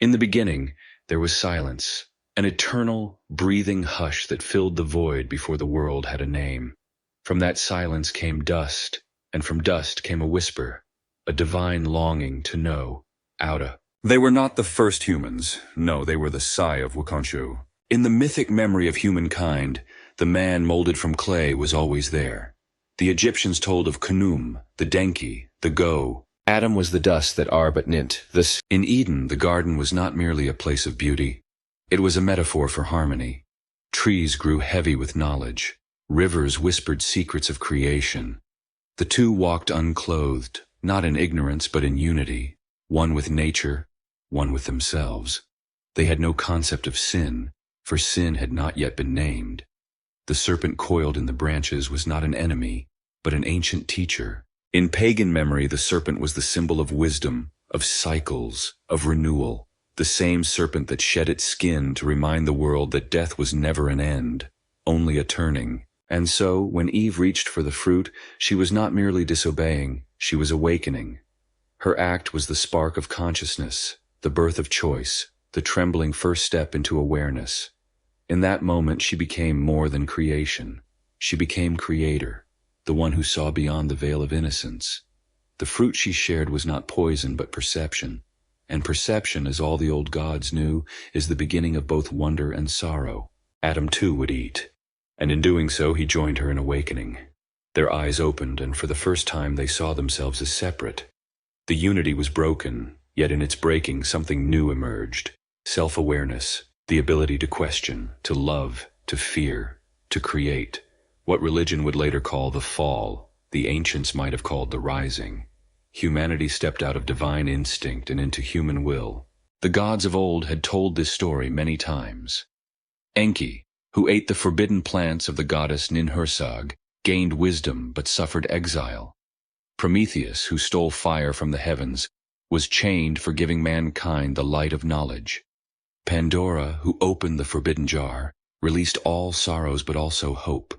In the beginning, there was silence, an eternal, breathing hush that filled the void before the world had a name. From that silence came dust, and from dust came a whisper, a divine longing to know, Auda. They were not the first humans. No, they were the Sai of Wakanchu. In the mythic memory of humankind, the man molded from clay was always there. The Egyptians told of Khnum, the Denki, the Go. Adam was the dust that Arbut nint. In Eden, the garden was not merely a place of beauty. It was a metaphor for harmony. Trees grew heavy with knowledge. Rivers whispered secrets of creation. The two walked unclothed, not in ignorance but in unity, one with nature, one with themselves. They had no concept of sin, for sin had not yet been named. The serpent coiled in the branches was not an enemy, but an ancient teacher. In pagan memory, the serpent was the symbol of wisdom, of cycles, of renewal, the same serpent that shed its skin to remind the world that death was never an end, only a turning. And so, when Eve reached for the fruit, she was not merely disobeying, she was awakening. Her act was the spark of consciousness, the birth of choice, the trembling first step into awareness. In that moment, she became more than creation. She became creator, the one who saw beyond the veil of innocence. The fruit she shared was not poison but perception, and perception, as all the old gods knew, is the beginning of both wonder and sorrow. Adam too would eat, and in doing so he joined her in awakening. Their eyes opened, and for the first time they saw themselves as separate. The unity was broken, yet in its breaking something new emerged. Self-awareness, the ability to question, to love, to fear, to create. What religion would later call the fall, the ancients might have called the rising. Humanity stepped out of divine instinct and into human will. The gods of old had told this story many times. Enki, who ate the forbidden plants of the goddess Ninhursag, gained wisdom but suffered exile. Prometheus, who stole fire from the heavens, was chained for giving mankind the light of knowledge. Pandora, who opened the forbidden jar, released all sorrows but also hope.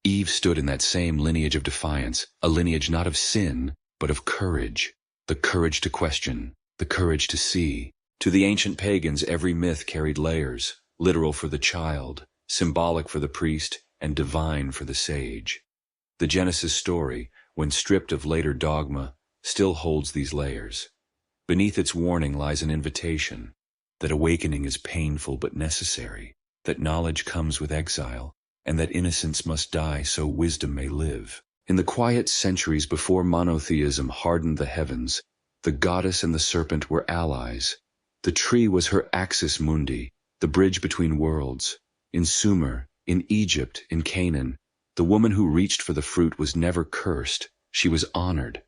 Eve stood in that same lineage of defiance, a lineage not of sin, but of courage. The courage to question, the courage to see. To the ancient pagans, every myth carried layers, literal for the child, symbolic for the priest, and divine for the sage. The Genesis story, when stripped of later dogma, still holds these layers. Beneath its warning lies an invitation, that awakening is painful but necessary, that knowledge comes with exile, and that innocence must die so wisdom may live. In the quiet centuries before monotheism hardened the heavens, the goddess and the serpent were allies. The tree was her axis mundi, the bridge between worlds. In Sumer, in Egypt, in Canaan, the woman who reached for the fruit was never cursed, she was honored.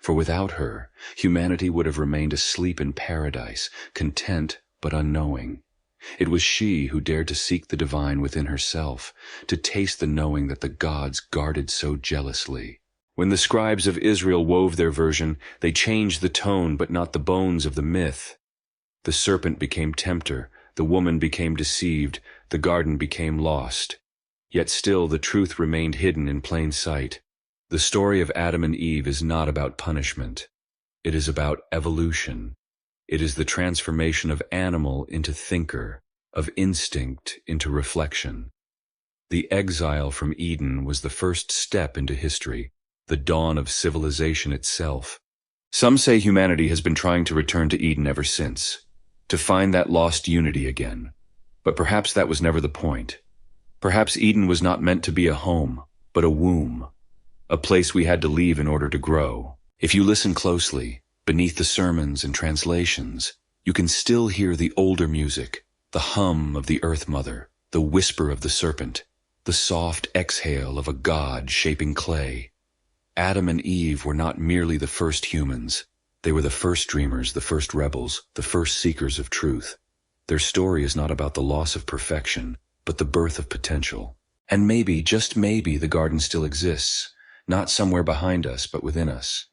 For without her, humanity would have remained asleep in paradise, content but unknowing. It was she who dared to seek the divine within herself, to taste the knowing that the gods guarded so jealously. When the scribes of Israel wove their version, they changed the tone but not the bones of the myth. The serpent became tempter, the woman became deceived, the garden became lost. Yet still the truth remained hidden in plain sight. The story of Adam and Eve is not about punishment. It is about evolution. It is the transformation of animal into thinker, of instinct into reflection. The exile from Eden was the first step into history, the dawn of civilization itself. Some say humanity has been trying to return to Eden ever since, to find that lost unity again. But perhaps that was never the point. Perhaps Eden was not meant to be a home, but a womb, a place we had to leave in order to grow. If you listen closely, beneath the sermons and translations, you can still hear the older music, the hum of the Earth Mother, the whisper of the serpent, the soft exhale of a god shaping clay. Adam and Eve were not merely the first humans. They were the first dreamers, the first rebels, the first seekers of truth. Their story is not about the loss of perfection, but the birth of potential. And maybe, just maybe, the garden still exists, not somewhere behind us, but within us.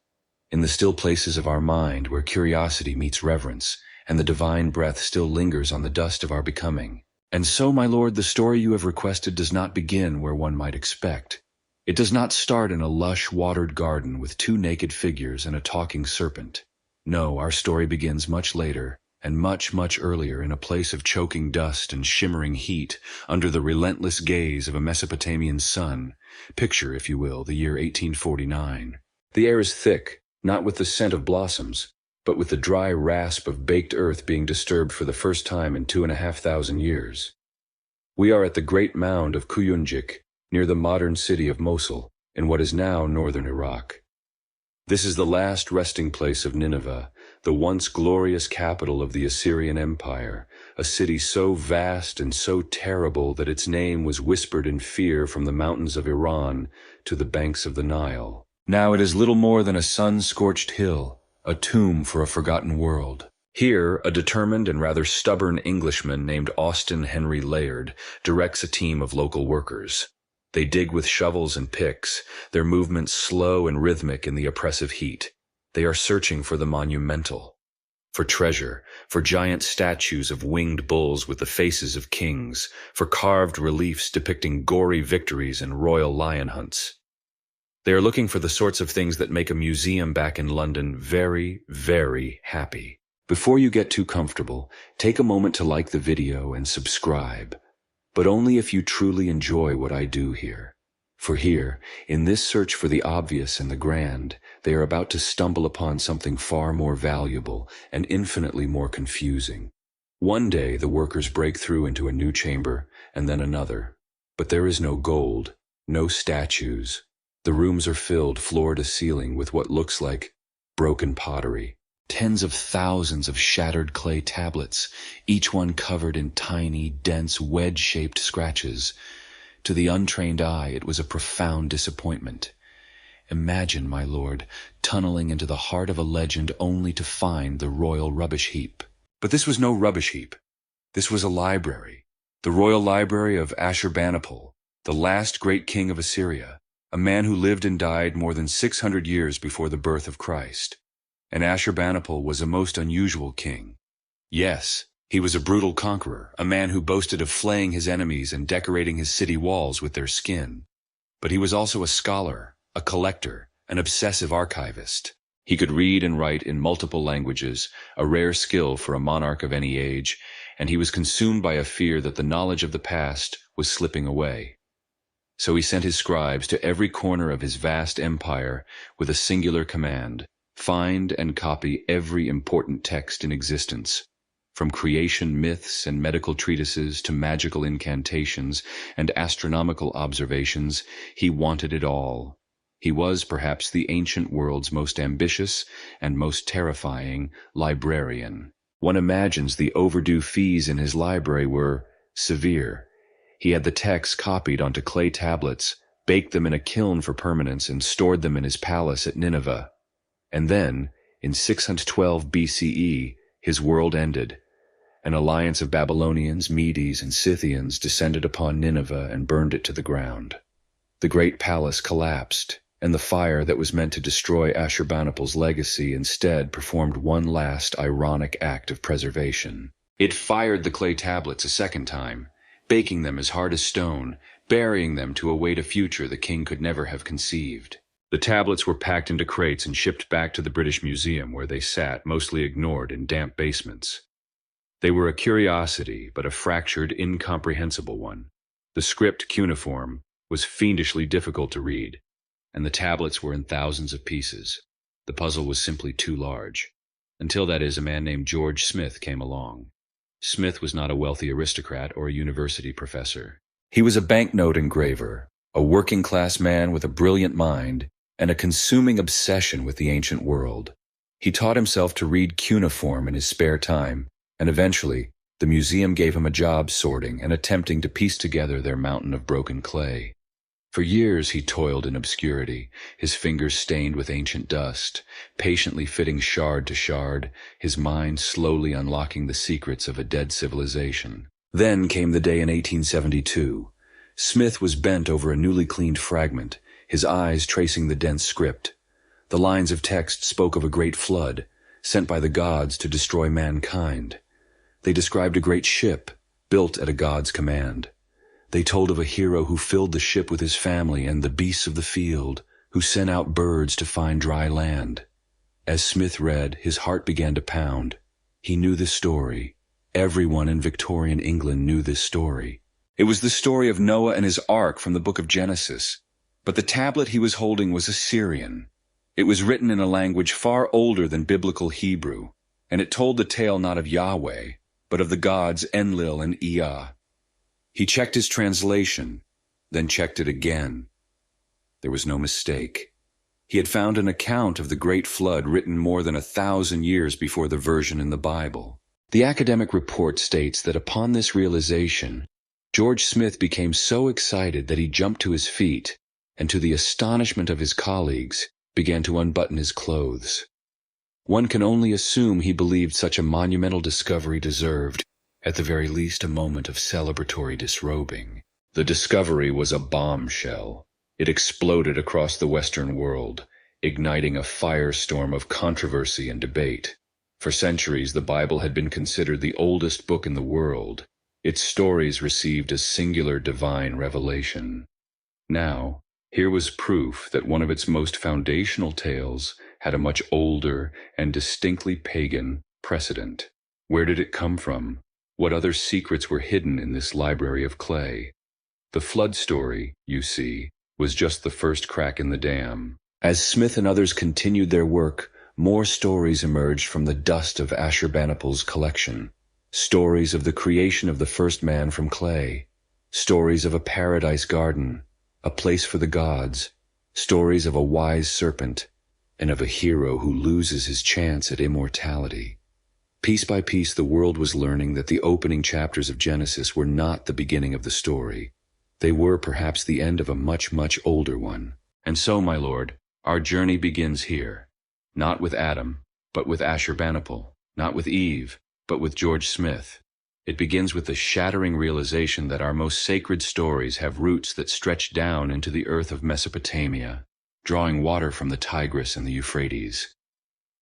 In the still places of our mind where curiosity meets reverence, and the divine breath still lingers on the dust of our becoming. And so, my Lord, the story you have requested does not begin where one might expect. It does not start in a lush, watered garden with two naked figures and a talking serpent. No, our story begins much later, and much, much earlier in a place of choking dust and shimmering heat under the relentless gaze of a Mesopotamian sun. Picture, if you will, the year 1849. The air is thick, not with the scent of blossoms, but with the dry rasp of baked earth being disturbed for the first time in 2,500 years. We are at the great mound of Kuyunjik, near the modern city of Mosul, in what is now northern Iraq. This is the last resting place of Nineveh, the once glorious capital of the Assyrian Empire, a city so vast and so terrible that its name was whispered in fear from the mountains of Iran to the banks of the Nile. Now it is little more than a sun-scorched hill, a tomb for a forgotten world. Here, a determined and rather stubborn Englishman named Austin Henry Layard directs a team of local workers. They dig with shovels and picks, their movements slow and rhythmic in the oppressive heat. They are searching for the monumental, for treasure, for giant statues of winged bulls with the faces of kings, for carved reliefs depicting gory victories and royal lion hunts. They are looking for the sorts of things that make a museum back in London very, very happy. Before you get too comfortable, take a moment to like the video and subscribe. But only if you truly enjoy what I do here. For here, in this search for the obvious and the grand, they are about to stumble upon something far more valuable and infinitely more confusing. One day the workers break through into a new chamber, and then another. But there is no gold, no statues. The rooms are filled floor to ceiling with what looks like broken pottery. Tens of thousands of shattered clay tablets, each one covered in tiny, dense, wedge-shaped scratches. To the untrained eye, it was a profound disappointment. Imagine, my lord, tunneling into the heart of a legend only to find the royal rubbish heap. But this was no rubbish heap. This was a library. The royal library of Ashurbanipal, the last great king of Assyria, a man who lived and died more than 600 years before the birth of Christ. And Ashurbanipal was a most unusual king. Yes, he was a brutal conqueror, a man who boasted of flaying his enemies and decorating his city walls with their skin. But he was also a scholar, a collector, an obsessive archivist. He could read and write in multiple languages, a rare skill for a monarch of any age, and he was consumed by a fear that the knowledge of the past was slipping away. So he sent his scribes to every corner of his vast empire with a singular command: find and copy every important text in existence. From creation myths and medical treatises to magical incantations and astronomical observations, he wanted it all. He was perhaps the ancient world's most ambitious and most terrifying librarian. One imagines the overdue fees in his library were severe. He had the texts copied onto clay tablets, baked them in a kiln for permanence, and stored them in his palace at Nineveh. And then, in 612 BCE, his world ended. An alliance of Babylonians, Medes, and Scythians descended upon Nineveh and burned it to the ground. The great palace collapsed, and the fire that was meant to destroy Ashurbanipal's legacy instead performed one last ironic act of preservation. It fired the clay tablets a second time, baking them as hard as stone, burying them to await a future the king could never have conceived. The tablets were packed into crates and shipped back to the British Museum, where they sat, mostly ignored, in damp basements. They were a curiosity, but a fractured, incomprehensible one. The script cuneiform was fiendishly difficult to read, and the tablets were in thousands of pieces. The puzzle was simply too large. Until, that is, a man named George Smith came along. Smith was not a wealthy aristocrat or a university professor. He was a banknote engraver, a working-class man with a brilliant mind and a consuming obsession with the ancient world. He taught himself to read cuneiform in his spare time, and eventually, the museum gave him a job sorting and attempting to piece together their mountain of broken clay. For years he toiled in obscurity, his fingers stained with ancient dust, patiently fitting shard to shard, his mind slowly unlocking the secrets of a dead civilization. Then came the day in 1872. Smith was bent over a newly cleaned fragment, his eyes tracing the dense script. The lines of text spoke of a great flood, sent by the gods to destroy mankind. They described a great ship, built at a god's command. They told of a hero who filled the ship with his family and the beasts of the field, who sent out birds to find dry land. As Smith read, his heart began to pound. He knew the story. Everyone in Victorian England knew this story. It was the story of Noah and his ark from the book of Genesis. But the tablet he was holding was Assyrian. It was written in a language far older than biblical Hebrew, and it told the tale not of Yahweh, but of the gods Enlil and Ea. He checked his translation, then checked it again. There was no mistake. He had found an account of the Great Flood written more than 1,000 years before the version in the Bible. The academic report states that upon this realization, George Smith became so excited that he jumped to his feet and, to the astonishment of his colleagues, began to unbutton his clothes. One can only assume he believed such a monumental discovery deserved, at the very least, a moment of celebratory disrobing. The discovery was a bombshell. It exploded across the Western world, igniting a firestorm of controversy and debate. For centuries, the Bible had been considered the oldest book in the world. Its stories received a singular divine revelation. Now, here was proof that one of its most foundational tales had a much older and distinctly pagan precedent. Where did it come from? What other secrets were hidden in this library of clay? The flood story, you see, was just the first crack in the dam. As Smith and others continued their work, more stories emerged from the dust of Ashurbanipal's collection. Stories of the creation of the first man from clay. Stories of a paradise garden, a place for the gods. Stories of a wise serpent, and of a hero who loses his chance at immortality. Piece by piece, the world was learning that the opening chapters of Genesis were not the beginning of the story. They were perhaps the end of a much, much older one. And so, my lord, our journey begins here. Not with Adam, but with Ashurbanipal. Not with Eve, but with George Smith. It begins with the shattering realization that our most sacred stories have roots that stretch down into the earth of Mesopotamia, drawing water from the Tigris and the Euphrates.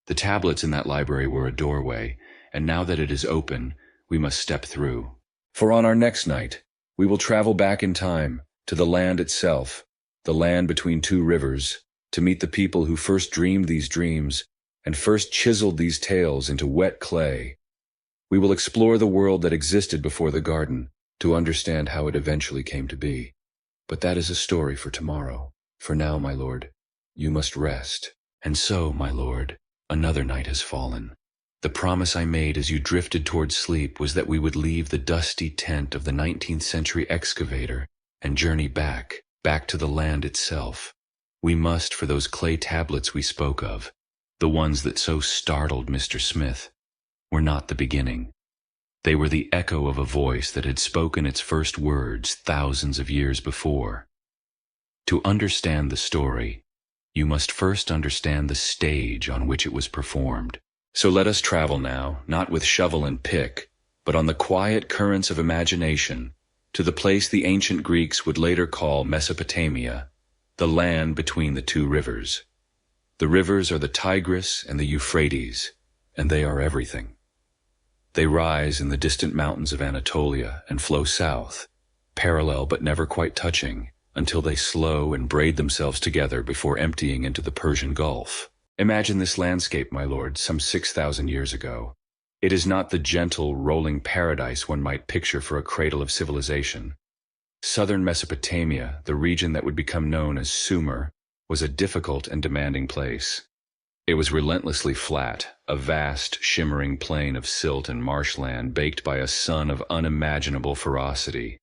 The tablets in that library were a doorway, and now that it is open, we must step through. For on our next night, we will travel back in time to the land itself, the land between two rivers, to meet the people who first dreamed these dreams and first chiseled these tales into wet clay. We will explore the world that existed before the garden to understand how it eventually came to be. But that is a story for tomorrow. For now, my lord, you must rest. And so, my lord, another night has fallen. The promise I made as you drifted towards sleep was that we would leave the dusty tent of the 19th century excavator and journey back to the land itself. We must, for those clay tablets we spoke of, the ones that so startled Mr. Smith, were not the beginning. They were the echo of a voice that had spoken its first words thousands of years before. To understand the story, you must first understand the stage on which it was performed. So let us travel now, not with shovel and pick, but on the quiet currents of imagination, to the place the ancient Greeks would later call Mesopotamia, the land between the two rivers. The rivers are the Tigris and the Euphrates, and they are everything. They rise in the distant mountains of Anatolia and flow south, parallel but never quite touching, until they slow and braid themselves together before emptying into the Persian Gulf. Imagine this landscape, my lord, some 6,000 years ago. It is not the gentle, rolling paradise one might picture for a cradle of civilization. Southern Mesopotamia, the region that would become known as Sumer, was a difficult and demanding place. It was relentlessly flat, a vast, shimmering plain of silt and marshland baked by a sun of unimaginable ferocity.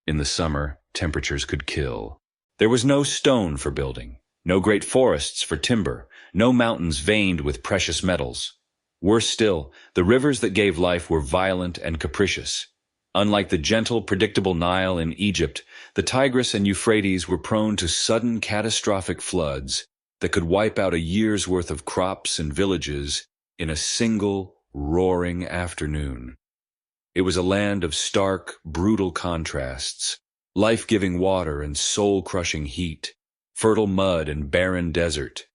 In the summer, temperatures could kill. There was no stone for building, no great forests for timber, no mountains veined with precious metals. Worse still, the rivers that gave life were violent and capricious. Unlike the gentle, predictable Nile in Egypt, the Tigris and Euphrates were prone to sudden, catastrophic floods that could wipe out a year's worth of crops and villages in a single, roaring afternoon. It was a land of stark, brutal contrasts, life-giving water and soul-crushing heat, fertile mud and barren desert.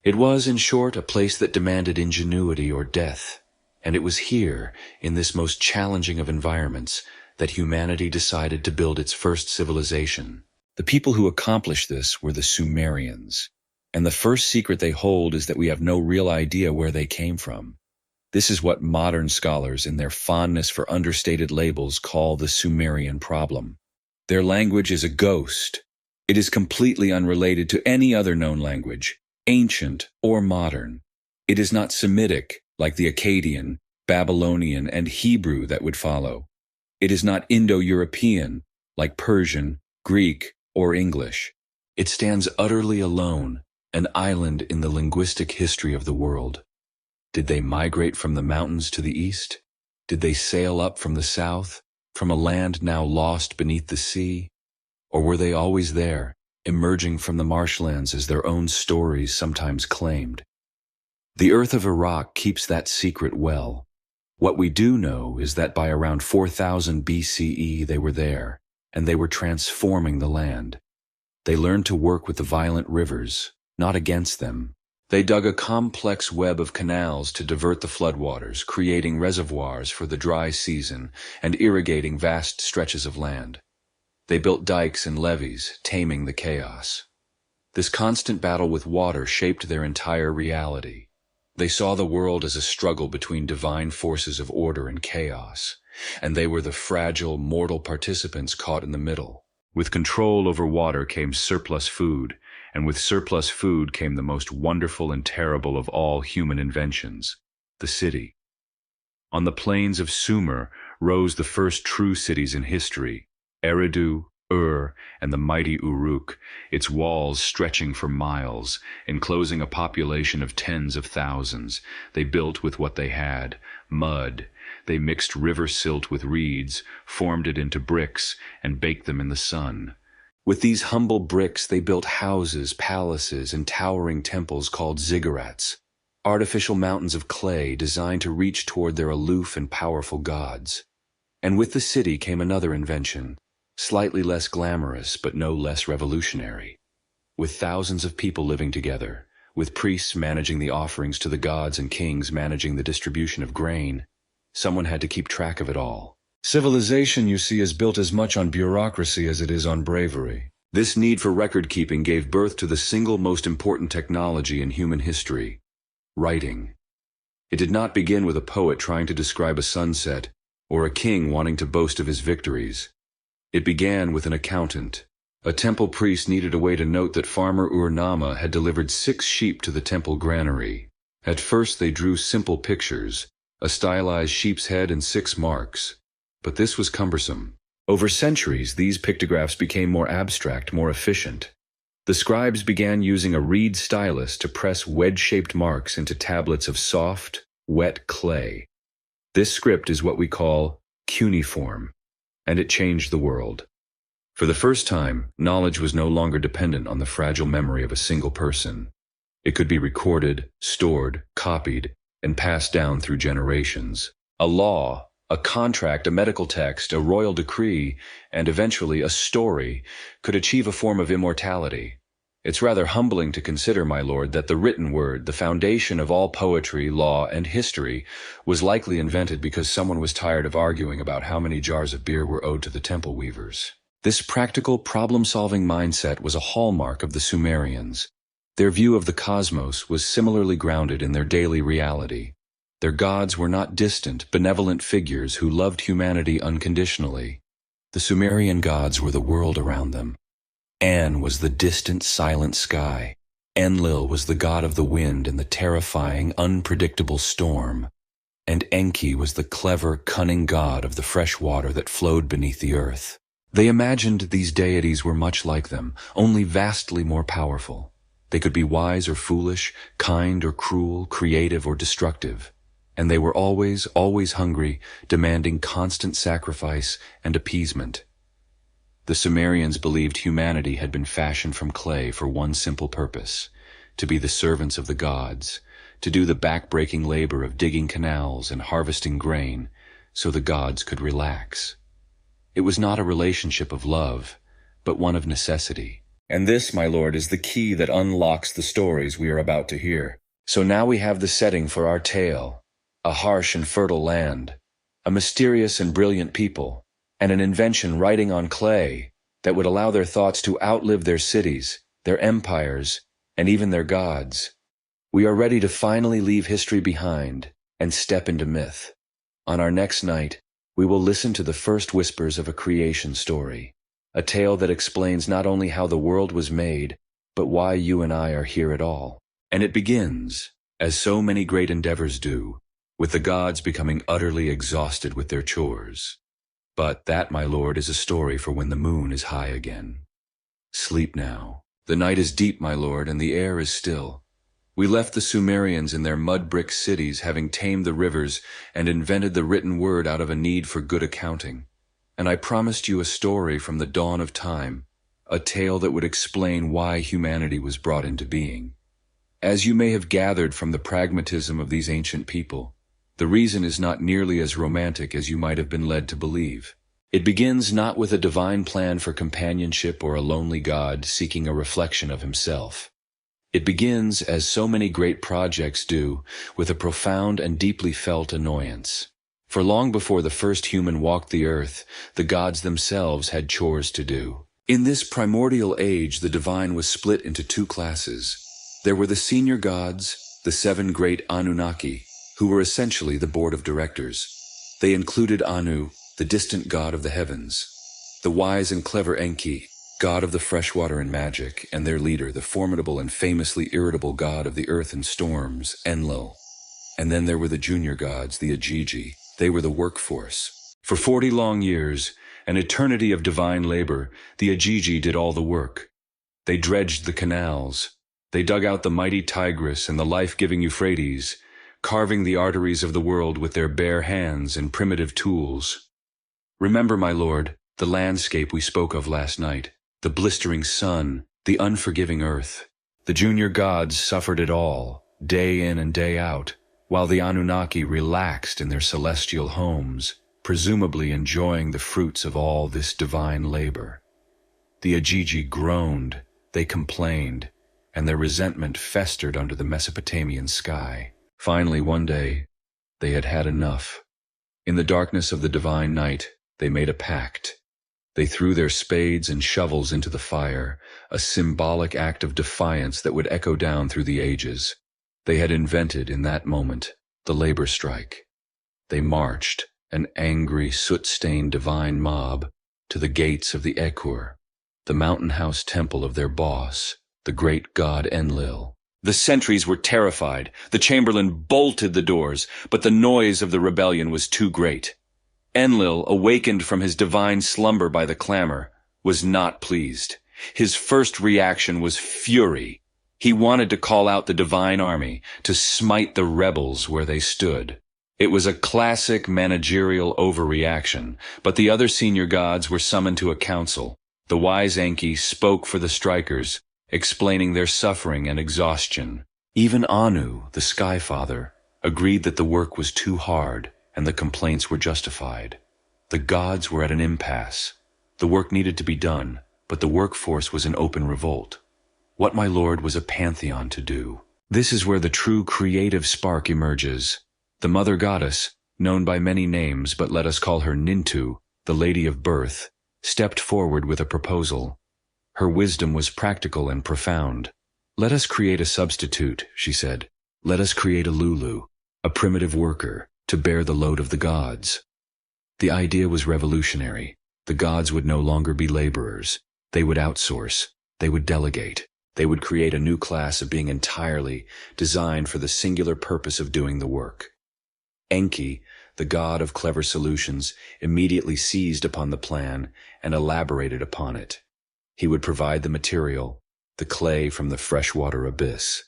It was, in short, a place that demanded ingenuity or death, and it was here, in this most challenging of environments, that humanity decided to build its first civilization. The people who accomplished this were the Sumerians, and the first secret they hold is that we have no real idea where they came from. This is what modern scholars, in their fondness for understated labels, call the Sumerian problem. Their language is a ghost. It is completely unrelated to any other known language, ancient or modern. It is not Semitic, like the Akkadian, Babylonian, and Hebrew that would follow. It is not Indo-European, like Persian, Greek, or English. It stands utterly alone, an island in the linguistic history of the world. Did they migrate from the mountains to the east? Did they sail up from the south, from a land now lost beneath the sea? Or were they always there, emerging from the marshlands as their own stories sometimes claimed? The earth of Iraq keeps that secret well. What we do know is that by around 4000 BCE they were there, and they were transforming the land. They learned to work with the violent rivers, not against them. They dug a complex web of canals to divert the floodwaters, creating reservoirs for the dry season and irrigating vast stretches of land. They built dikes and levees, taming the chaos. This constant battle with water shaped their entire reality. They saw the world as a struggle between divine forces of order and chaos, and they were the fragile, mortal participants caught in the middle. With control over water came surplus food, and with surplus food came the most wonderful and terrible of all human inventions, the city. On the plains of Sumer rose the first true cities in history, Eridu, Ur, and the mighty Uruk, its walls stretching for miles, enclosing a population of tens of thousands. They built with what they had, mud. They mixed river silt with reeds, formed it into bricks, and baked them in the sun. With these humble bricks they built houses, palaces, and towering temples called ziggurats, artificial mountains of clay designed to reach toward their aloof and powerful gods. And with the city came another invention, slightly less glamorous but no less revolutionary. With thousands of people living together, with priests managing the offerings to the gods and kings managing the distribution of grain, someone had to keep track of it all. Civilization, you see, is built as much on bureaucracy as it is on bravery. This need for record-keeping gave birth to the single most important technology in human history, writing. It did not begin with a poet trying to describe a sunset, or a king wanting to boast of his victories. It began with an accountant. A temple priest needed a way to note that farmer Ur-Nama had delivered 6 sheep to the temple granary. At first they drew simple pictures, a stylized sheep's head and 6 marks. But this was cumbersome. Over centuries, these pictographs became more abstract, more efficient. The scribes began using a reed stylus to press wedge-shaped marks into tablets of soft, wet clay. This script is what we call cuneiform, and it changed the world. For the first time, knowledge was no longer dependent on the fragile memory of a single person. It could be recorded, stored, copied, and passed down through generations. A law, a contract, a medical text, a royal decree, and eventually a story could achieve a form of immortality. It's rather humbling to consider, my lord, that the written word, the foundation of all poetry, law, and history, was likely invented because someone was tired of arguing about how many jars of beer were owed to the temple weavers. This practical, problem-solving mindset was a hallmark of the Sumerians. Their view of the cosmos was similarly grounded in their daily reality. Their gods were not distant, benevolent figures who loved humanity unconditionally. The Sumerian gods were the world around them. An was the distant, silent sky. Enlil was the god of the wind and the terrifying, unpredictable storm. And Enki was the clever, cunning god of the fresh water that flowed beneath the earth. They imagined these deities were much like them, only vastly more powerful. They could be wise or foolish, kind or cruel, creative or destructive. And they were always hungry, demanding constant sacrifice and appeasement. The Sumerians believed humanity had been fashioned from clay for one simple purpose, to be the servants of the gods, to do the back-breaking labor of digging canals and harvesting grain, so the gods could relax. It was not a relationship of love, but one of necessity. And this, my lord, is the key that unlocks the stories we are about to hear. So now we have the setting for our tale. A harsh and fertile land, a mysterious and brilliant people, and an invention writing on clay that would allow their thoughts to outlive their cities, their empires, and even their gods. We are ready to finally leave history behind and step into myth. On our next night, we will listen to the first whispers of a creation story, a tale that explains not only how the world was made, but why you and I are here at all. And it begins, as so many great endeavors do, with the gods becoming utterly exhausted with their chores. But that, my lord, is a story for when the moon is high again. Sleep now. The night is deep, my lord, and the air is still. We left the Sumerians in their mud-brick cities, having tamed the rivers and invented the written word out of a need for good accounting. And I promised you a story from the dawn of time, a tale that would explain why humanity was brought into being. As you may have gathered from the pragmatism of these ancient people, the reason is not nearly as romantic as you might have been led to believe. It begins not with a divine plan for companionship or a lonely god seeking a reflection of himself. It begins, as so many great projects do, with a profound and deeply felt annoyance. For long before the first human walked the earth, the gods themselves had chores to do. In this primordial age, the divine was split into two classes. There were the senior gods, the 7 great Anunnaki, who were essentially the board of directors. They included Anu, the distant god of the heavens, the wise and clever Enki, god of the freshwater and magic, and their leader, the formidable and famously irritable god of the earth and storms, Enlil. And then there were the junior gods, the Agigi. They were the workforce. For 40 long years, an eternity of divine labor, the Agigi did all the work. They dredged the canals. They dug out the mighty Tigris and the life-giving Euphrates, carving the arteries of the world with their bare hands and primitive tools. Remember, my lord, the landscape we spoke of last night, the blistering sun, the unforgiving earth. The junior gods suffered it all, day in and day out, while the Anunnaki relaxed in their celestial homes, presumably enjoying the fruits of all this divine labor. The Agigi groaned, they complained, and their resentment festered under the Mesopotamian sky. Finally, one day, they had had enough. In the darkness of the divine night, they made a pact. They threw their spades and shovels into the fire, a symbolic act of defiance that would echo down through the ages. They had invented, in that moment, the labor strike. They marched, an angry, soot-stained divine mob, to the gates of the Ekur, the mountain house temple of their boss, the great god Enlil. The sentries were terrified. The chamberlain bolted the doors, but the noise of the rebellion was too great. Enlil, awakened from his divine slumber by the clamor, was not pleased. His first reaction was fury. He wanted to call out the divine army, to smite the rebels where they stood. It was a classic managerial overreaction, but the other senior gods were summoned to a council. The wise Enki spoke for the strikers, explaining their suffering and exhaustion. Even Anu, the Sky Father, agreed that the work was too hard and the complaints were justified. The gods were at an impasse. The work needed to be done, but the workforce was in open revolt. What, my lord, was a pantheon to do? This is where the true creative spark emerges. The mother goddess, known by many names, but let us call her Nintu, the lady of birth, stepped forward with a proposal. Her wisdom was practical and profound. Let us create a substitute, she said. Let us create a Lulu, a primitive worker, to bear the load of the gods. The idea was revolutionary. The gods would no longer be laborers. They would outsource. They would delegate. They would create a new class of being entirely designed for the singular purpose of doing the work. Enki, the god of clever solutions, immediately seized upon the plan and elaborated upon it. He would provide the material, the clay from the freshwater abyss.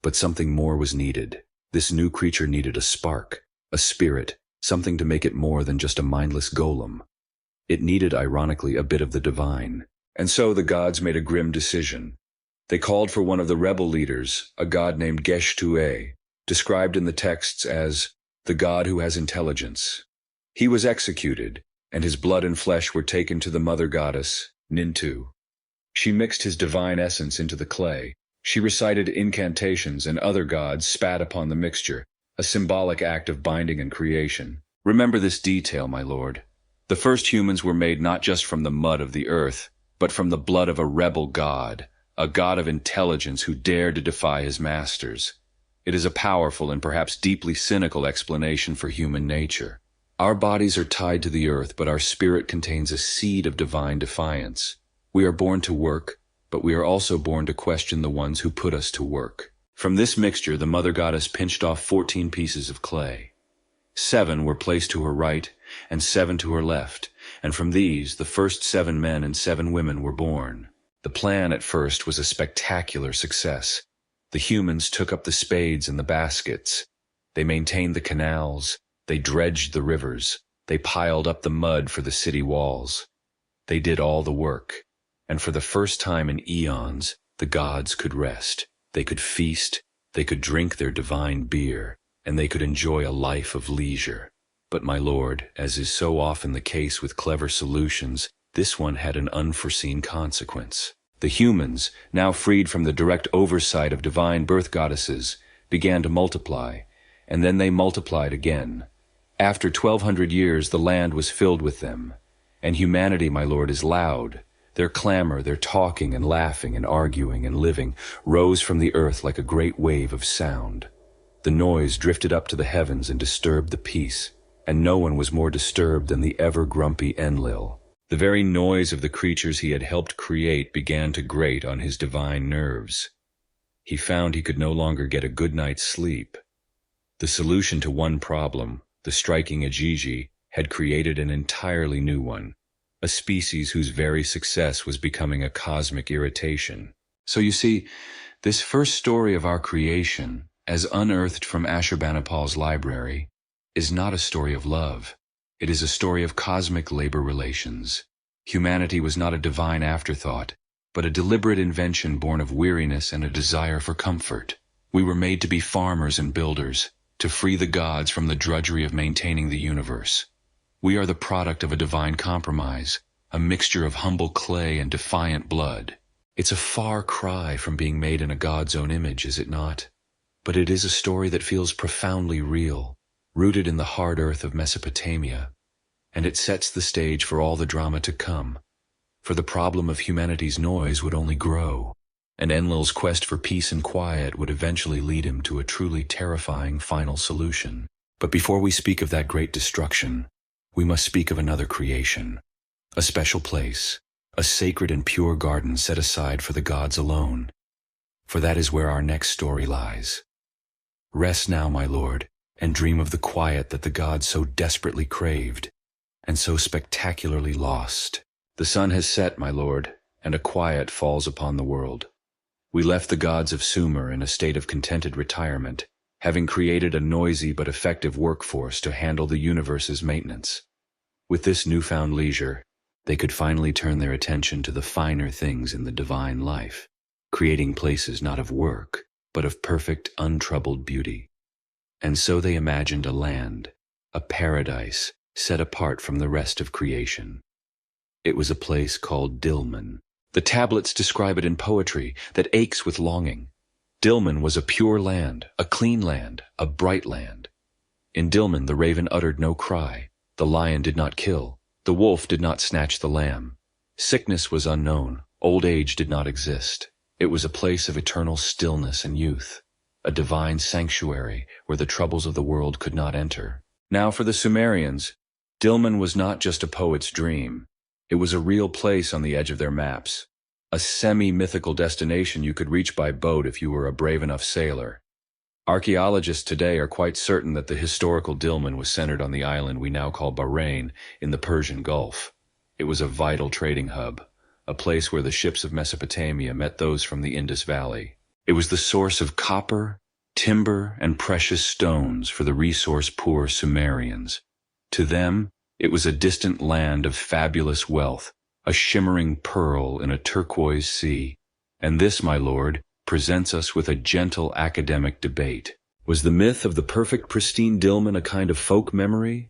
But something more was needed. This new creature needed a spark, a spirit, something to make it more than just a mindless golem. It needed, ironically, a bit of the divine. And so the gods made a grim decision. They called for one of the rebel leaders, a god named Gesh-Tu'e, described in the texts as the god who has intelligence. He was executed, and his blood and flesh were taken to the mother goddess, Nintu. She mixed his divine essence into the clay. She recited incantations, and other gods spat upon the mixture, a symbolic act of binding and creation. Remember this detail, my lord. The first humans were made not just from the mud of the earth, but from the blood of a rebel god, a god of intelligence who dared to defy his masters. It is a powerful and perhaps deeply cynical explanation for human nature. Our bodies are tied to the earth, but our spirit contains a seed of divine defiance. We are born to work, but we are also born to question the ones who put us to work. From this mixture, the mother goddess pinched off 14 pieces of clay. 7 were placed to her right, and 7 to her left, and from these, the first 7 men and 7 women were born. The plan at first was a spectacular success. The humans took up the spades and the baskets. They maintained the canals. They dredged the rivers. They piled up the mud for the city walls. They did all the work. And for the first time in eons, the gods could rest. They could feast. They could drink their divine beer. And they could enjoy a life of leisure. But my lord, as is so often the case with clever solutions, this one had an unforeseen consequence. The humans, now freed from the direct oversight of divine birth goddesses, began to multiply, and then they multiplied again. After 1,200 years, the land was filled with them. And humanity, my lord, is loud. Their clamor, their talking and laughing and arguing and living, rose from the earth like a great wave of sound. The noise drifted up to the heavens and disturbed the peace, and no one was more disturbed than the ever-grumpy Enlil. The very noise of the creatures he had helped create began to grate on his divine nerves. He found he could no longer get a good night's sleep. The solution to one problem, the striking Ajiji, had created an entirely new one, a species whose very success was becoming a cosmic irritation. So you see, this first story of our creation, as unearthed from Ashurbanipal's library, is not a story of love. It is a story of cosmic labor relations. Humanity was not a divine afterthought, but a deliberate invention born of weariness and a desire for comfort. We were made to be farmers and builders, to free the gods from the drudgery of maintaining the universe. We are the product of a divine compromise, a mixture of humble clay and defiant blood. It's a far cry from being made in a god's own image, is it not? But it is a story that feels profoundly real, rooted in the hard earth of Mesopotamia, and it sets the stage for all the drama to come. For the problem of humanity's noise would only grow, and Enlil's quest for peace and quiet would eventually lead him to a truly terrifying final solution. But before we speak of that great destruction, we must speak of another creation, a special place, a sacred and pure garden set aside for the gods alone. For that is where our next story lies. Rest now, my lord, and dream of the quiet that the gods so desperately craved, and so spectacularly lost. The sun has set, my lord, and a quiet falls upon the world. We left the gods of Sumer in a state of contented retirement, having created a noisy but effective workforce to handle the universe's maintenance. With this newfound leisure, they could finally turn their attention to the finer things in the divine life, creating places not of work, but of perfect, untroubled beauty. And so they imagined a land, a paradise, set apart from the rest of creation. It was a place called Dilmun. The tablets describe it in poetry that aches with longing. Dilmun was a pure land, a clean land, a bright land. In Dilmun the raven uttered no cry, the lion did not kill, the wolf did not snatch the lamb. Sickness was unknown, old age did not exist. It was a place of eternal stillness and youth, a divine sanctuary where the troubles of the world could not enter. Now for the Sumerians, Dilmun was not just a poet's dream. It was a real place on the edge of their maps, a semi-mythical destination you could reach by boat if you were a brave enough sailor. Archaeologists today are quite certain that the historical Dilmun was centered on the island we now call Bahrain in the Persian Gulf. It was a vital trading hub, a place where the ships of Mesopotamia met those from the Indus Valley. It was the source of copper, timber, and precious stones for the resource-poor Sumerians. To them, it was a distant land of fabulous wealth, a shimmering pearl in a turquoise sea. And this, my lord, presents us with a gentle academic debate. Was the myth of the perfect pristine Dilmun a kind of folk memory?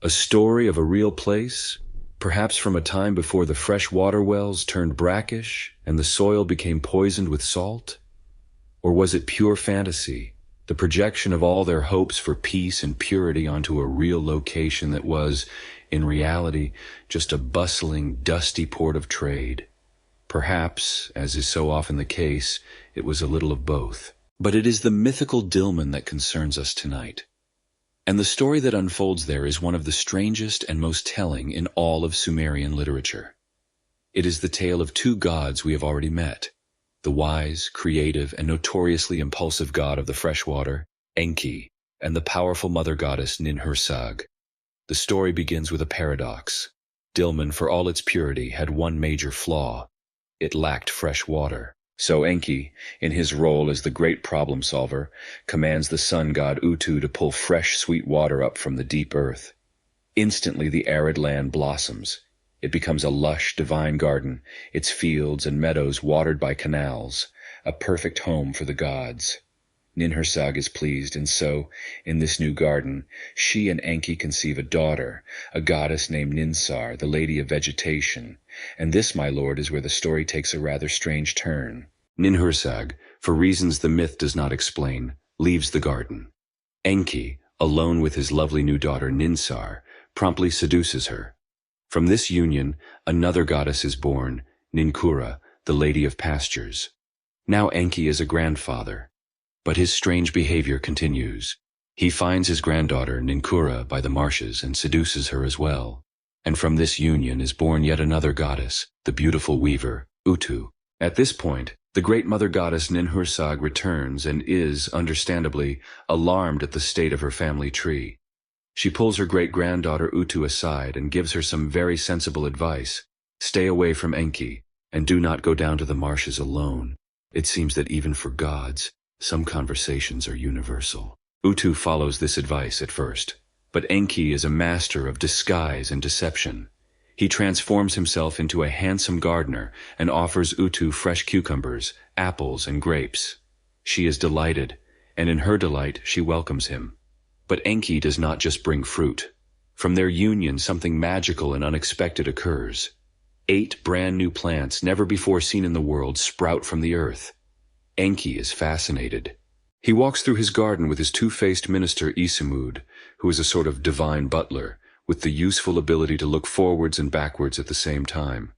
A story of a real place? Perhaps from a time before the fresh water wells turned brackish and the soil became poisoned with salt? Or was it pure fantasy, the projection of all their hopes for peace and purity onto a real location that was, in reality, just a bustling, dusty port of trade? Perhaps, as is so often the case, it was a little of both. But it is the mythical Dilmun that concerns us tonight. And the story that unfolds there is one of the strangest and most telling in all of Sumerian literature. It is the tale of two gods we have already met, the wise, creative, and notoriously impulsive god of the freshwater, Enki, and the powerful mother goddess Ninhursag. The story begins with a paradox. Dilmun, for all its purity, had one major flaw. It lacked fresh water. So Enki, in his role as the great problem solver, commands the sun god Utu to pull fresh, sweet water up from the deep earth. Instantly the arid land blossoms. It becomes a lush, divine garden, its fields and meadows watered by canals, a perfect home for the gods. Ninhursag is pleased, and so, in this new garden, she and Enki conceive a daughter, a goddess named Ninsar, the Lady of Vegetation. And this, my lord, is where the story takes a rather strange turn. Ninhursag, for reasons the myth does not explain, leaves the garden. Enki, alone with his lovely new daughter Ninsar, promptly seduces her. From this union, another goddess is born, Ninkura, the Lady of Pastures. Now Enki is a grandfather. But his strange behavior continues. He finds his granddaughter, Ninkura, by the marshes and seduces her as well. And from this union is born yet another goddess, the beautiful weaver, Utu. At this point, the great mother goddess Ninhursag returns and is, understandably, alarmed at the state of her family tree. She pulls her great-granddaughter Utu aside and gives her some very sensible advice. Stay away from Enki, and do not go down to the marshes alone. It seems that even for gods, some conversations are universal. Utu follows this advice at first, but Enki is a master of disguise and deception. He transforms himself into a handsome gardener and offers Utu fresh cucumbers, apples, and grapes. She is delighted, and in her delight she welcomes him. But Enki does not just bring fruit. From their union something magical and unexpected occurs. 8 brand new plants never before seen in the world sprout from the earth. Enki is fascinated. He walks through his garden with his two-faced minister Isimud, who is a sort of divine butler, with the useful ability to look forwards and backwards at the same time.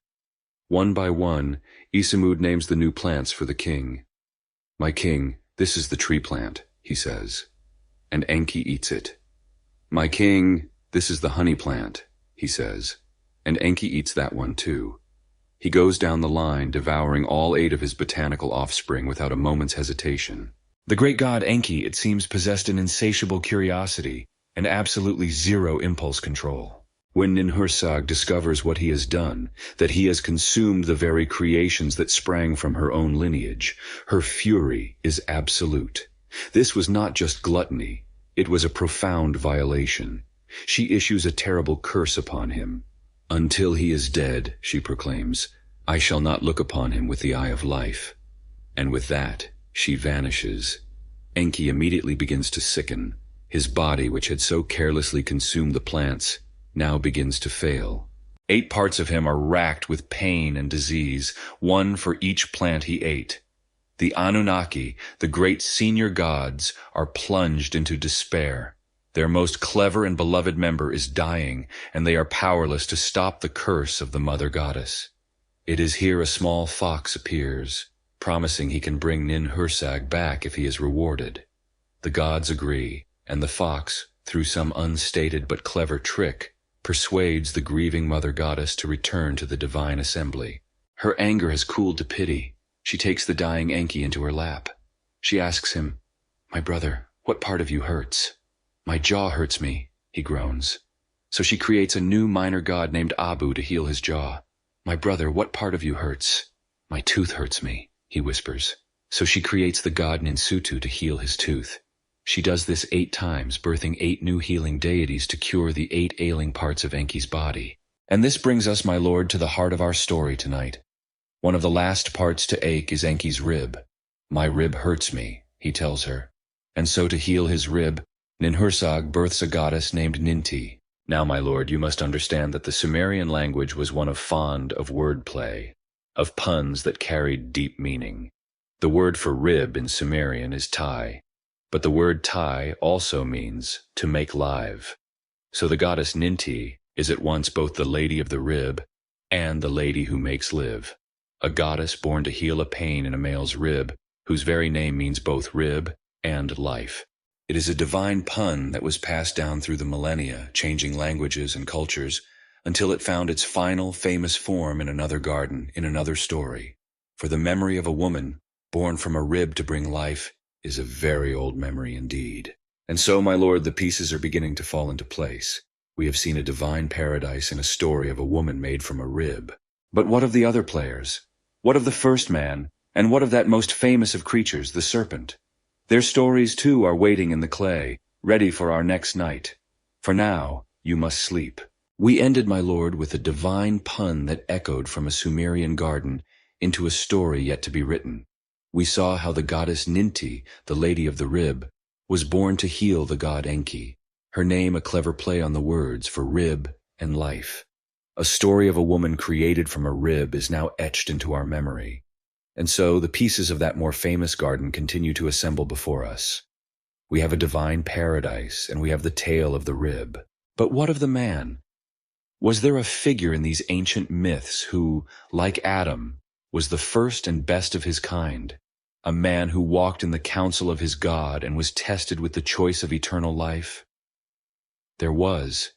One by one, Isimud names the new plants for the king. "My king, this is the tree plant," he says, and Enki eats it. "My king, this is the honey plant," he says, and Enki eats that one too. He goes down the line, devouring all 8 of his botanical offspring without a moment's hesitation. The great god Enki, it seems, possessed an insatiable curiosity and absolutely zero impulse control. When Ninhursag discovers what he has done, that he has consumed the very creations that sprang from her own lineage, her fury is absolute. This was not just gluttony, it was a profound violation. She issues a terrible curse upon him. "Until he is dead," she proclaims, "I shall not look upon him with the eye of life." And with that, she vanishes. Enki immediately begins to sicken. His body, which had so carelessly consumed the plants, now begins to fail. 8 parts of him are racked with pain and disease, one for each plant he ate. The Anunnaki, the great senior gods, are plunged into despair. Their most clever and beloved member is dying, and they are powerless to stop the curse of the mother goddess. It is here a small fox appears, promising he can bring Ninhursag back if he is rewarded. The gods agree, and the fox, through some unstated but clever trick, persuades the grieving mother goddess to return to the divine assembly. Her anger has cooled to pity. She takes the dying Enki into her lap. She asks him, "My brother, what part of you hurts?" "My jaw hurts me," he groans. So she creates a new minor god named Abu to heal his jaw. "My brother, what part of you hurts?" "My tooth hurts me," he whispers. So she creates the god Ninsutu to heal his tooth. She does this 8 times, birthing 8 new healing deities to cure the 8 ailing parts of Enki's body. And this brings us, my lord, to the heart of our story tonight. One of the last parts to ache is Enki's rib. "My rib hurts me," he tells her. And so to heal his rib, Ninhursag births a goddess named Ninti. Now, my lord, you must understand that the Sumerian language was one fond of wordplay, of puns that carried deep meaning. The word for rib in Sumerian is tai, but the word tai also means to make live. So the goddess Ninti is at once both the lady of the rib and the lady who makes live. A goddess born to heal a pain in a male's rib whose very name means both rib and life. It is a divine pun that was passed down through the millennia, changing languages and cultures, until it found its final famous form in another garden, in another story. For the memory of a woman born from a rib to bring life is a very old memory indeed. And so, my lord, the pieces are beginning to fall into place. We have seen a divine paradise in a story of a woman made from a rib. But what of the other players? What of the first man? And what of that most famous of creatures, the serpent? Their stories, too, are waiting in the clay, ready for our next night. For now, you must sleep. We ended, my lord, with a divine pun that echoed from a Sumerian garden into a story yet to be written. We saw how the goddess Ninti, the lady of the rib, was born to heal the god Enki, her name a clever play on the words for rib and life. A story of a woman created from a rib is now etched into our memory. And so the pieces of that more famous garden continue to assemble before us. We have a divine paradise, and we have the tale of the rib. But what of the man? Was there a figure in these ancient myths who, like Adam, was the first and best of his kind, a man who walked in the counsel of his God and was tested with the choice of eternal life? There was.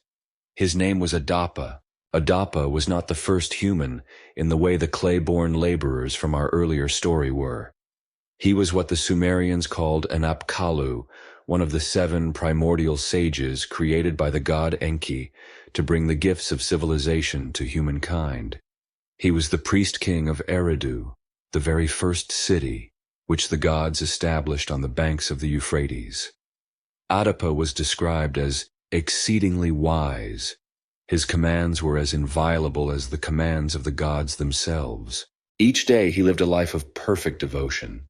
His name was Adapa. Adapa was not the first human in the way the clay-born laborers from our earlier story were. He was what the Sumerians called an Apkallu, one of the 7 primordial sages created by the god Enki to bring the gifts of civilization to humankind. He was the priest-king of Eridu, the very first city, which the gods established on the banks of the Euphrates. Adapa was described as exceedingly wise. His commands were as inviolable as the commands of the gods themselves. Each day he lived a life of perfect devotion.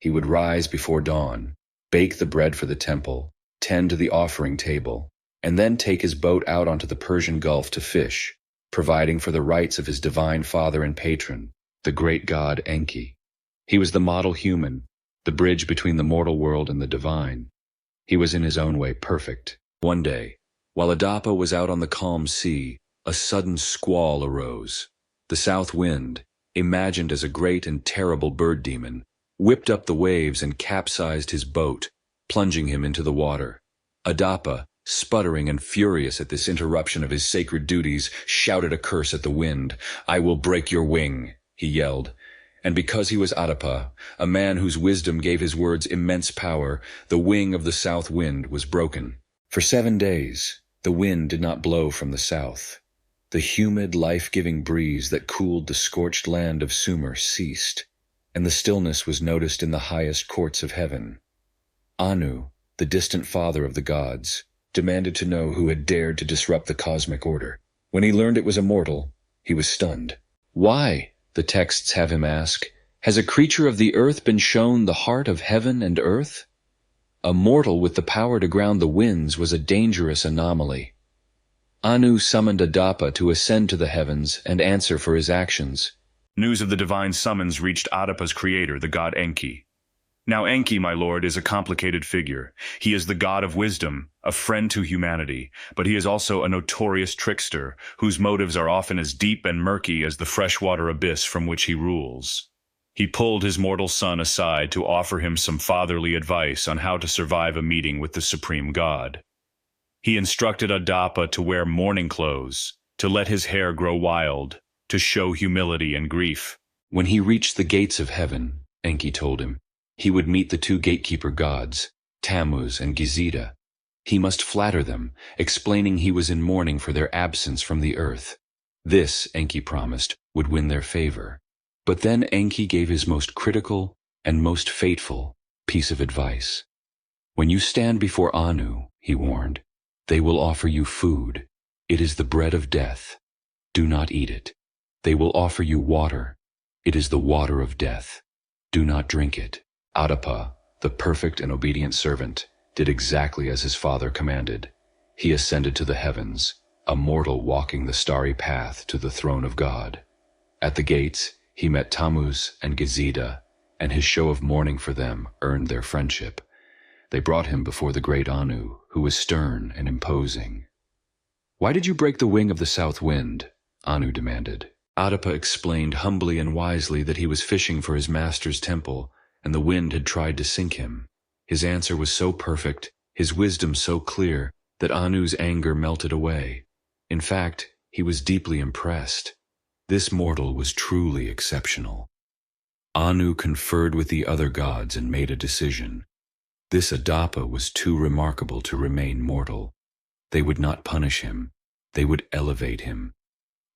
He would rise before dawn, bake the bread for the temple, tend to the offering table, and then take his boat out onto the Persian Gulf to fish, providing for the rites of his divine father and patron, the great god Enki. He was the model human, the bridge between the mortal world and the divine. He was in his own way perfect. One day, while Adapa was out on the calm sea, a sudden squall arose. The south wind, imagined as a great and terrible bird demon, whipped up the waves and capsized his boat, plunging him into the water. Adapa, sputtering and furious at this interruption of his sacred duties, shouted a curse at the wind. "I will break your wing," he yelled. And because he was Adapa, a man whose wisdom gave his words immense power, the wing of the south wind was broken. For 7 days, the wind did not blow from the south. The humid, life-giving breeze that cooled the scorched land of Sumer ceased, and the stillness was noticed in the highest courts of heaven. Anu, the distant father of the gods, demanded to know who had dared to disrupt the cosmic order. When he learned it was a mortal, he was stunned. "Why?" the texts have him ask. "Has a creature of the earth been shown the heart of heaven and earth?" A mortal with the power to ground the winds was a dangerous anomaly. Anu summoned Adapa to ascend to the heavens and answer for his actions. News of the divine summons reached Adapa's creator, the god Enki. Now Enki, my lord, is a complicated figure. He is the god of wisdom, a friend to humanity, but he is also a notorious trickster, whose motives are often as deep and murky as the freshwater abyss from which he rules. He pulled his mortal son aside to offer him some fatherly advice on how to survive a meeting with the supreme god. He instructed Adapa to wear mourning clothes, to let his hair grow wild, to show humility and grief. When he reached the gates of heaven, Enki told him, he would meet the 2 gatekeeper gods, Tammuz and Gizida. He must flatter them, explaining he was in mourning for their absence from the earth. This, Enki promised, would win their favor. But then Enki gave his most critical and most fateful piece of advice. "When you stand before Anu," he warned, "they will offer you food. It is the bread of death. Do not eat it. They will offer you water. It is the water of death. Do not drink it." Adapa, the perfect and obedient servant, did exactly as his father commanded. He ascended to the heavens, a mortal walking the starry path to the throne of God. At the gates, he met Tammuz and Gizida, and his show of mourning for them earned their friendship. They brought him before the great Anu, who was stern and imposing. "Why did you break the wing of the south wind?" Anu demanded. Adapa explained humbly and wisely that he was fishing for his master's temple, and the wind had tried to sink him. His answer was so perfect, his wisdom so clear, that Anu's anger melted away. In fact, he was deeply impressed. This mortal was truly exceptional. Anu conferred with the other gods and made a decision. This Adapa was too remarkable to remain mortal. They would not punish him. They would elevate him.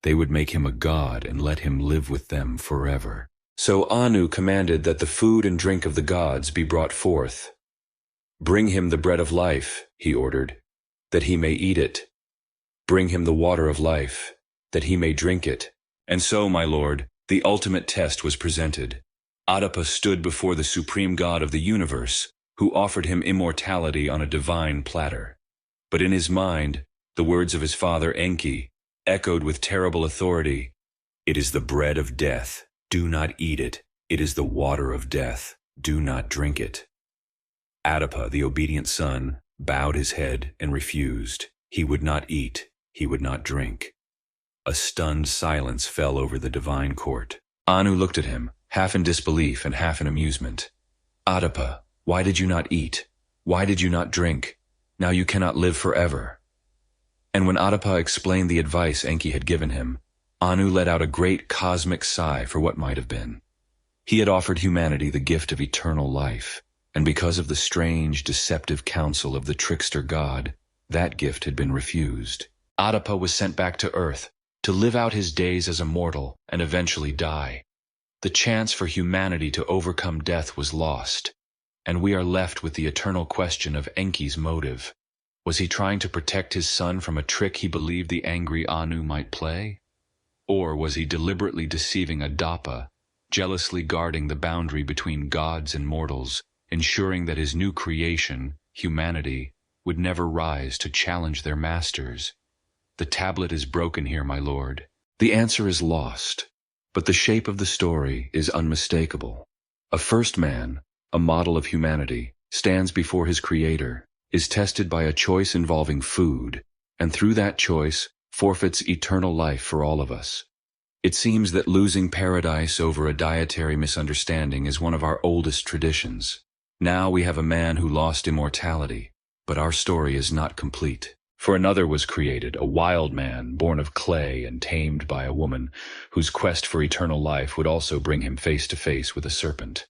They would make him a god and let him live with them forever. So Anu commanded that the food and drink of the gods be brought forth. "Bring him the bread of life," he ordered, "that he may eat it. Bring him the water of life, that he may drink it." And so, my lord, the ultimate test was presented. Adapa stood before the supreme god of the universe, who offered him immortality on a divine platter. But in his mind, the words of his father Enki echoed with terrible authority. "It is the bread of death. Do not eat it. It is the water of death. Do not drink it." Adapa, the obedient son, bowed his head and refused. He would not eat. He would not drink. A stunned silence fell over the divine court. Anu looked at him, half in disbelief and half in amusement. "Adapa, why did you not eat? Why did you not drink? Now you cannot live forever." And when Adapa explained the advice Enki had given him, Anu let out a great cosmic sigh for what might have been. He had offered humanity the gift of eternal life, and because of the strange, deceptive counsel of the trickster god, that gift had been refused. Adapa was sent back to Earth to live out his days as a mortal and eventually die. The chance for humanity to overcome death was lost, and we are left with the eternal question of Enki's motive. Was he trying to protect his son from a trick he believed the angry Anu might play? Or was he deliberately deceiving Adapa, jealously guarding the boundary between gods and mortals, ensuring that his new creation, humanity, would never rise to challenge their masters? The tablet is broken here, my lord. The answer is lost, but the shape of the story is unmistakable. A first man, a model of humanity, stands before his creator, is tested by a choice involving food, and through that choice forfeits eternal life for all of us. It seems that losing paradise over a dietary misunderstanding is one of our oldest traditions. Now we have a man who lost immortality, but our story is not complete. For another was created, a wild man born of clay and tamed by a woman, whose quest for eternal life would also bring him face to face with a serpent.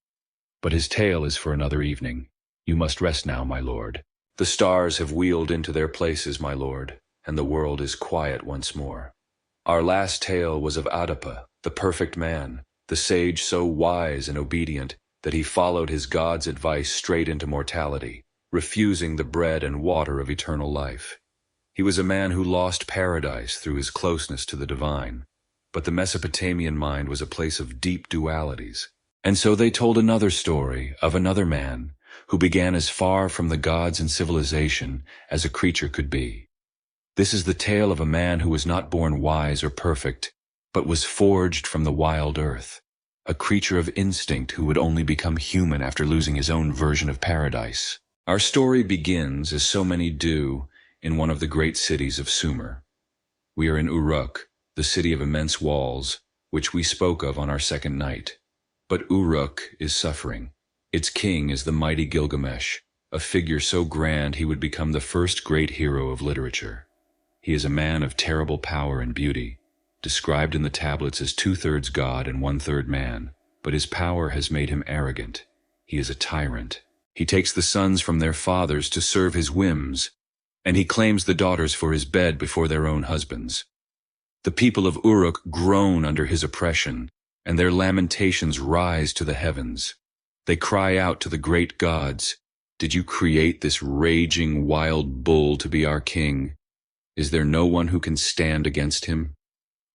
But his tale is for another evening. You must rest now, my lord. The stars have wheeled into their places, my lord, and the world is quiet once more. Our last tale was of Adapa, the perfect man, the sage so wise and obedient that he followed his god's advice straight into mortality, refusing the bread and water of eternal life. He was a man who lost paradise through his closeness to the divine, but the Mesopotamian mind was a place of deep dualities. And so they told another story of another man who began as far from the gods and civilization as a creature could be. This is the tale of a man who was not born wise or perfect, but was forged from the wild earth, a creature of instinct who would only become human after losing his own version of paradise. Our story begins, as so many do, in one of the great cities of Sumer. We are in Uruk, the city of immense walls, which we spoke of on our second night. But Uruk is suffering. Its king is the mighty Gilgamesh, a figure so grand he would become the first great hero of literature. He is a man of terrible power and beauty, described in the tablets as 2/3 god and 1/3 man, but his power has made him arrogant. He is a tyrant. He takes the sons from their fathers to serve his whims, and he claims the daughters for his bed before their own husbands. The people of Uruk groan under his oppression, and their lamentations rise to the heavens. They cry out to the great gods, "Did you create this raging wild bull to be our king? Is there no one who can stand against him?"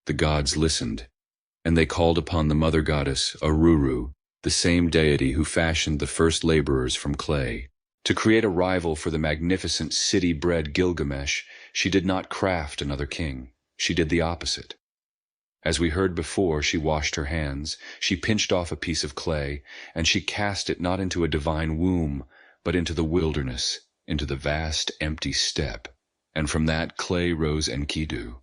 The gods listened, and they called upon the mother goddess, Aruru, the same deity who fashioned the first laborers from clay. To create a rival for the magnificent city-bred Gilgamesh, she did not craft another king. She did the opposite. As we heard before, she washed her hands, she pinched off a piece of clay, and she cast it not into a divine womb, but into the wilderness, into the vast empty steppe. And from that clay rose Enkidu.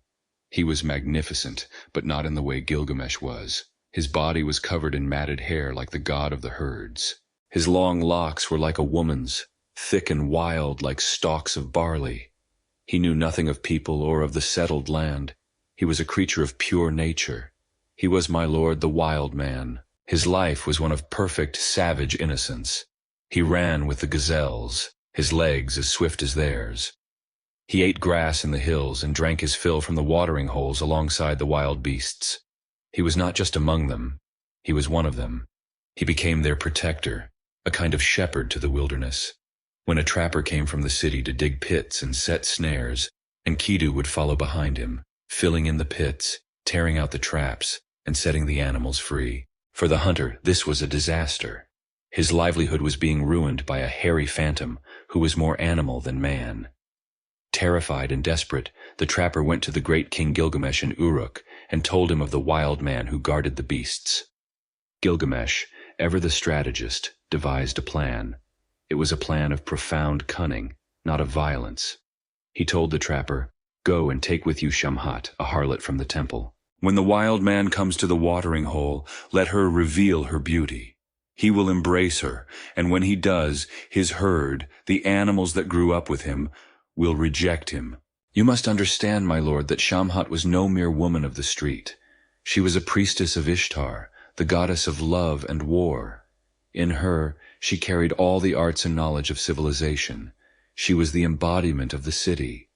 He was magnificent, but not in the way Gilgamesh was. His body was covered in matted hair like the god of the herds. His long locks were like a woman's, thick and wild like stalks of barley. He knew nothing of people or of the settled land. He was a creature of pure nature. He was, my lord, the wild man. His life was one of perfect, savage innocence. He ran with the gazelles, his legs as swift as theirs. He ate grass in the hills and drank his fill from the watering holes alongside the wild beasts. He was not just among them. He was one of them. He became their protector, a kind of shepherd to the wilderness. When a trapper came from the city to dig pits and set snares, Enkidu would follow behind him, filling in the pits, tearing out the traps, and setting the animals free. For the hunter, this was a disaster. His livelihood was being ruined by a hairy phantom who was more animal than man. Terrified and desperate, the trapper went to the great king Gilgamesh in Uruk and told him of the wild man who guarded the beasts. Gilgamesh, ever the strategist, devised a plan. It was a plan of profound cunning, not of violence. He told the trapper, "Go and take with you Shamhat, a harlot from the temple. When the wild man comes to the watering hole, let her reveal her beauty. He will embrace her, and when he does, his herd, the animals that grew up with him, will reject him." You must understand, my lord, that Shamhat was no mere woman of the street. She was a priestess of Ishtar, the goddess of love and war. In her, she carried all the arts and knowledge of civilization. She was the embodiment of the city.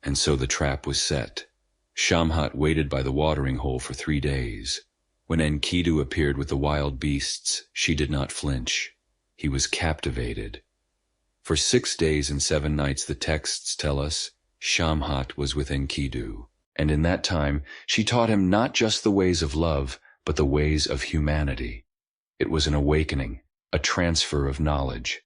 And so the trap was set. Shamhat waited by the watering hole for 3 days. When Enkidu appeared with the wild beasts, she did not flinch. He was captivated. For 6 days and 7 nights, the texts tell us, Shamhat was with Enkidu. And in that time, she taught him not just the ways of love, but the ways of humanity. It was an awakening, a transfer of knowledge.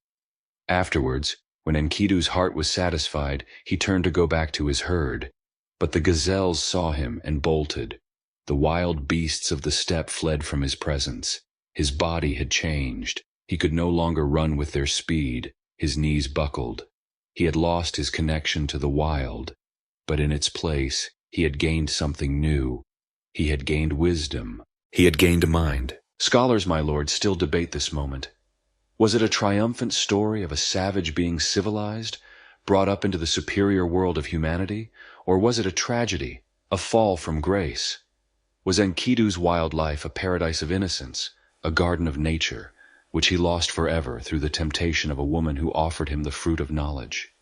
Afterwards, when Enkidu's heart was satisfied, he turned to go back to his herd. But the gazelles saw him and bolted. The wild beasts of the steppe fled from his presence. His body had changed. He could no longer run with their speed. His knees buckled. He had lost his connection to the wild. But in its place, he had gained something new. He had gained wisdom. He had gained a mind. Scholars, my lord, still debate this moment. Was it a triumphant story of a savage being civilized, brought up into the superior world of humanity, or was it a tragedy, a fall from grace? Was Enkidu's wild life a paradise of innocence, a garden of nature, which he lost forever through the temptation of a woman who offered him the fruit of knowledge?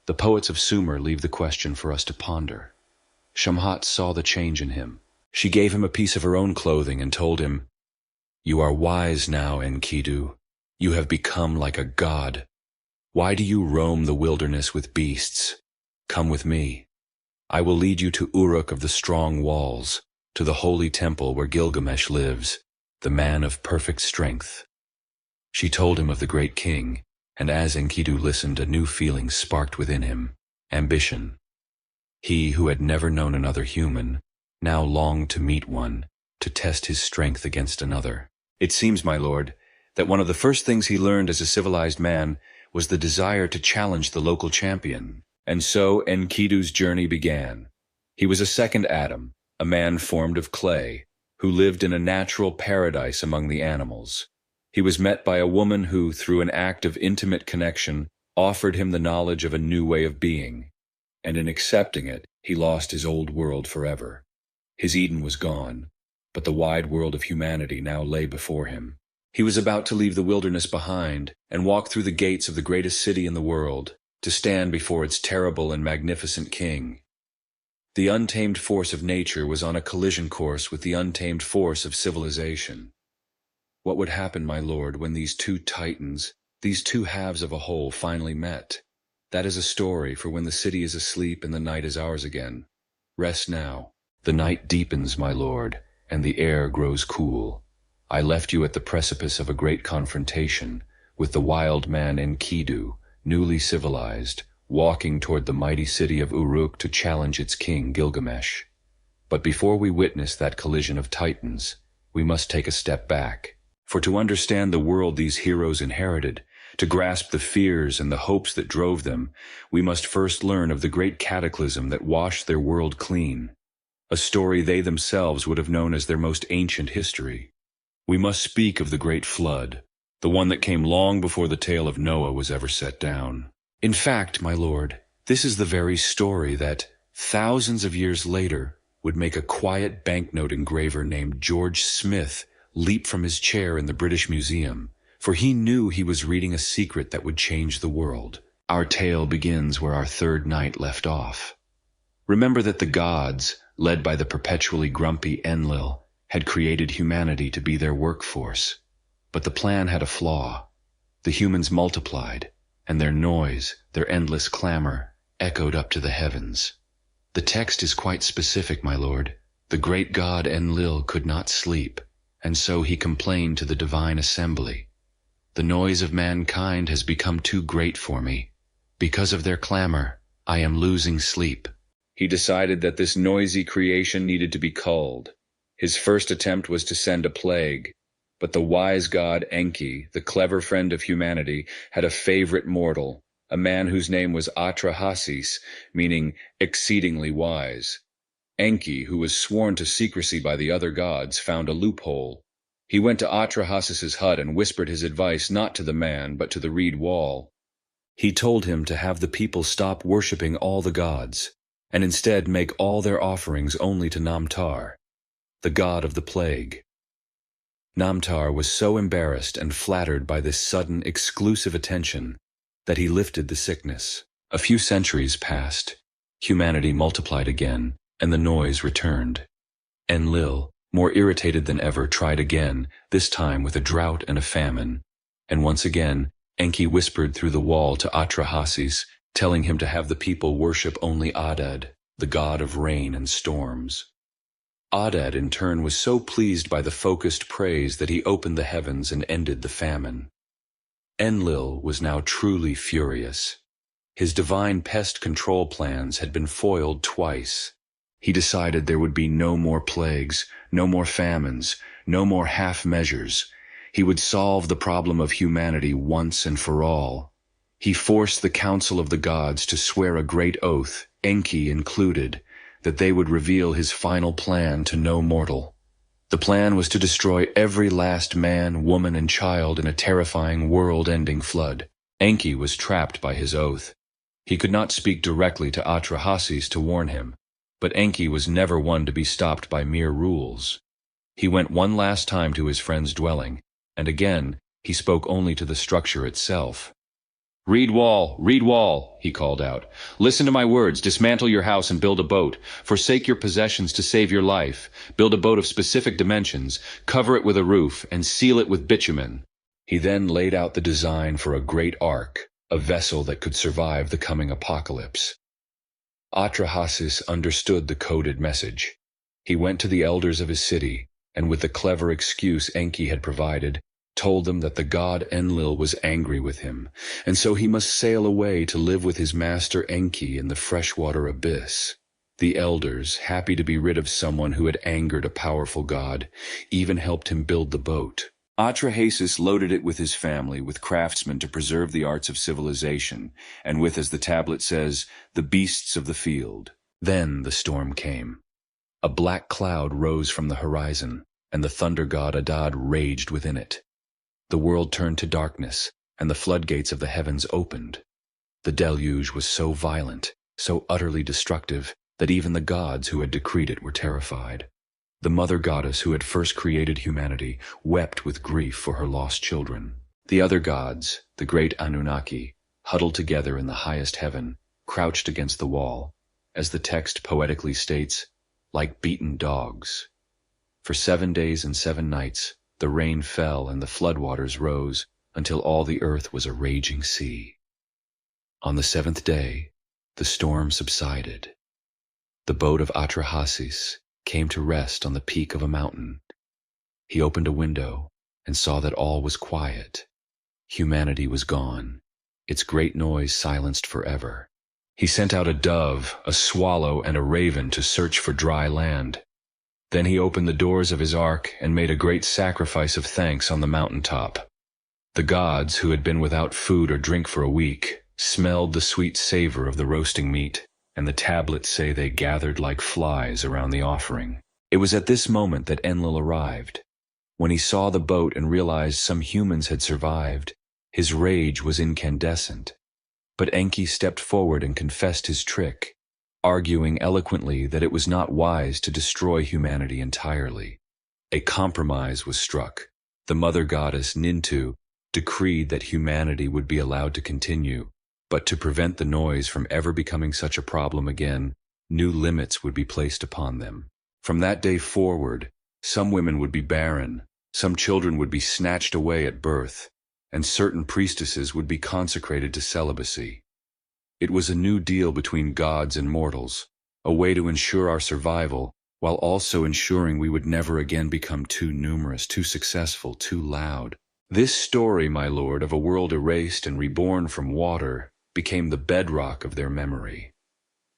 The poets of Sumer leave the question for us to ponder. Shamhat saw the change in him. She gave him a piece of her own clothing and told him, "You are wise now, Enkidu. You have become like a god. Why do you roam the wilderness with beasts? Come with me. I will lead you to Uruk of the strong walls, to the holy temple where Gilgamesh lives, the man of perfect strength." She told him of the great king, and as Enkidu listened, a new feeling sparked within him, ambition. He, who had never known another human, now longed to meet one, to test his strength against another. It seems, my lord, that one of the first things he learned as a civilized man was the desire to challenge the local champion. And so Enkidu's journey began. He was a second Adam, a man formed of clay, who lived in a natural paradise among the animals. He was met by a woman who, through an act of intimate connection, offered him the knowledge of a new way of being. And in accepting it, he lost his old world forever. His Eden was gone, but the wide world of humanity now lay before him. He was about to leave the wilderness behind and walk through the gates of the greatest city in the world, to stand before its terrible and magnificent king. The untamed force of nature was on a collision course with the untamed force of civilization. What would happen, my lord, when these two titans, these two halves of a whole, finally met? That is a story for when the city is asleep and the night is ours again. Rest now. The night deepens, my lord, and the air grows cool. I left you at the precipice of a great confrontation with the wild man Enkidu, newly civilized, walking toward the mighty city of Uruk to challenge its king Gilgamesh. But before we witness that collision of titans, we must take a step back. For to understand the world these heroes inherited, to grasp the fears and the hopes that drove them, we must first learn of the great cataclysm that washed their world clean, a story they themselves would have known as their most ancient history. We must speak of the great flood, the one that came long before the tale of Noah was ever set down. In fact, my lord, this is the very story that, thousands of years later, would make a quiet banknote engraver named George Smith leap from his chair in the British Museum, for he knew he was reading a secret that would change the world. Our tale begins where our third night left off. Remember that the gods, led by the perpetually grumpy Enlil, had created humanity to be their workforce. But the plan had a flaw. The humans multiplied, and their noise, their endless clamor, echoed up to the heavens. The text is quite specific, my lord. The great god Enlil could not sleep, and so he complained to the divine assembly. The noise of mankind has become too great for me. Because of their clamor, I am losing sleep. He decided that this noisy creation needed to be culled. His first attempt was to send a plague, but the wise god Enki, the clever friend of humanity, had a favorite mortal, a man whose name was Atra-Hasis, meaning exceedingly wise. Enki, who was sworn to secrecy by the other gods, found a loophole. He went to Atra-Hasis's hut and whispered his advice not to the man, but to the reed wall. He told him to have the people stop worshipping all the gods, and instead make all their offerings only to Namtar, the god of the plague. Namtar was so embarrassed and flattered by this sudden, exclusive attention that he lifted the sickness. A few centuries passed, humanity multiplied again, and the noise returned. Enlil, more irritated than ever, tried again, this time with a drought and a famine, and once again Enki whispered through the wall to Atra-Hasis, telling him to have the people worship only Adad, the god of rain and storms. Adad, in turn, was so pleased by the focused praise that he opened the heavens and ended the famine. Enlil was now truly furious. His divine pest control plans had been foiled twice. He decided there would be no more plagues, no more famines, no more half measures. He would solve the problem of humanity once and for all. He forced the council of the gods to swear a great oath, Enki included, that they would reveal his final plan to no mortal. The plan was to destroy every last man, woman, and child in a terrifying world-ending flood. Enki was trapped by his oath. He could not speak directly to Atra-Hasis to warn him, but Enki was never one to be stopped by mere rules. He went one last time to his friend's dwelling, and again he spoke only to the structure itself. Reed wall, he called out. Listen to my words, dismantle your house and build a boat. Forsake your possessions to save your life. Build a boat of specific dimensions, cover it with a roof, and seal it with bitumen. He then laid out the design for a great ark, a vessel that could survive the coming apocalypse. Atra-Hasis understood the coded message. He went to the elders of his city, and with the clever excuse Enki had provided, told them that the god Enlil was angry with him, and so he must sail away to live with his master Enki in the freshwater abyss. The elders, happy to be rid of someone who had angered a powerful god, even helped him build the boat. Atra-Hasis loaded it with his family, with craftsmen to preserve the arts of civilization, and with, as the tablet says, the beasts of the field. Then the storm came. A black cloud rose from the horizon, and the thunder god Adad raged within it. The world turned to darkness, and the floodgates of the heavens opened. The deluge was so violent, so utterly destructive, that even the gods who had decreed it were terrified. The mother goddess who had first created humanity wept with grief for her lost children. The other gods, the great Anunnaki, huddled together in the highest heaven, crouched against the wall, as the text poetically states, like beaten dogs. For 7 days and 7 nights, the rain fell and the floodwaters rose until all the earth was a raging sea. On the 7th day, the storm subsided. The boat of Atra-Hasis came to rest on the peak of a mountain. He opened a window and saw that all was quiet. Humanity was gone, its great noise silenced forever. He sent out a dove, a swallow, and a raven to search for dry land. Then he opened the doors of his ark and made a great sacrifice of thanks on the mountaintop. The gods, who had been without food or drink for a week, smelled the sweet savor of the roasting meat, and the tablets say they gathered like flies around the offering. It was at this moment that Enlil arrived. When he saw the boat and realized some humans had survived, his rage was incandescent. But Enki stepped forward and confessed his trick, arguing eloquently that it was not wise to destroy humanity entirely. A compromise was struck. The mother goddess Nintu decreed that humanity would be allowed to continue, but to prevent the noise from ever becoming such a problem again, new limits would be placed upon them. From that day forward, some women would be barren, some children would be snatched away at birth, and certain priestesses would be consecrated to celibacy. It was a new deal between gods and mortals, a way to ensure our survival, while also ensuring we would never again become too numerous, too successful, too loud. This story, my lord, of a world erased and reborn from water, became the bedrock of their memory.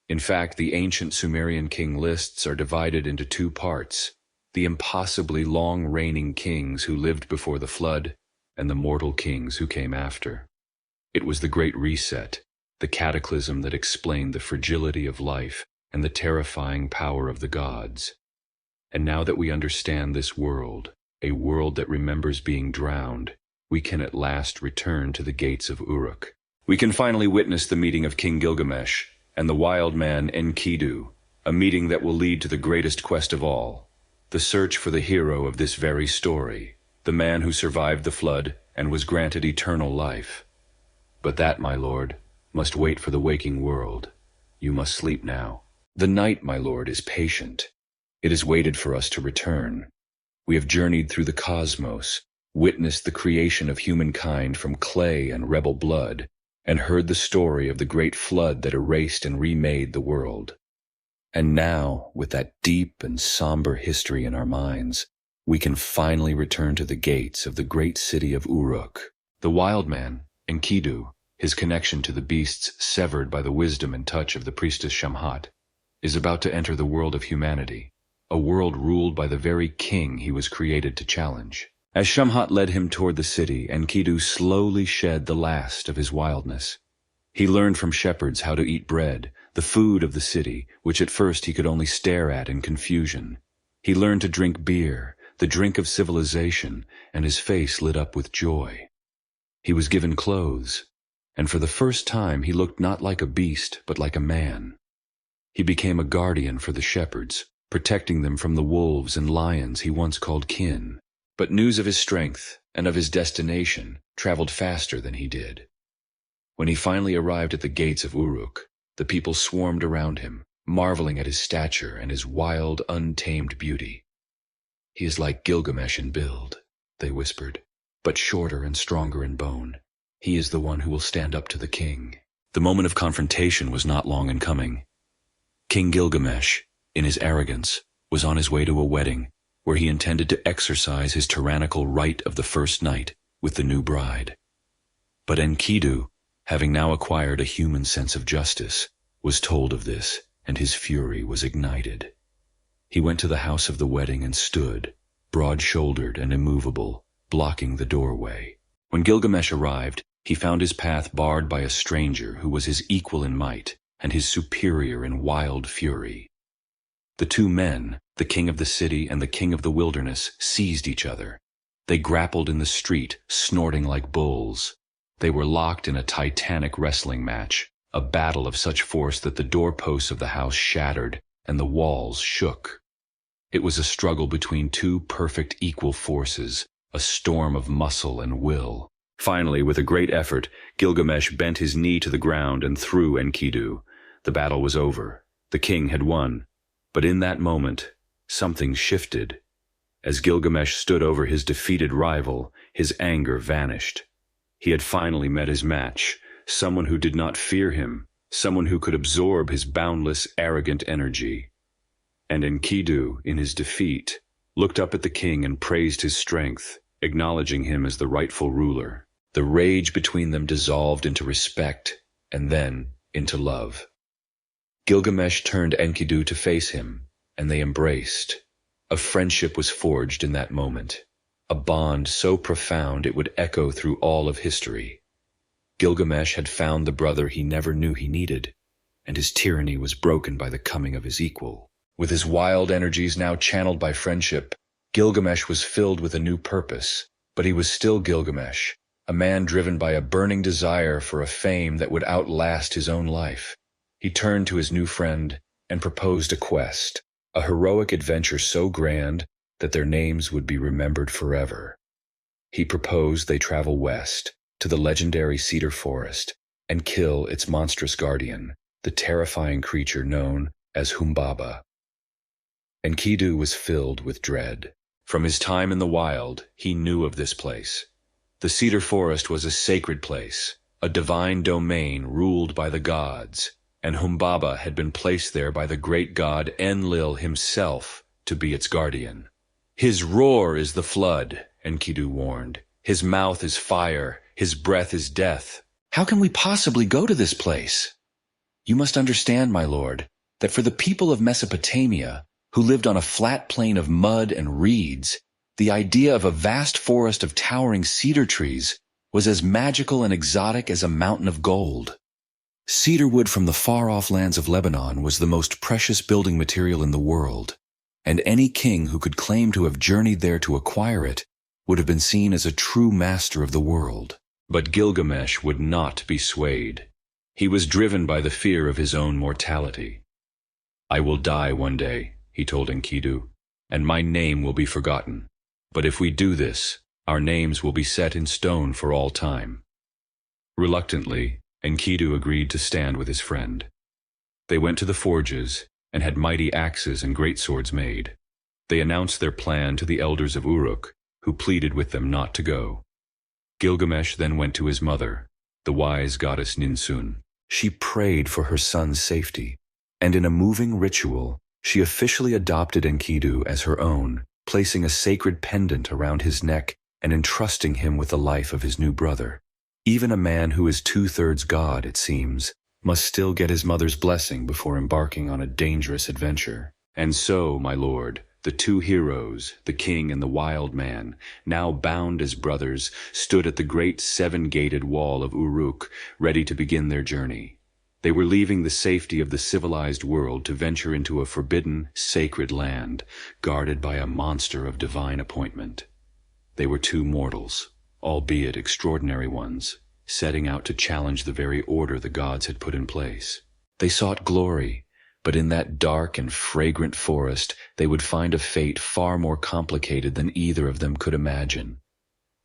In fact, the ancient Sumerian king lists are divided into two parts: the impossibly long-reigning kings who lived before the flood, and the mortal kings who came after. It was the Great Reset, the cataclysm that explained the fragility of life and the terrifying power of the gods. And now that we understand this world, a world that remembers being drowned, we can at last return to the gates of Uruk. We can finally witness the meeting of King Gilgamesh and the wild man Enkidu, a meeting that will lead to the greatest quest of all, the search for the hero of this very story, the man who survived the flood and was granted eternal life. But that, my lord, must wait for the waking world. You must sleep now. The night, my lord, is patient. It has waited for us to return. We have journeyed through the cosmos, witnessed the creation of humankind from clay and rebel blood, and heard the story of the great flood that erased and remade the world. And now, with that deep and somber history in our minds, we can finally return to the gates of the great city of Uruk. The wild man, Enkidu, his connection to the beasts severed by the wisdom and touch of the priestess Shamhat, is about to enter the world of humanity, a world ruled by the very king he was created to challenge. As Shamhat led him toward the city, Enkidu slowly shed the last of his wildness. He learned from shepherds how to eat bread, the food of the city, which at first he could only stare at in confusion. He learned to drink beer, the drink of civilization, and his face lit up with joy. He was given clothes, and for the first time he looked not like a beast, but like a man. He became a guardian for the shepherds, protecting them from the wolves and lions he once called kin. But news of his strength and of his destination traveled faster than he did. When he finally arrived at the gates of Uruk, the people swarmed around him, marveling at his stature and his wild, untamed beauty. "He is like Gilgamesh in build," they whispered, "but shorter and stronger in bone. He is the one who will stand up to the king." The moment of confrontation was not long in coming. King Gilgamesh, in his arrogance, was on his way to a wedding, where he intended to exercise his tyrannical right of the first night with the new bride. But Enkidu, having now acquired a human sense of justice, was told of this, and his fury was ignited. He went to the house of the wedding and stood, broad-shouldered and immovable, blocking the doorway. When Gilgamesh arrived, he found his path barred by a stranger who was his equal in might and his superior in wild fury. The two men, the king of the city and the king of the wilderness, seized each other. They grappled in the street, snorting like bulls. They were locked in a titanic wrestling match, a battle of such force that the doorposts of the house shattered and the walls shook. It was a struggle between two perfect equal forces, a storm of muscle and will. Finally, with a great effort, Gilgamesh bent his knee to the ground and threw Enkidu. The battle was over. The king had won. But in that moment, something shifted. As Gilgamesh stood over his defeated rival, his anger vanished. He had finally met his match, someone who did not fear him, someone who could absorb his boundless, arrogant energy. And Enkidu, in his defeat, looked up at the king and praised his strength, acknowledging him as the rightful ruler. The rage between them dissolved into respect, and then into love. Gilgamesh turned Enkidu to face him, and they embraced. A friendship was forged in that moment, a bond so profound it would echo through all of history. Gilgamesh had found the brother he never knew he needed, and his tyranny was broken by the coming of his equal. With his wild energies now channeled by friendship, Gilgamesh was filled with a new purpose, but he was still Gilgamesh, a man driven by a burning desire for a fame that would outlast his own life. He turned to his new friend and proposed a quest, a heroic adventure so grand that their names would be remembered forever. He proposed they travel west, to the legendary cedar forest, and kill its monstrous guardian, the terrifying creature known as Humbaba. Enkidu was filled with dread. From his time in the wild, he knew of this place. The cedar forest was a sacred place, a divine domain ruled by the gods, and Humbaba had been placed there by the great god Enlil himself to be its guardian. His roar is the flood, Enkidu warned. His mouth is fire, his breath is death. How can we possibly go to this place? You must understand, my lord, that for the people of Mesopotamia, who lived on a flat plain of mud and reeds, the idea of a vast forest of towering cedar trees was as magical and exotic as a mountain of gold. Cedar wood from the far-off lands of Lebanon was the most precious building material in the world, and any king who could claim to have journeyed there to acquire it would have been seen as a true master of the world. But Gilgamesh would not be swayed. He was driven by the fear of his own mortality. "I will die one day," he told Enkidu, "and my name will be forgotten. But if we do this, our names will be set in stone for all time." Reluctantly, Enkidu agreed to stand with his friend. They went to the forges and had mighty axes and great swords made. They announced their plan to the elders of Uruk, who pleaded with them not to go. Gilgamesh then went to his mother, the wise goddess Ninsun. She prayed for her son's safety, and in a moving ritual, she officially adopted Enkidu as her own, placing a sacred pendant around his neck and entrusting him with the life of his new brother. Even a man who is 2/3 god, it seems, must still get his mother's blessing before embarking on a dangerous adventure. And so, my lord, the two heroes, the king and the wild man, now bound as brothers, stood at the great 7-gated wall of Uruk, ready to begin their journey. They were leaving the safety of the civilized world to venture into a forbidden, sacred land, guarded by a monster of divine appointment. They were two mortals, albeit extraordinary ones, setting out to challenge the very order the gods had put in place. They sought glory, but in that dark and fragrant forest they would find a fate far more complicated than either of them could imagine.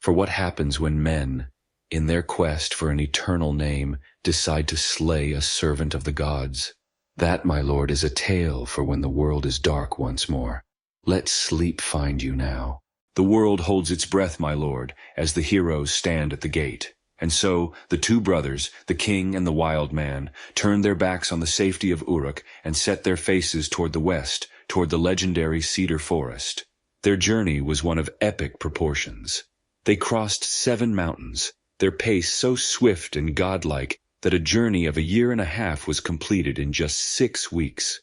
For what happens when men, in their quest for an eternal name, decide to slay a servant of the gods? That, my lord, is a tale for when the world is dark once more. Let sleep find you now. The world holds its breath, my lord, as the heroes stand at the gate. And so the two brothers, the king and the wild man, turned their backs on the safety of Uruk and set their faces toward the west, toward the legendary cedar forest. Their journey was one of epic proportions. They crossed 7 mountains, their pace so swift and godlike that a journey of 1.5 years was completed in just 6 weeks.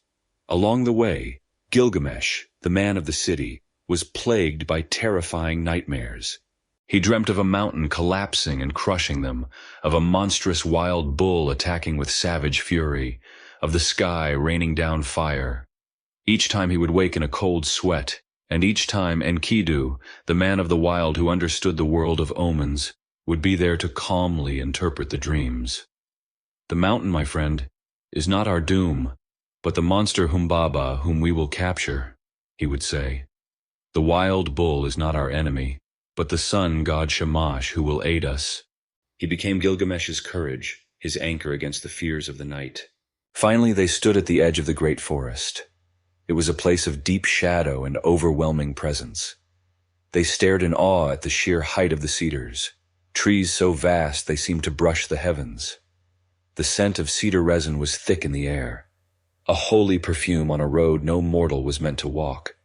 Along the way, Gilgamesh, the man of the city, was plagued by terrifying nightmares. He dreamt of a mountain collapsing and crushing them, of a monstrous wild bull attacking with savage fury, of the sky raining down fire. Each time he would wake in a cold sweat, and each time Enkidu, the man of the wild who understood the world of omens, would be there to calmly interpret the dreams. "The mountain, my friend, is not our doom, but the monster Humbaba whom we will capture," he would say. "The wild bull is not our enemy, but the sun god Shamash who will aid us." He became Gilgamesh's courage, his anchor against the fears of the night. Finally they stood at the edge of the great forest. It was a place of deep shadow and overwhelming presence. They stared in awe at the sheer height of the cedars, trees so vast they seemed to brush the heavens. The scent of cedar resin was thick in the air, a holy perfume on a road no mortal was meant to walk.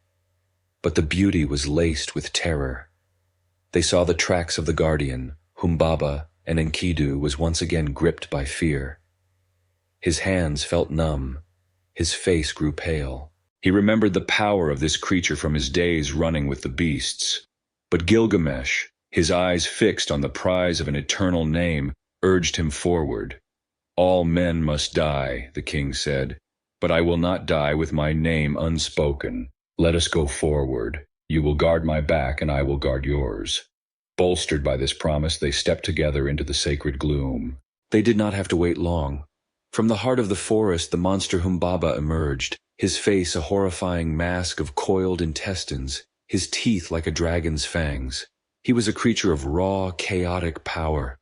But the beauty was laced with terror. They saw the tracks of the guardian, Humbaba, and Enkidu was once again gripped by fear. His hands felt numb. His face grew pale. He remembered the power of this creature from his days running with the beasts. But Gilgamesh, his eyes fixed on the prize of an eternal name, urged him forward. "All men must die," the king said, "but I will not die with my name unspoken. Let us go forward. You will guard my back, and I will guard yours." Bolstered by this promise, they stepped together into the sacred gloom. They did not have to wait long. From the heart of the forest, the monster Humbaba emerged, his face a horrifying mask of coiled intestines, his teeth like a dragon's fangs. He was a creature of raw, chaotic power,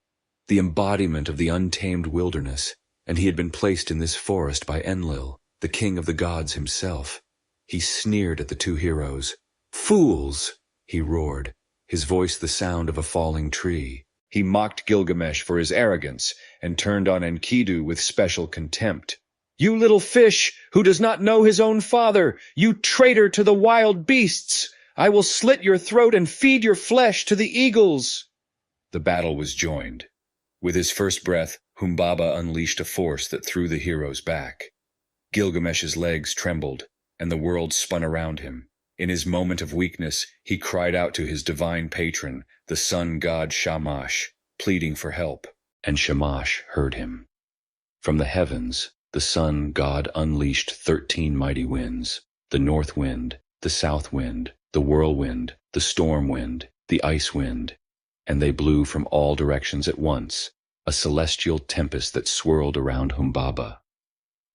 the embodiment of the untamed wilderness, and he had been placed in this forest by Enlil, the king of the gods himself. He sneered at the two heroes. "Fools!" he roared, his voice the sound of a falling tree. He mocked Gilgamesh for his arrogance and turned on Enkidu with special contempt. "You little fish who does not know his own father, you traitor to the wild beasts! I will slit your throat and feed your flesh to the eagles!" The battle was joined. With his first breath, Humbaba unleashed a force that threw the heroes back. Gilgamesh's legs trembled, and the world spun around him. In his moment of weakness, he cried out to his divine patron, the sun god Shamash, pleading for help, and Shamash heard him. From the heavens, the sun god unleashed 13 mighty winds: the north wind, the south wind, the whirlwind, the storm wind, the ice wind, and they blew from all directions at once, a celestial tempest that swirled around Humbaba.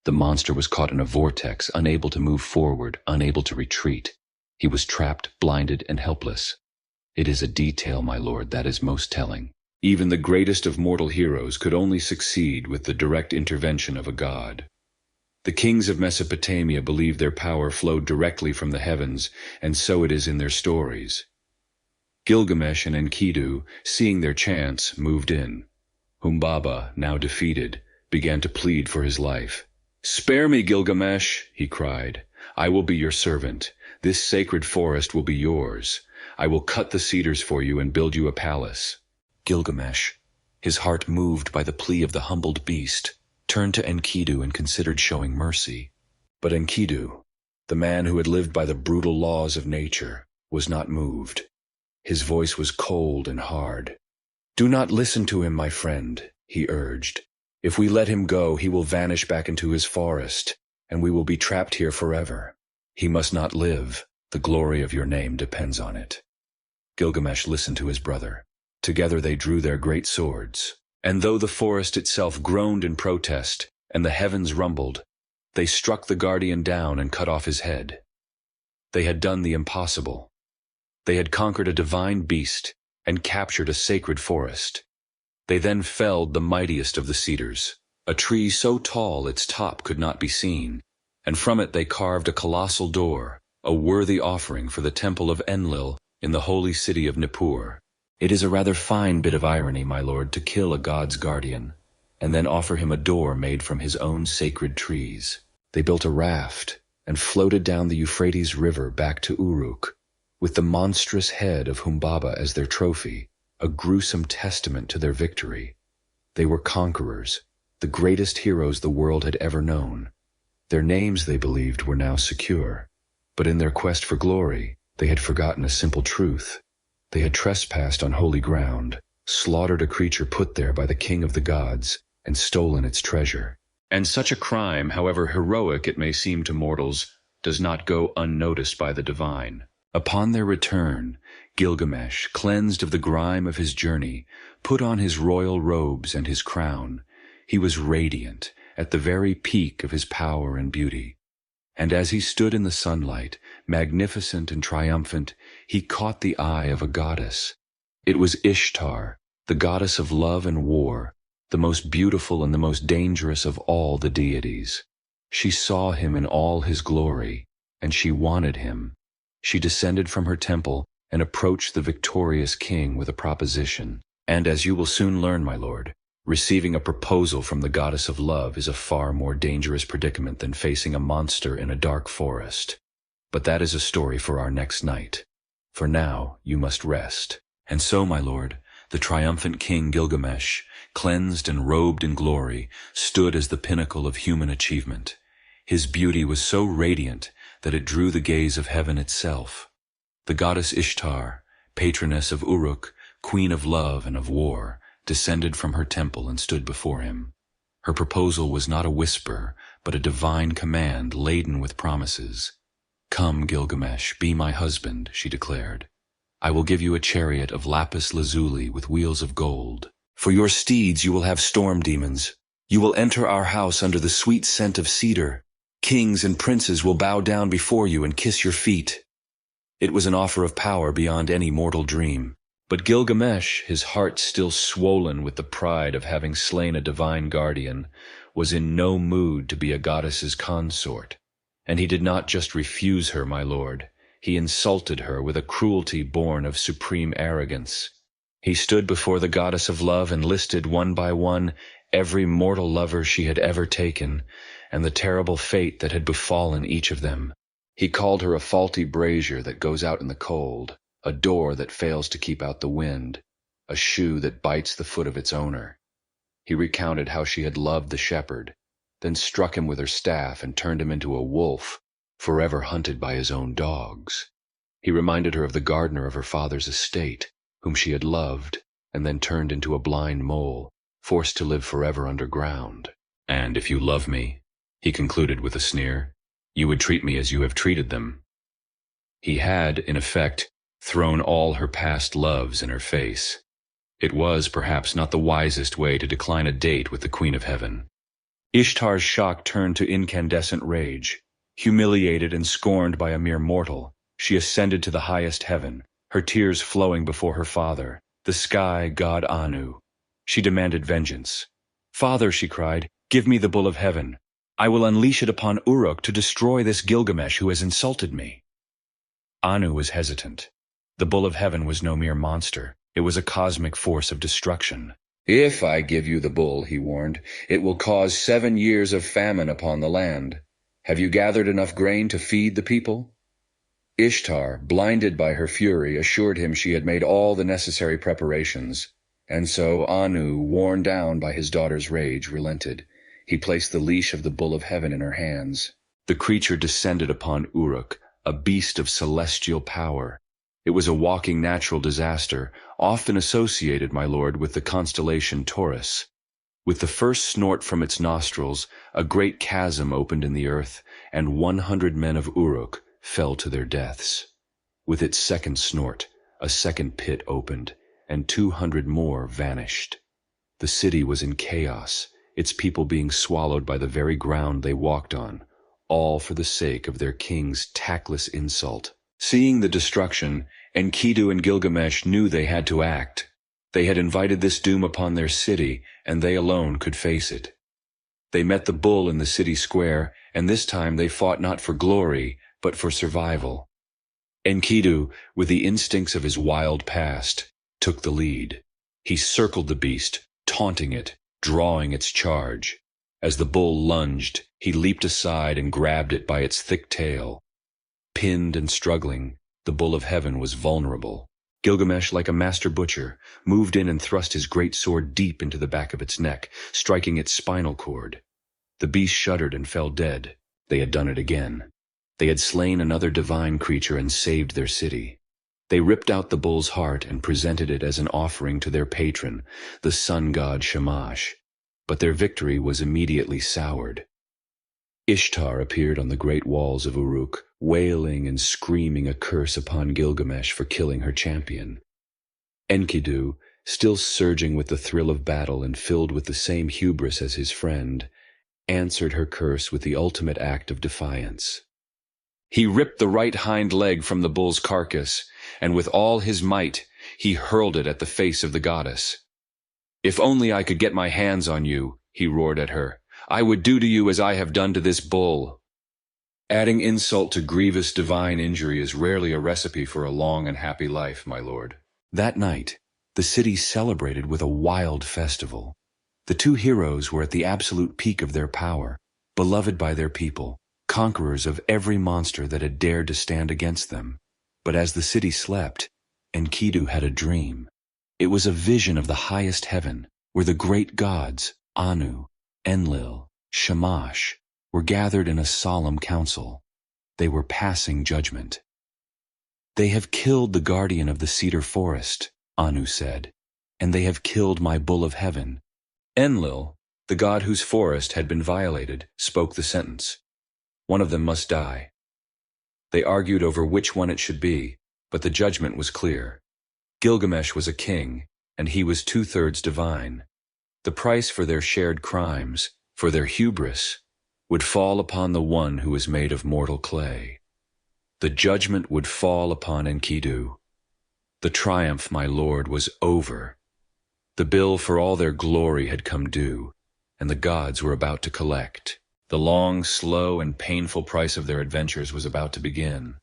The monster was caught in a vortex, unable to move forward, unable to retreat. He was trapped, blinded, and helpless. It is a detail, my lord, that is most telling. Even the greatest of mortal heroes could only succeed with the direct intervention of a god. The kings of Mesopotamia believed their power flowed directly from the heavens, and so it is in their stories. Gilgamesh and Enkidu, seeing their chance, moved in. Humbaba, now defeated, began to plead for his life. "Spare me, Gilgamesh," he cried. "I will be your servant. This sacred forest will be yours. I will cut the cedars for you and build you a palace." Gilgamesh, his heart moved by the plea of the humbled beast, turned to Enkidu and considered showing mercy. But Enkidu, the man who had lived by the brutal laws of nature, was not moved. His voice was cold and hard. "Do not listen to him, my friend," he urged. "If we let him go, he will vanish back into his forest, and we will be trapped here forever. He must not live. The glory of your name depends on it." Gilgamesh listened to his brother. Together they drew their great swords. And though the forest itself groaned in protest, and the heavens rumbled, they struck the guardian down and cut off his head. They had done the impossible. They had conquered a divine beast and captured a sacred forest. They then felled the mightiest of the cedars, a tree so tall its top could not be seen, and from it they carved a colossal door, a worthy offering for the temple of Enlil in the holy city of Nippur. It is a rather fine bit of irony, my lord, to kill a god's guardian, and then offer him a door made from his own sacred trees. They built a raft and floated down the Euphrates River back to Uruk, with the monstrous head of Humbaba as their trophy, a gruesome testament to their victory. They were conquerors, the greatest heroes the world had ever known. Their names, they believed, were now secure, but in their quest for glory, they had forgotten a simple truth. They had trespassed on holy ground, slaughtered a creature put there by the king of the gods, and stolen its treasure. And such a crime, however heroic it may seem to mortals, does not go unnoticed by the divine. Upon their return, Gilgamesh, cleansed of the grime of his journey, put on his royal robes and his crown. He was radiant, at the very peak of his power and beauty. And as he stood in the sunlight, magnificent and triumphant, he caught the eye of a goddess. It was Ishtar, the goddess of love and war, the most beautiful and the most dangerous of all the deities. She saw him in all his glory, and she wanted him. She descended from her temple and approached the victorious king with a proposition. And as you will soon learn, my lord, receiving a proposal from the goddess of love is a far more dangerous predicament than facing a monster in a dark forest. But that is a story for our next night. For now, you must rest. And so, my lord, the triumphant king Gilgamesh, cleansed and robed in glory, stood as the pinnacle of human achievement. His beauty was so radiant that it drew the gaze of heaven itself. The goddess Ishtar, patroness of Uruk, queen of love and of war, descended from her temple and stood before him. Her proposal was not a whisper, but a divine command laden with promises. "Come, Gilgamesh, be my husband," she declared. "I will give you a chariot of lapis lazuli with wheels of gold. For your steeds you will have storm demons. You will enter our house under the sweet scent of cedar. Kings and princes will bow down before you and kiss your feet." It was an offer of power beyond any mortal dream. But Gilgamesh, his heart still swollen with the pride of having slain a divine guardian, was in no mood to be a goddess's consort. And he did not just refuse her, my lord. He insulted her with a cruelty born of supreme arrogance. He stood before the goddess of love and listed one by one every mortal lover she had ever taken, and the terrible fate that had befallen each of them. He called her a faulty brazier that goes out in the cold, a door that fails to keep out the wind, a shoe that bites the foot of its owner. He recounted how she had loved the shepherd, then struck him with her staff and turned him into a wolf, forever hunted by his own dogs. He reminded her of the gardener of her father's estate, whom she had loved, and then turned into a blind mole, forced to live forever underground. "And if you love me," he concluded with a sneer, "you would treat me as you have treated them." He had, in effect, thrown all her past loves in her face. It was, perhaps, not the wisest way to decline a date with the Queen of Heaven. Ishtar's shock turned to incandescent rage. Humiliated and scorned by a mere mortal, she ascended to the highest heaven, her tears flowing before her father, the sky god Anu. She demanded vengeance. "Father," she cried, "give me the bull of heaven. I will unleash it upon Uruk to destroy this Gilgamesh who has insulted me." Anu was hesitant. The bull of heaven was no mere monster. It was a cosmic force of destruction. "If I give you the bull," he warned, "it will cause 7 years of famine upon the land. Have you gathered enough grain to feed the people?" Ishtar, blinded by her fury, assured him she had made all the necessary preparations. And so Anu, worn down by his daughter's rage, relented. He placed the leash of the bull of heaven in her hands. The creature descended upon Uruk, a beast of celestial power. It was a walking natural disaster, often associated, my lord, with the constellation Taurus. With the first snort from its nostrils, a great chasm opened in the earth, and 100 men of Uruk fell to their deaths. With its second snort, a second pit opened, and 200 more vanished. The city was in chaos, its people being swallowed by the very ground they walked on, all for the sake of their king's tactless insult. Seeing the destruction, Enkidu and Gilgamesh knew they had to act. They had invited this doom upon their city, and they alone could face it. They met the bull in the city square, and this time they fought not for glory, but for survival. Enkidu, with the instincts of his wild past, took the lead. He circled the beast, taunting it, drawing its charge. As the bull lunged, he leaped aside and grabbed it by its thick tail. Pinned and struggling, the bull of heaven was vulnerable. Gilgamesh, like a master butcher, moved in and thrust his great sword deep into the back of its neck, striking its spinal cord. The beast shuddered and fell dead. They had done it again. They had slain another divine creature and saved their city. They ripped out the bull's heart and presented it as an offering to their patron, the sun god Shamash. But their victory was immediately soured. Ishtar appeared on the great walls of Uruk, wailing and screaming a curse upon Gilgamesh for killing her champion. Enkidu, still surging with the thrill of battle and filled with the same hubris as his friend, answered her curse with the ultimate act of defiance. He ripped the right hind leg from the bull's carcass, and with all his might, he hurled it at the face of the goddess. "If only I could get my hands on you," he roared at her, "I would do to you as I have done to this bull." Adding insult to grievous divine injury is rarely a recipe for a long and happy life, my lord. That night, the city celebrated with a wild festival. The two heroes were at the absolute peak of their power, beloved by their people, conquerors of every monster that had dared to stand against them. But as the city slept, Enkidu had a dream. It was a vision of the highest heaven, where the great gods, Anu, Enlil, Shamash, were gathered in a solemn council. They were passing judgment. "They have killed the guardian of the cedar forest," Anu said, "and they have killed my bull of heaven." Enlil, the god whose forest had been violated, spoke the sentence. "One of them must die." They argued over which one it should be, but the judgment was clear. Gilgamesh was a king, and he was 2/3 divine. The price for their shared crimes, for their hubris, would fall upon the one who was made of mortal clay. The judgment would fall upon Enkidu. The triumph, my lord, was over. The bill for all their glory had come due, and the gods were about to collect. The long, slow, and painful price of their adventures was about to begin.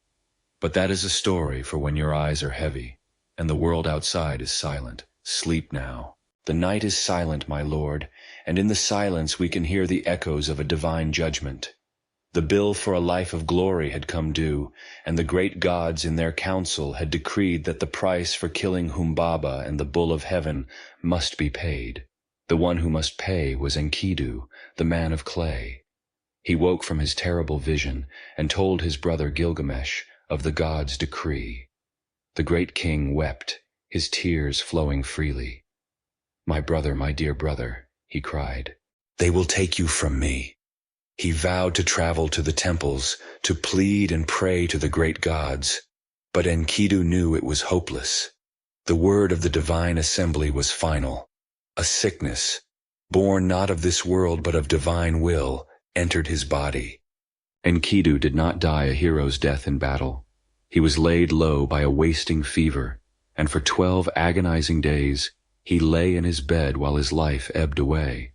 But that is a story for when your eyes are heavy, and the world outside is silent. Sleep now. The night is silent, my lord, and in the silence we can hear the echoes of a divine judgment. The bill for a life of glory had come due, and the great gods in their council had decreed that the price for killing Humbaba and the bull of heaven must be paid. The one who must pay was Enkidu, the man of clay. He woke from his terrible vision and told his brother Gilgamesh of the gods' decree. The great king wept, his tears flowing freely. "My brother, my dear brother," he cried, "they will take you from me." He vowed to travel to the temples, to plead and pray to the great gods. But Enkidu knew it was hopeless. The word of the divine assembly was final. A sickness, born not of this world but of divine will, entered his body. Enkidu did not die a hero's death in battle. He was laid low by a wasting fever, and for 12 agonizing days he lay in his bed while his life ebbed away.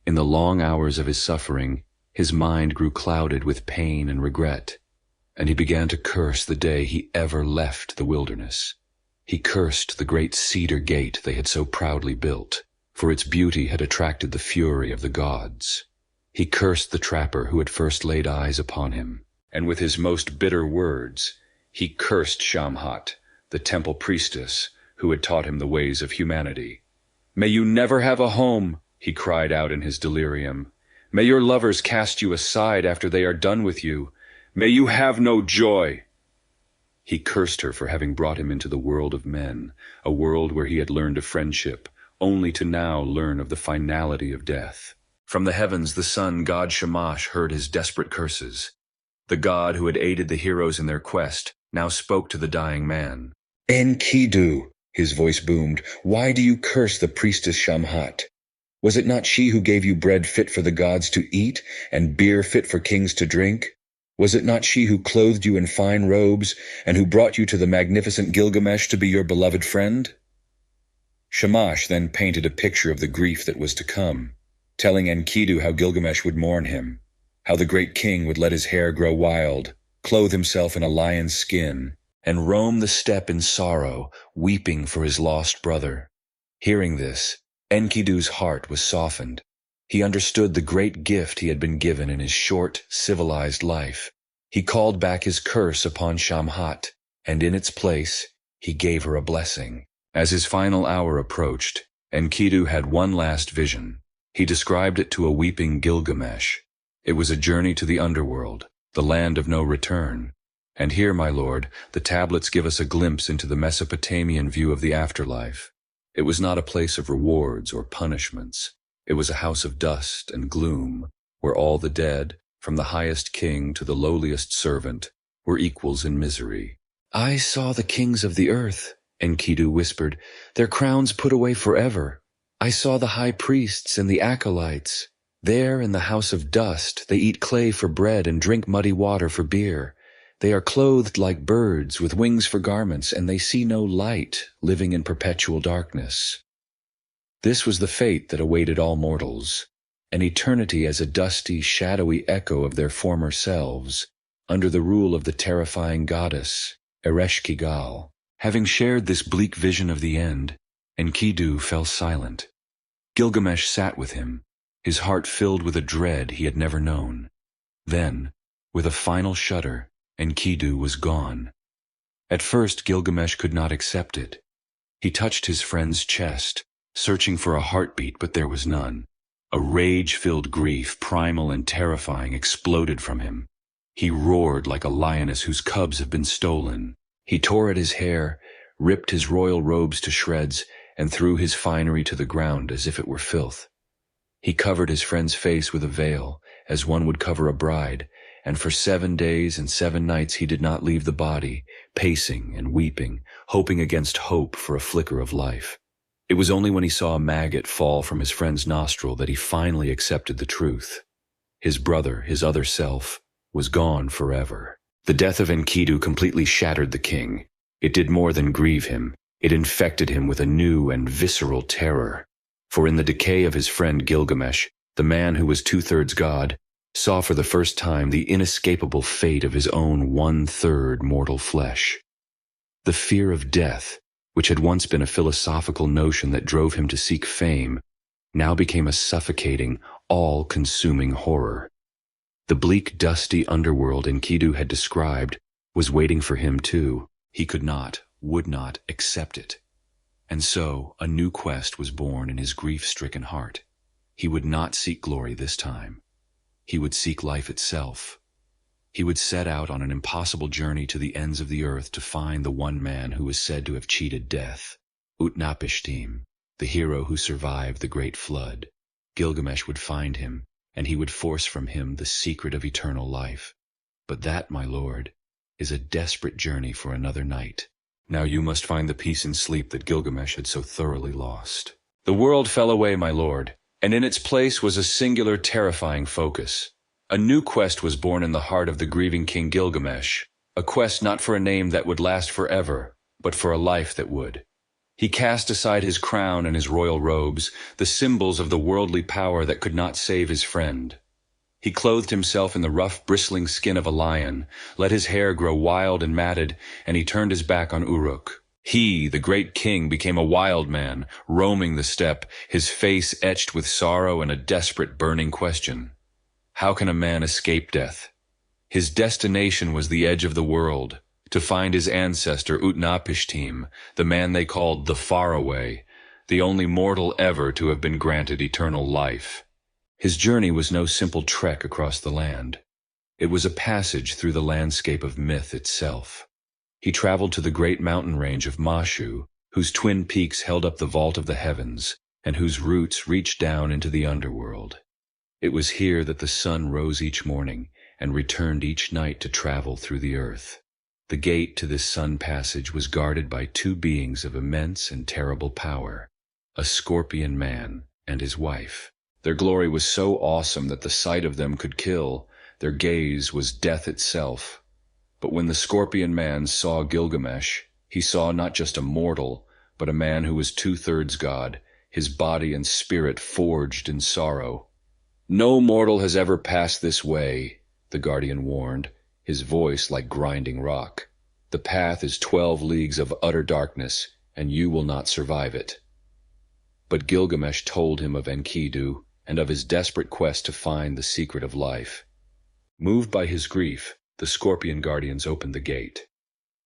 In the long hours of his suffering, his mind grew clouded with pain and regret, and he began to curse the day he ever left the wilderness. He cursed the great cedar gate they had so proudly built, for its beauty had attracted the fury of the gods. He cursed the trapper who had first laid eyes upon him, and with his most bitter words, he cursed Shamhat, the temple priestess, who had taught him the ways of humanity. "May you never have a home," he cried out in his delirium. "May your lovers cast you aside after they are done with you. May you have no joy." He cursed her for having brought him into the world of men, a world where he had learned of friendship, only to now learn of the finality of death. From the heavens the sun god Shamash heard his desperate curses. The god who had aided the heroes in their quest now spoke to the dying man. "Enkidu," his voice boomed, "why do you curse the priestess Shamhat? Was it not she who gave you bread fit for the gods to eat, and beer fit for kings to drink? Was it not she who clothed you in fine robes, and who brought you to the magnificent Gilgamesh to be your beloved friend?" Shamash then painted a picture of the grief that was to come, telling Enkidu how Gilgamesh would mourn him, how the great king would let his hair grow wild, clothe himself in a lion's skin, and roam the steppe in sorrow, weeping for his lost brother. Hearing this, Enkidu's heart was softened. He understood the great gift he had been given in his short, civilized life. He called back his curse upon Shamhat, and in its place, he gave her a blessing. As his final hour approached, Enkidu had one last vision. He described it to a weeping Gilgamesh. It was a journey to the underworld, the land of no return. And here, my lord, the tablets give us a glimpse into the Mesopotamian view of the afterlife. It was not a place of rewards or punishments. It was a house of dust and gloom, where all the dead, from the highest king to the lowliest servant, were equals in misery. "I saw the kings of the earth," Enkidu whispered, "their crowns put away forever. I saw the high priests and the acolytes. There in the house of dust they eat clay for bread and drink muddy water for beer. They are clothed like birds with wings for garments, and they see no light, living in perpetual darkness." This was the fate that awaited all mortals, an eternity as a dusty, shadowy echo of their former selves, under the rule of the terrifying goddess, Ereshkigal. Having shared this bleak vision of the end, Enkidu fell silent. Gilgamesh sat with him, his heart filled with a dread he had never known. Then, with a final shudder, Enkidu was gone. At first Gilgamesh could not accept it. He touched his friend's chest, searching for a heartbeat, but there was none. A rage-filled grief, primal and terrifying, exploded from him. He roared like a lioness whose cubs have been stolen. He tore at his hair, ripped his royal robes to shreds, and threw his finery to the ground as if it were filth. He covered his friend's face with a veil, as one would cover a bride, and for 7 days and 7 nights he did not leave the body, pacing and weeping, hoping against hope for a flicker of life. It was only when he saw a maggot fall from his friend's nostril that he finally accepted the truth. His brother, his other self, was gone forever. The death of Enkidu completely shattered the king. It did more than grieve him. It infected him with a new and visceral terror. For in the decay of his friend Gilgamesh, the man who was 2/3 god, saw for the first time the inescapable fate of his own 1/3 mortal flesh. The fear of death, which had once been a philosophical notion that drove him to seek fame, now became a suffocating, all-consuming horror. The bleak, dusty underworld Enkidu had described was waiting for him too. He could not, would not accept it. And so a new quest was born in his grief-stricken heart. He would not seek glory this time. He would seek life itself. He would set out on an impossible journey to the ends of the earth to find the one man who was said to have cheated death, Utnapishtim, the hero who survived the great flood. Gilgamesh would find him, and he would force from him the secret of eternal life. But that, my lord, is a desperate journey for another night. Now you must find the peace and sleep that Gilgamesh had so thoroughly lost. The world fell away, my lord, and in its place was a singular, terrifying focus. A new quest was born in the heart of the grieving king Gilgamesh, a quest not for a name that would last forever, but for a life that would. He cast aside his crown and his royal robes, the symbols of the worldly power that could not save his friend. He clothed himself in the rough, bristling skin of a lion, let his hair grow wild and matted, and he turned his back on Uruk. He, the great king, became a wild man, roaming the steppe, his face etched with sorrow and a desperate, burning question. How can a man escape death? His destination was the edge of the world, to find his ancestor Utnapishtim, the man they called the Faraway, the only mortal ever to have been granted eternal life. His journey was no simple trek across the land. It was a passage through the landscape of myth itself. He traveled to the great mountain range of Mashu, whose twin peaks held up the vault of the heavens, and whose roots reached down into the underworld. It was here that the sun rose each morning and returned each night to travel through the earth. The gate to this sun passage was guarded by 2 beings of immense and terrible power, a scorpion man and his wife. Their glory was so awesome that the sight of them could kill. Their gaze was death itself. But when the scorpion man saw Gilgamesh, he saw not just a mortal, but a man who was 2/3 god, his body and spirit forged in sorrow. No mortal has ever passed this way, the guardian warned, his voice like grinding rock. The path is 12 leagues of utter darkness, and you will not survive it. But Gilgamesh told him of Enkidu, and of his desperate quest to find the secret of life. Moved by his grief, the scorpion guardians opened the gate.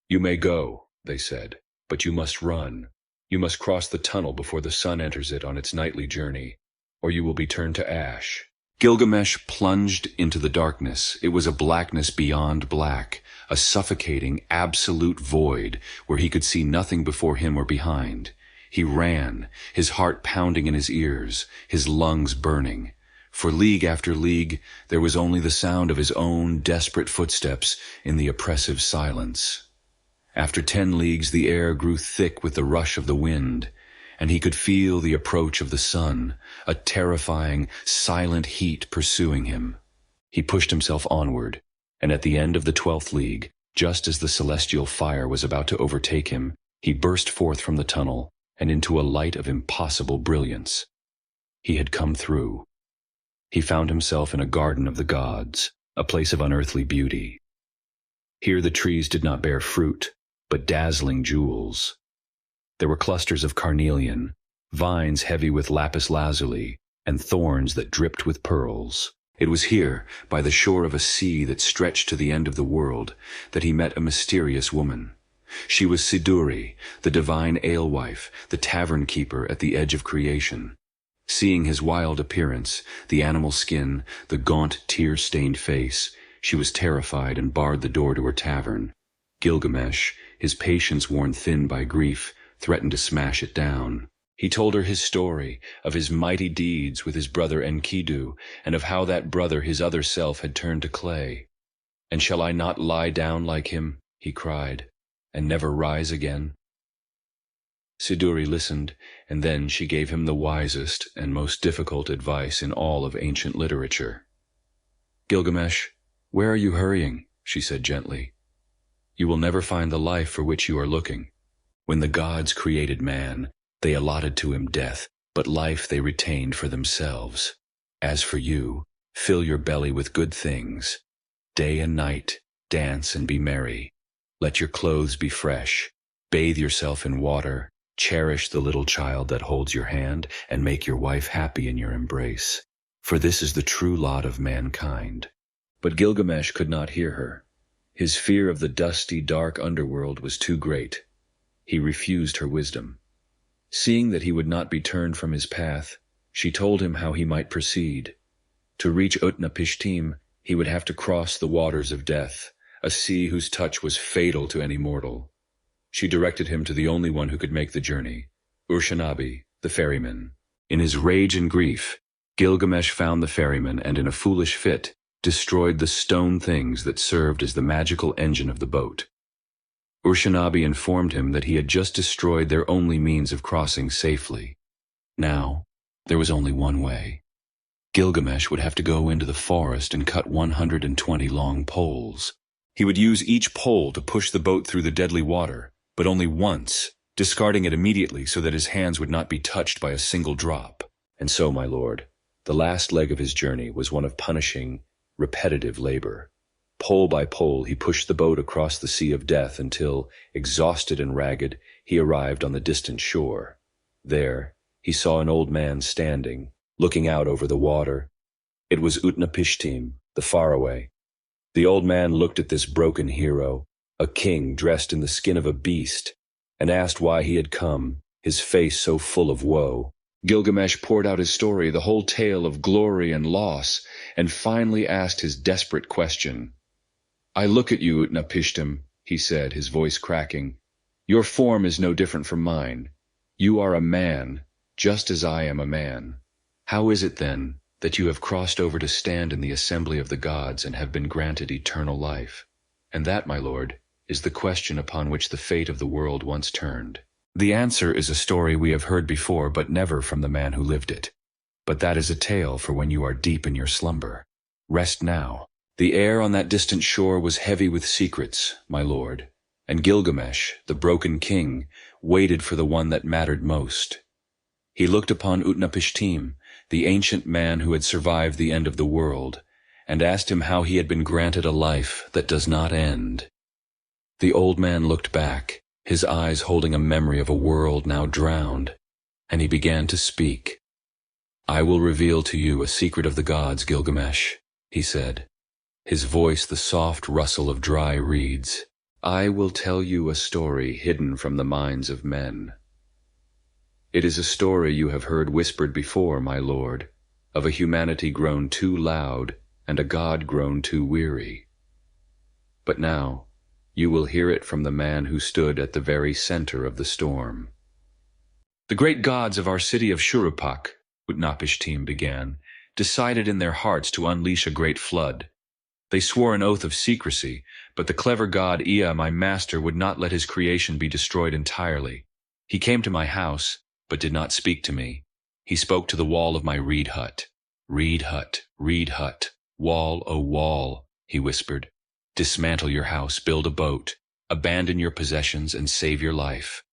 You may go, they said, but you must run. You must cross the tunnel before the sun enters it on its nightly journey, or you will be turned to ash. Gilgamesh plunged into the darkness. It was a blackness beyond black, a suffocating, absolute void where he could see nothing before him or behind. He ran, his heart pounding in his ears, his lungs burning. For league after league, there was only the sound of his own desperate footsteps in the oppressive silence. After 10 leagues, the air grew thick with the rush of the wind, and he could feel the approach of the sun, a terrifying, silent heat pursuing him. He pushed himself onward, and at the end of the 12th league, just as the celestial fire was about to overtake him, he burst forth from the tunnel and into a light of impossible brilliance. He had come through. He found himself in a garden of the gods, a place of unearthly beauty. Here the trees did not bear fruit, but dazzling jewels. There were clusters of carnelian, vines heavy with lapis lazuli, and thorns that dripped with pearls. It was here, by the shore of a sea that stretched to the end of the world, that he met a mysterious woman. She was Siduri, the divine alewife, the tavern keeper at the edge of creation. Seeing his wild appearance, the animal skin, the gaunt, tear-stained face, she was terrified and barred the door to her tavern. Gilgamesh, his patience worn thin by grief, threatened to smash it down. He told her his story, of his mighty deeds with his brother Enkidu, and of how that brother, his other self, had turned to clay. And shall I not lie down like him, he cried, and never rise again? Siduri listened, and then she gave him the wisest and most difficult advice in all of ancient literature. Gilgamesh, where are you hurrying? She said gently. You will never find the life for which you are looking. When the gods created man, they allotted to him death, but life they retained for themselves. As for you, fill your belly with good things. Day and night, dance and be merry. Let your clothes be fresh. Bathe yourself in water. Cherish the little child that holds your hand, and make your wife happy in your embrace. For this is the true lot of mankind. But Gilgamesh could not hear her. His fear of the dusty, dark underworld was too great. He refused her wisdom. Seeing that he would not be turned from his path, she told him how he might proceed. To reach Utnapishtim, he would have to cross the waters of death, a sea whose touch was fatal to any mortal. She directed him to the only one who could make the journey, Urshanabi, the ferryman. In his rage and grief, Gilgamesh found the ferryman and, in a foolish fit, destroyed the stone things that served as the magical engine of the boat. Urshanabi informed him that he had just destroyed their only means of crossing safely. Now, there was only one way. Gilgamesh would have to go into the forest and cut 120 long poles. He would use each pole to push the boat through the deadly water, but only once, discarding it immediately so that his hands would not be touched by a single drop. And so, my lord, the last leg of his journey was one of punishing, repetitive labor. Pole by pole, he pushed the boat across the sea of death until, exhausted and ragged, he arrived on the distant shore. There, he saw an old man standing, looking out over the water. It was Utnapishtim, the faraway. The old man looked at this broken hero, a king dressed in the skin of a beast, and asked why he had come, his face so full of woe. Gilgamesh poured out his story, the whole tale of glory and loss, and finally asked his desperate question. I look at you, Utnapishtim, he said, his voice cracking. Your form is no different from mine. You are a man, just as I am a man. How is it, then, that you have crossed over to stand in the assembly of the gods and have been granted eternal life? And that, my lord, is the question upon which the fate of the world once turned. The answer is a story we have heard before, but never from the man who lived it. But that is a tale for when you are deep in your slumber. Rest now. The air on that distant shore was heavy with secrets, my lord, and Gilgamesh, the broken king, waited for the one that mattered most. He looked upon Utnapishtim, the ancient man who had survived the end of the world, and asked him how he had been granted a life that does not end. The old man looked back, his eyes holding a memory of a world now drowned, and he began to speak. I will reveal to you a secret of the gods, Gilgamesh, he said, his voice the soft rustle of dry reeds. I will tell you a story hidden from the minds of men. It is a story you have heard whispered before, my lord, of a humanity grown too loud and a god grown too weary. But now, you will hear it from the man who stood at the very center of the storm. The great gods of our city of Shurupak, Utnapishtim began, decided in their hearts to unleash a great flood. They swore an oath of secrecy, but the clever god Ea, my master, would not let his creation be destroyed entirely. He came to my house, but did not speak to me. He spoke to the wall of my reed hut. Reed hut, reed hut, wall, O wall, he whispered. Dismantle your house, build a boat, abandon your possessions, and save your life.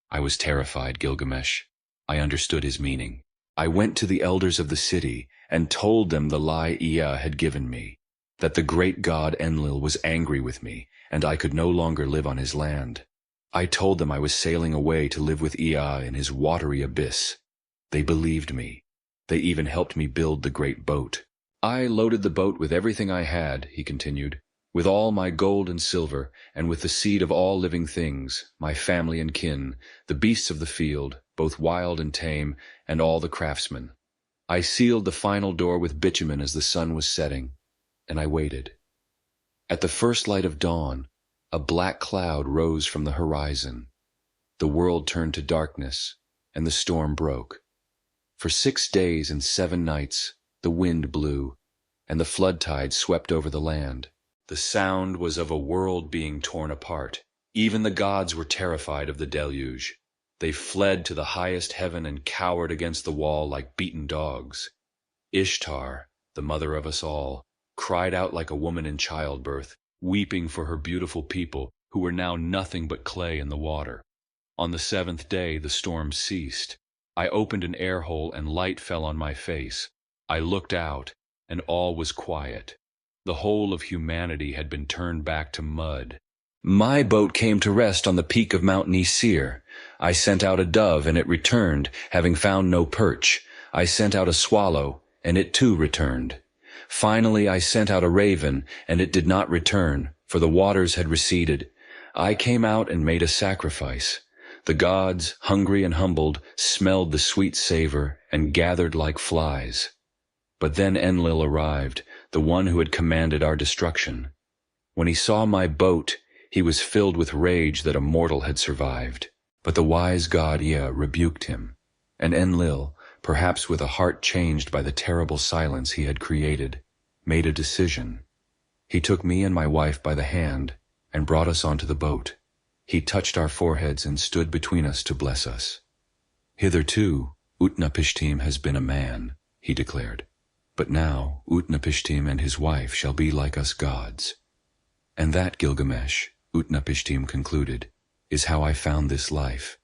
I was terrified, Gilgamesh. I understood his meaning. I went to the elders of the city and told them the lie Ea had given me, that the great god Enlil was angry with me, and I could no longer live on his land. I told them I was sailing away to live with Ea in his watery abyss. They believed me. They even helped me build the great boat. I loaded the boat with everything I had, he continued, with all my gold and silver, and with the seed of all living things, my family and kin, the beasts of the field, both wild and tame, and all the craftsmen. I sealed the final door with bitumen as the sun was setting, and I waited. At the first light of dawn, a black cloud rose from the horizon. The world turned to darkness, and the storm broke. For 6 days and 7 nights, the wind blew, and the flood tide swept over the land. The sound was of a world being torn apart. Even the gods were terrified of the deluge. They fled to the highest heaven and cowered against the wall like beaten dogs. Ishtar, the mother of us all, cried out like a woman in childbirth, weeping for her beautiful people, who were now nothing but clay in the water. On the seventh day the storm ceased. I opened an air hole and light fell on my face. I looked out, and all was quiet. The whole of humanity had been turned back to mud. My boat came to rest on the peak of Mount Nisir. I sent out a dove, and it returned, having found no perch. I sent out a swallow, and it too returned. Finally I sent out a raven, and it did not return, for the waters had receded. I came out and made a sacrifice. The gods, hungry and humbled, smelled the sweet savor and gathered like flies. But then Enlil arrived, the one who had commanded our destruction. When he saw my boat, he was filled with rage that a mortal had survived. But the wise god Ea rebuked him, and Enlil, perhaps with a heart changed by the terrible silence he had created, made a decision. He took me and my wife by the hand and brought us onto the boat. He touched our foreheads and stood between us to bless us. Hitherto, Utnapishtim has been a man, he declared. But now Utnapishtim and his wife shall be like us gods. And that, Gilgamesh, Utnapishtim concluded, is how I found this life.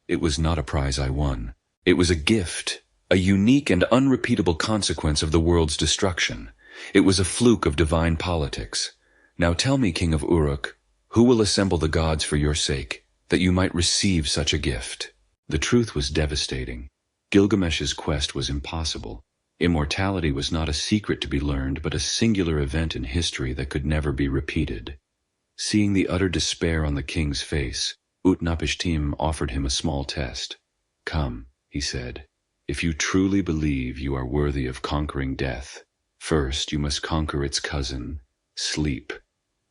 It was not a prize I won. It was a gift, a unique and unrepeatable consequence of the world's destruction. It was a fluke of divine politics. Now tell me, King of Uruk, who will assemble the gods for your sake, that you might receive such a gift? The truth was devastating. Gilgamesh's quest was impossible. Immortality was not a secret to be learned, but a singular event in history that could never be repeated. Seeing the utter despair on the king's face, Utnapishtim offered him a small test. Come, he said, if you truly believe you are worthy of conquering death, first you must conquer its cousin, sleep.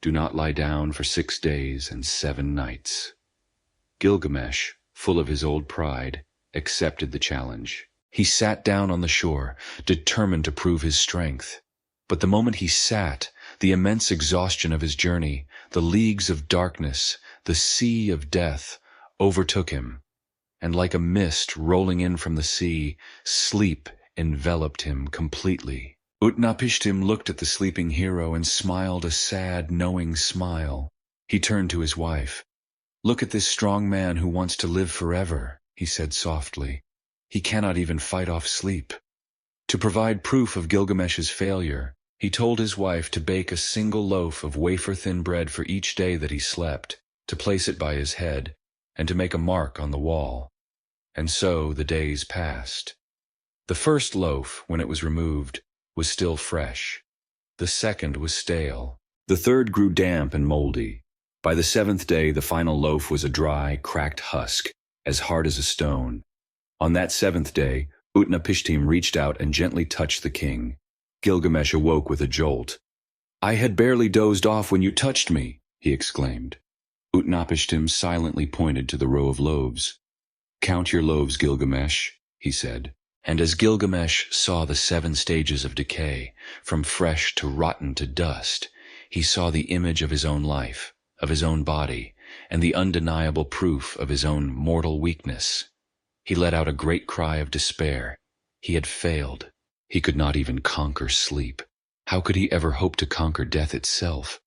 Do not lie down for 6 days and 7 nights. Gilgamesh, full of his old pride, accepted the challenge. He sat down on the shore, determined to prove his strength. But the moment he sat, the immense exhaustion of his journey, the leagues of darkness, the sea of death, overtook him. And like a mist rolling in from the sea, sleep enveloped him completely. Utnapishtim looked at the sleeping hero and smiled a sad, knowing smile. He turned to his wife. Look at this strong man who wants to live forever, he said softly. He cannot even fight off sleep. To provide proof of Gilgamesh's failure, he told his wife to bake a single loaf of wafer-thin bread for each day that he slept, to place it by his head, and to make a mark on the wall. And so the days passed. The first loaf, when it was removed, was still fresh. The second was stale. The third grew damp and moldy. By the 7th day, the final loaf was a dry, cracked husk, as hard as a stone. On that 7th day, Utnapishtim reached out and gently touched the king. Gilgamesh awoke with a jolt. I had barely dozed off when you touched me, he exclaimed. Utnapishtim silently pointed to the row of loaves. Count your loaves, Gilgamesh, he said. And as Gilgamesh saw the 7 stages of decay, from fresh to rotten to dust, he saw the image of his own life, of his own body, and the undeniable proof of his own mortal weakness. He let out a great cry of despair. He had failed. He could not even conquer sleep. How could he ever hope to conquer death itself?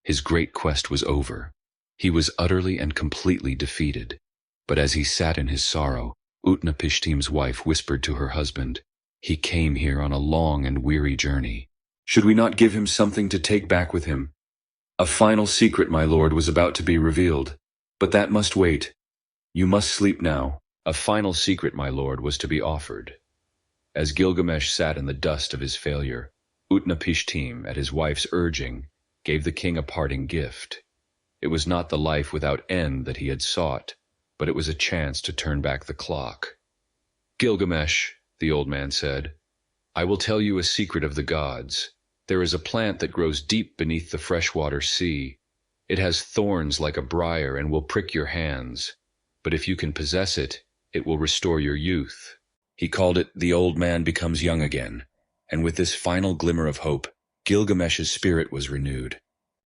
His great quest was over. He was utterly and completely defeated. But as he sat in his sorrow, Utnapishtim's wife whispered to her husband, He came here on a long and weary journey. Should we not give him something to take back with him? A final secret, my lord, was about to be revealed. But that must wait. You must sleep now. A final secret, my lord, was to be offered. As Gilgamesh sat in the dust of his failure, Utnapishtim, at his wife's urging, gave the king a parting gift. It was not the life without end that he had sought, but it was a chance to turn back the clock. Gilgamesh, the old man said, I will tell you a secret of the gods. There is a plant that grows deep beneath the freshwater sea. It has thorns like a briar and will prick your hands. But if you can possess it, it will restore your youth. He called it The Old Man Becomes Young Again, and with this final glimmer of hope, Gilgamesh's spirit was renewed.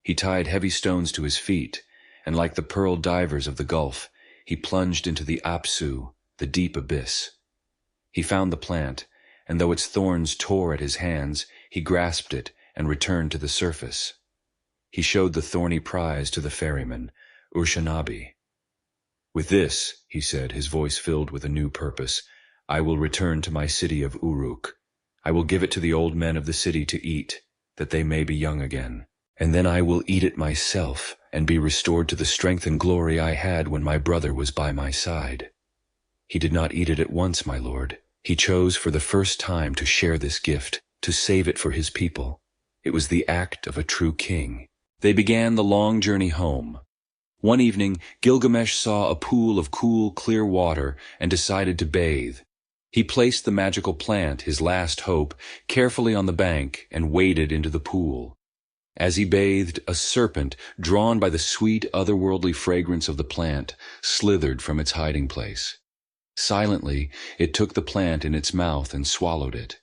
He tied heavy stones to his feet, and like the pearl divers of the Gulf, he plunged into the Apsu, the deep abyss. He found the plant, and though its thorns tore at his hands, he grasped it and returned to the surface. He showed the thorny prize to the ferryman, Urshanabi. "With this," he said, his voice filled with a new purpose, "I will return to my city of Uruk. I will give it to the old men of the city to eat, that they may be young again. And then I will eat it myself, and be restored to the strength and glory I had when my brother was by my side." He did not eat it at once, my lord. He chose for the first time to share this gift, to save it for his people. It was the act of a true king. They began the long journey home. One evening, Gilgamesh saw a pool of cool, clear water and decided to bathe. He placed the magical plant, his last hope, carefully on the bank and waded into the pool. As he bathed, a serpent, drawn by the sweet, otherworldly fragrance of the plant, slithered from its hiding place. Silently, it took the plant in its mouth and swallowed it.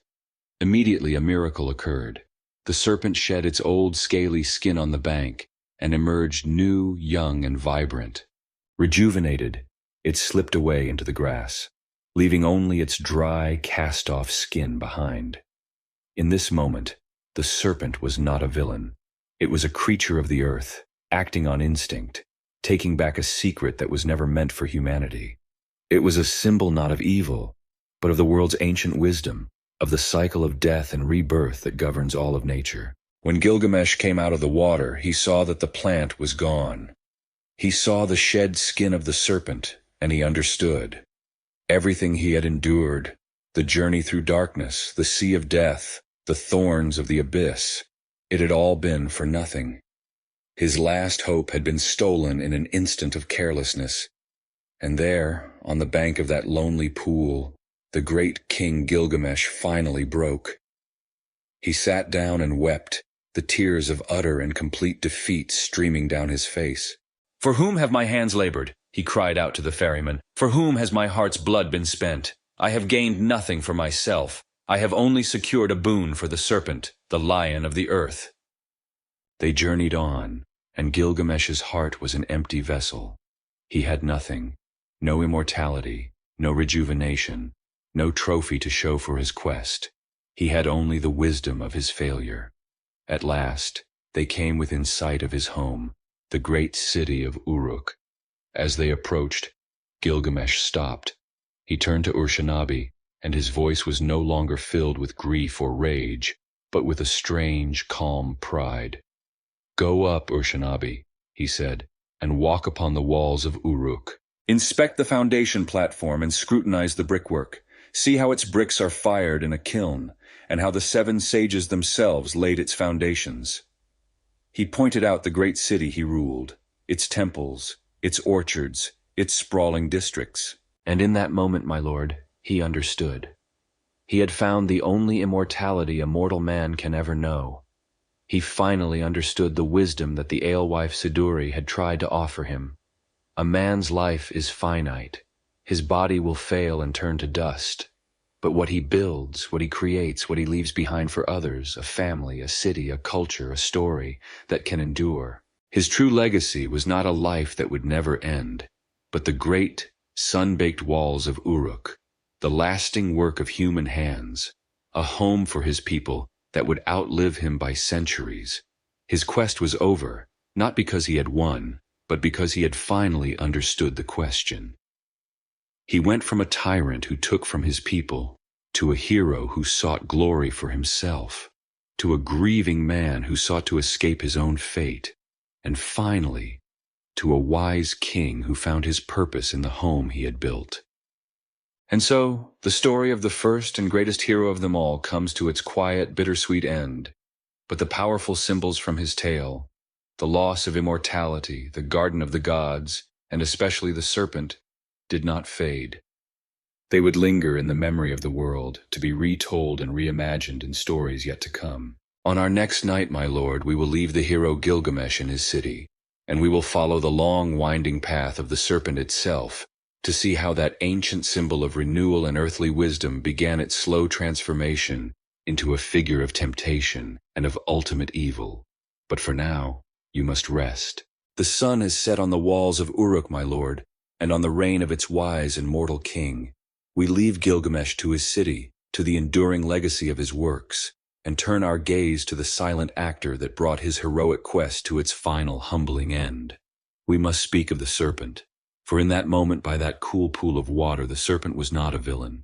Immediately a miracle occurred. The serpent shed its old scaly skin on the bank and emerged new, young, and vibrant. Rejuvenated, it slipped away into the grass, leaving only its dry, cast-off skin behind. In this moment, the serpent was not a villain. It was a creature of the earth, acting on instinct, taking back a secret that was never meant for humanity. It was a symbol not of evil, but of the world's ancient wisdom, of the cycle of death and rebirth that governs all of nature. When Gilgamesh came out of the water, he saw that the plant was gone. He saw the shed skin of the serpent, and he understood. Everything he had endured, the journey through darkness, the sea of death, the thorns of the abyss, it had all been for nothing. His last hope had been stolen in an instant of carelessness. And there, on the bank of that lonely pool, the great King Gilgamesh finally broke. He sat down and wept, the tears of utter and complete defeat streaming down his face. "For whom have my hands labored?" he cried out to the ferryman. "For whom has my heart's blood been spent? I have gained nothing for myself. I have only secured a boon for the serpent, the lion of the earth." They journeyed on, and Gilgamesh's heart was an empty vessel. He had nothing, no immortality, no rejuvenation, no trophy to show for his quest. He had only the wisdom of his failure. At last, they came within sight of his home, the great city of Uruk. As they approached, Gilgamesh stopped. He turned to Urshanabi, and his voice was no longer filled with grief or rage, but with a strange, calm pride. "Go up, Urshanabi," he said, "and walk upon the walls of Uruk. Inspect the foundation platform and scrutinize the brickwork. See how its bricks are fired in a kiln, and how the 7 sages themselves laid its foundations." He pointed out the great city he ruled, its temples, its orchards, its sprawling districts. And in that moment, my lord, he understood. He had found the only immortality a mortal man can ever know. He finally understood the wisdom that the alewife Siduri had tried to offer him. A man's life is finite. His body will fail and turn to dust. But what he builds, what he creates, what he leaves behind for others, a family, a city, a culture, a story, that can endure. His true legacy was not a life that would never end, but the great, sun-baked walls of Uruk, the lasting work of human hands, a home for his people that would outlive him by centuries. His quest was over, not because he had won, but because he had finally understood the question. He went from a tyrant who took from his people, to a hero who sought glory for himself, to a grieving man who sought to escape his own fate, and finally, to a wise king who found his purpose in the home he had built. And so, the story of the first and greatest hero of them all comes to its quiet, bittersweet end, but the powerful symbols from his tale, the loss of immortality, the garden of the gods, and especially the serpent, did not fade. They would linger in the memory of the world, to be retold and reimagined in stories yet to come. On our next night, my lord, we will leave the hero Gilgamesh in his city, and we will follow the long, winding path of the serpent itself, to see how that ancient symbol of renewal and earthly wisdom began its slow transformation into a figure of temptation and of ultimate evil. But for now, You must rest. The sun has set on the walls of Uruk, my lord, and on the reign of its wise and mortal king. We leave Gilgamesh to his city, to the enduring legacy of his works, and turn our gaze to the silent actor that brought his heroic quest to its final humbling end. We must speak of the serpent, for in that moment by that cool pool of water the serpent was not a villain.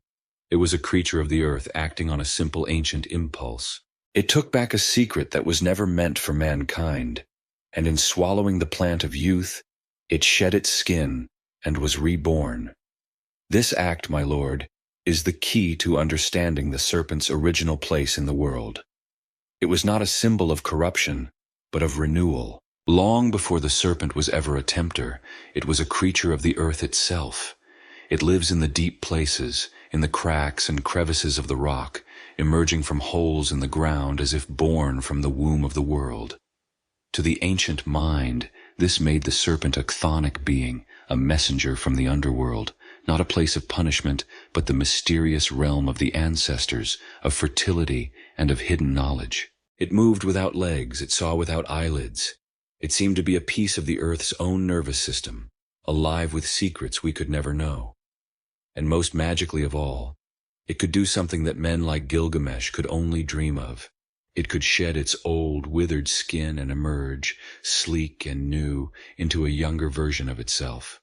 It was a creature of the earth acting on a simple ancient impulse. It took back a secret that was never meant for mankind, and in swallowing the plant of youth, it shed its skin and was reborn. This act, my lord, is the key to understanding the serpent's original place in the world. It was not a symbol of corruption, but of renewal. Long before the serpent was ever a tempter, it was a creature of the earth itself. It lives in the deep places, in the cracks and crevices of the rock, emerging from holes in the ground as if born from the womb of the world. To the ancient mind, this made the serpent a chthonic being, a messenger from the underworld, not a place of punishment, but the mysterious realm of the ancestors, of fertility and of hidden knowledge. It moved without legs, it saw without eyelids. It seemed to be a piece of the earth's own nervous system, alive with secrets we could never know. And most magically of all, it could do something that men like Gilgamesh could only dream of. It could shed its old, withered skin and emerge, sleek and new, into a younger version of itself.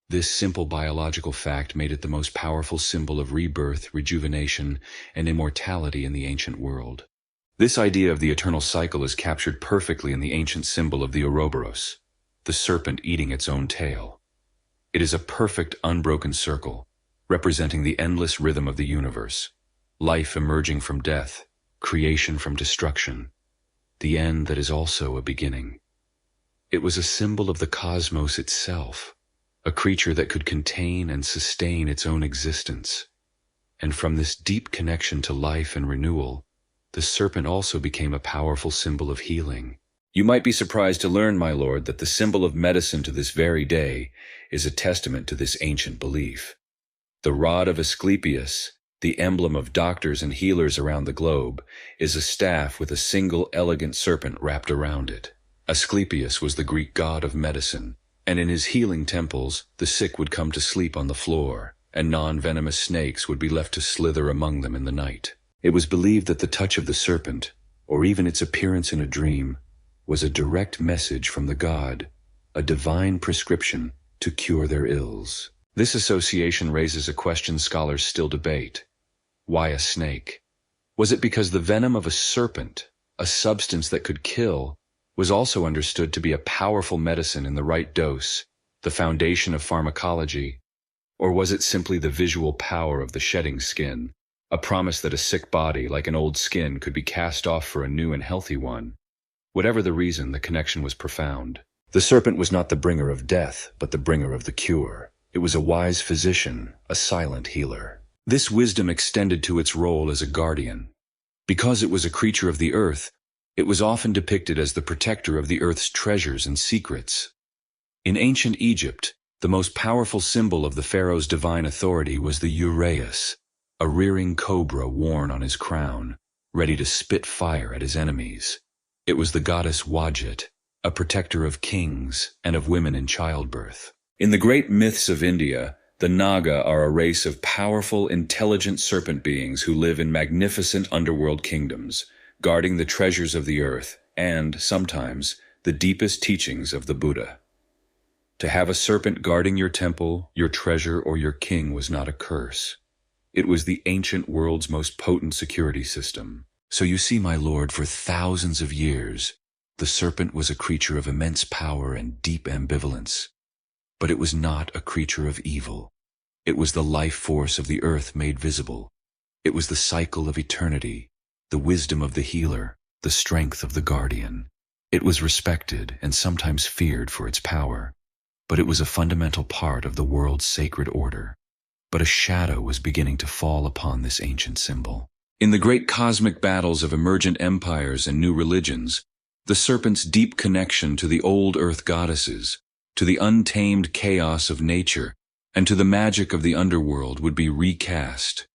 This simple biological fact made it the most powerful symbol of rebirth, rejuvenation, and immortality in the ancient world. This idea of the eternal cycle is captured perfectly in the ancient symbol of the Ouroboros, the serpent eating its own tail. It is a perfect, unbroken circle, representing the endless rhythm of the universe, life emerging from death, creation from destruction, the end that is also a beginning. It was a symbol of the cosmos itself, a creature that could contain and sustain its own existence. And from this deep connection to life and renewal, the serpent also became a powerful symbol of healing. You might be surprised to learn, my lord, that the symbol of medicine to this very day is a testament to this ancient belief. The rod of Asclepius, the emblem of doctors and healers around the globe, is a staff with a single elegant serpent wrapped around it. Asclepius was the Greek god of medicine, and in his healing temples, the sick would come to sleep on the floor, and non-venomous snakes would be left to slither among them in the night. It was believed that the touch of the serpent, or even its appearance in a dream, was a direct message from the god, a divine prescription to cure their ills. This association raises a question scholars still debate. Why a snake? Was it because the venom of a serpent, a substance that could kill, was also understood to be a powerful medicine in the right dose, the foundation of pharmacology? Or was it simply the visual power of the shedding skin, a promise that a sick body, like an old skin, could be cast off for a new and healthy one? Whatever the reason, the connection was profound. The serpent was not the bringer of death, but the bringer of the cure. It was a wise physician, a silent healer. This wisdom extended to its role as a guardian. Because it was a creature of the earth, it was often depicted as the protector of the earth's treasures and secrets. In ancient Egypt, the most powerful symbol of the pharaoh's divine authority was the uraeus, a rearing cobra worn on his crown, ready to spit fire at his enemies. It was the goddess Wadjet, a protector of kings and of women in childbirth. In the great myths of India, the Naga are a race of powerful, intelligent serpent beings who live in magnificent underworld kingdoms, guarding the treasures of the earth and, sometimes, the deepest teachings of the Buddha. To have a serpent guarding your temple, your treasure, or your king was not a curse. It was the ancient world's most potent security system. So you see, my lord, for thousands of years, the serpent was a creature of immense power and deep ambivalence. But it was not a creature of evil. It was the life force of the earth made visible. It was the cycle of eternity, the wisdom of the healer, the strength of the guardian. It was respected and sometimes feared for its power, but it was a fundamental part of the world's sacred order. But a shadow was beginning to fall upon this ancient symbol. In the great cosmic battles of emergent empires and new religions, the serpent's deep connection to the old earth goddesses, to the untamed chaos of nature, and to the magic of the underworld would be recast.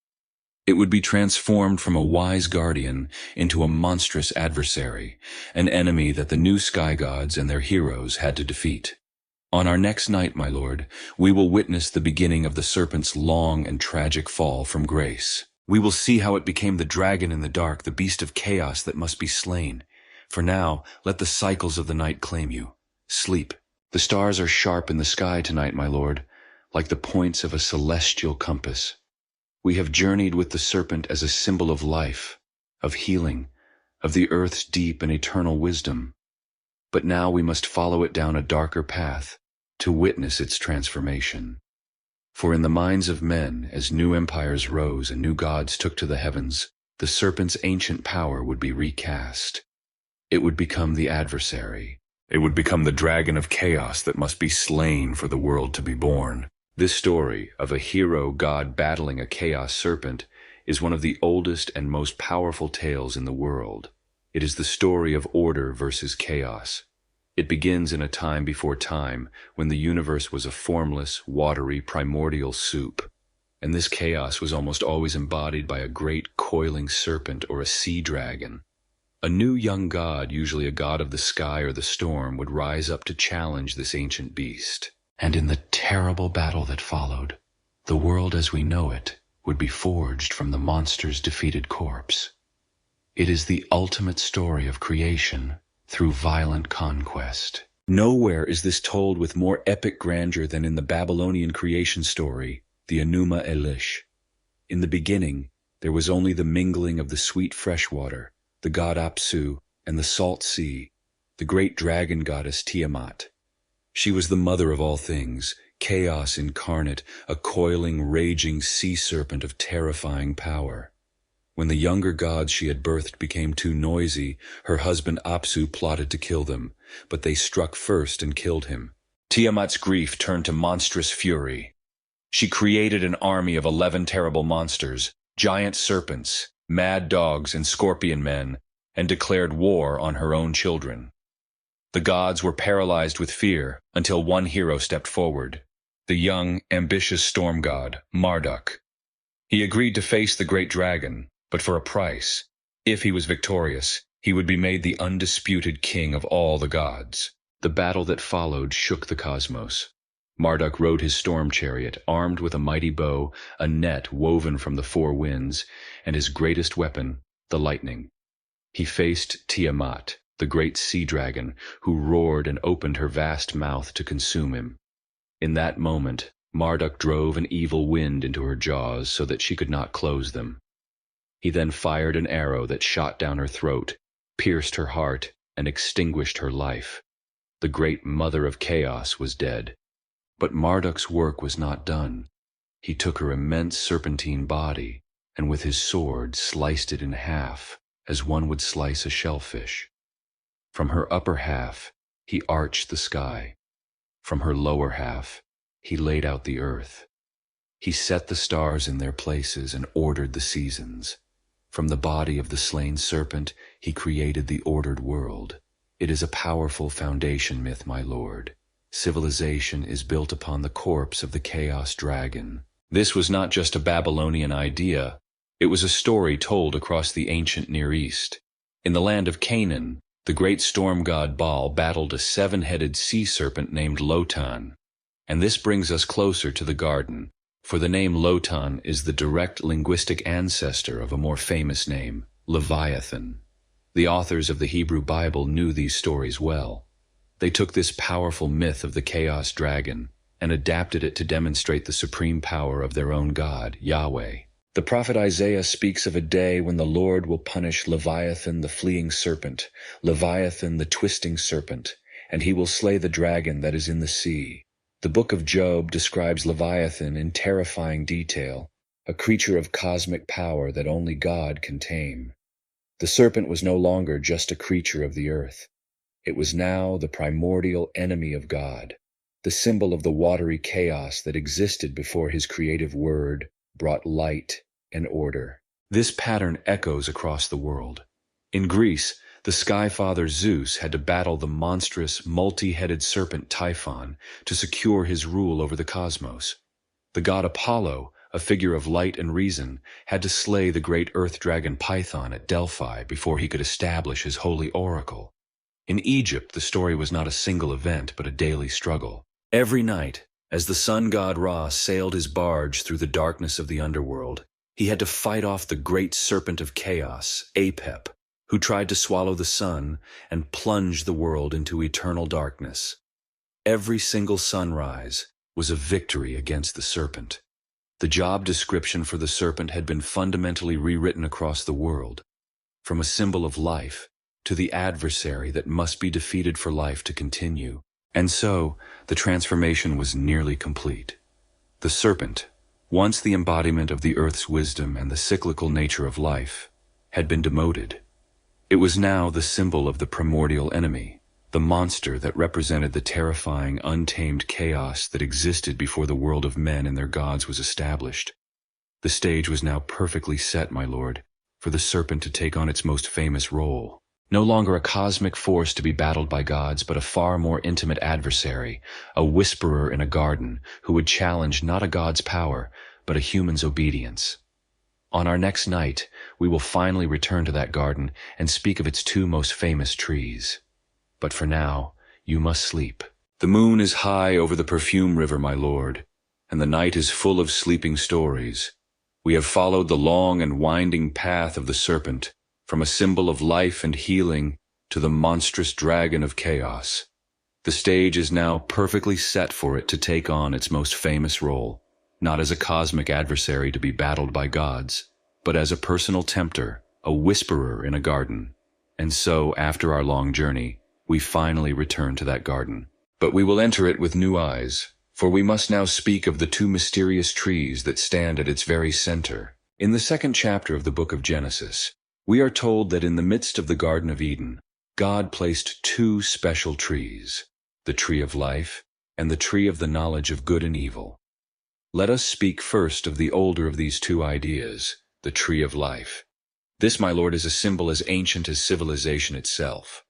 It would be transformed from a wise guardian into a monstrous adversary, an enemy that the new sky gods and their heroes had to defeat. On our next night, my lord, we will witness the beginning of the serpent's long and tragic fall from grace. We will see how it became the dragon in the dark, the beast of chaos that must be slain. For now, let the cycles of the night claim you. Sleep. The stars are sharp in the sky tonight, my lord, like the points of a celestial compass. We have journeyed with the serpent as a symbol of life, of healing, of the earth's deep and eternal wisdom. But now we must follow it down a darker path to witness its transformation. For in the minds of men, as new empires rose and new gods took to the heavens, the serpent's ancient power would be recast. It would become the adversary. It would become the dragon of chaos that must be slain for the world to be born. This story of a hero god battling a chaos serpent is one of the oldest and most powerful tales in the world. It is the story of order versus chaos. It begins in a time before time, when the universe was a formless, watery, primordial soup. And this chaos was almost always embodied by a great coiling serpent or a sea dragon. A new young god, usually a god of the sky or the storm, would rise up to challenge this ancient beast. And in the terrible battle that followed, the world as we know it would be forged from the monster's defeated corpse. It is the ultimate story of creation through violent conquest. Nowhere is this told with more epic grandeur than in the Babylonian creation story, the Enuma Elish. In the beginning, there was only the mingling of the sweet fresh water, the god Apsu, and the salt sea, the great dragon goddess Tiamat. She was the mother of all things, chaos incarnate, a coiling, raging sea serpent of terrifying power. When the younger gods she had birthed became too noisy, her husband Apsu plotted to kill them, but they struck first and killed him. Tiamat's grief turned to monstrous fury. She created an army of 11 terrible monsters, giant serpents, mad dogs, and scorpion men, and declared war on her own children. The gods were paralyzed with fear until one hero stepped forward, the young, ambitious storm god, Marduk. He agreed to face the great dragon, but for a price. If he was victorious, he would be made the undisputed king of all the gods. The battle that followed shook the cosmos. Marduk rode his storm chariot, armed with a mighty bow, a net woven from the 4 winds, and his greatest weapon, the lightning. He faced Tiamat, the great sea dragon, who roared and opened her vast mouth to consume him. In that moment, Marduk drove an evil wind into her jaws so that she could not close them. He then fired an arrow that shot down her throat, pierced her heart, and extinguished her life. The great mother of chaos was dead. But Marduk's work was not done. He took her immense serpentine body, and with his sword sliced it in half, as one would slice a shellfish. From her upper half, he arched the sky. From her lower half, he laid out the earth. He set the stars in their places and ordered the seasons. From the body of the slain serpent, he created the ordered world. It is a powerful foundation myth, my lord. Civilization is built upon the corpse of the chaos dragon. This was not just a Babylonian idea. It was a story told across the ancient Near East. In the land of Canaan, the great storm god Baal battled a 7-headed sea serpent named Lotan. And this brings us closer to the garden, for the name Lotan is the direct linguistic ancestor of a more famous name, Leviathan. The authors of the Hebrew Bible knew these stories well. They took this powerful myth of the chaos dragon and adapted it to demonstrate the supreme power of their own God, Yahweh. The prophet Isaiah speaks of a day when the Lord will punish Leviathan the fleeing serpent, Leviathan the twisting serpent, and he will slay the dragon that is in the sea. The book of Job describes Leviathan in terrifying detail, a creature of cosmic power that only God can tame. The serpent was no longer just a creature of the earth. It was now the primordial enemy of God, the symbol of the watery chaos that existed before his creative word brought light and order. This pattern echoes across the world. In Greece, the sky father Zeus had to battle the monstrous, multi-headed serpent Typhon to secure his rule over the cosmos. The god Apollo, a figure of light and reason, had to slay the great earth dragon Python at Delphi before he could establish his holy oracle. In Egypt, the story was not a single event, but a daily struggle. Every night, as the sun god Ra sailed his barge through the darkness of the underworld, he had to fight off the great serpent of chaos, Apep, who tried to swallow the sun and plunge the world into eternal darkness. Every single sunrise was a victory against the serpent. The job description for the serpent had been fundamentally rewritten across the world, from a symbol of life to the adversary that must be defeated for life to continue. And so, the transformation was nearly complete. The serpent, once the embodiment of the earth's wisdom and the cyclical nature of life, had been demoted. It was now the symbol of the primordial enemy, the monster that represented the terrifying, untamed chaos that existed before the world of men and their gods was established. The stage was now perfectly set, my lord, for the serpent to take on its most famous role. No longer a cosmic force to be battled by gods, but a far more intimate adversary, a whisperer in a garden who would challenge not a god's power, but a human's obedience. On our next night, we will finally return to that garden and speak of its two most famous trees. But for now, you must sleep. The moon is high over the perfume river, my lord, and the night is full of sleeping stories. We have followed the long and winding path of the serpent, from a symbol of life and healing to the monstrous dragon of chaos. The stage is now perfectly set for it to take on its most famous role, not as a cosmic adversary to be battled by gods, but as a personal tempter, a whisperer in a garden. And so, after our long journey, we finally return to that garden. But we will enter it with new eyes, for we must now speak of the two mysterious trees that stand at its very center. In the second chapter of the book of Genesis, we are told that in the midst of the Garden of Eden, God placed two special trees, the tree of life and the tree of the knowledge of good and evil. Let us speak first of the older of these two ideas, the tree of life. This, my lord, is a symbol as ancient as civilization itself.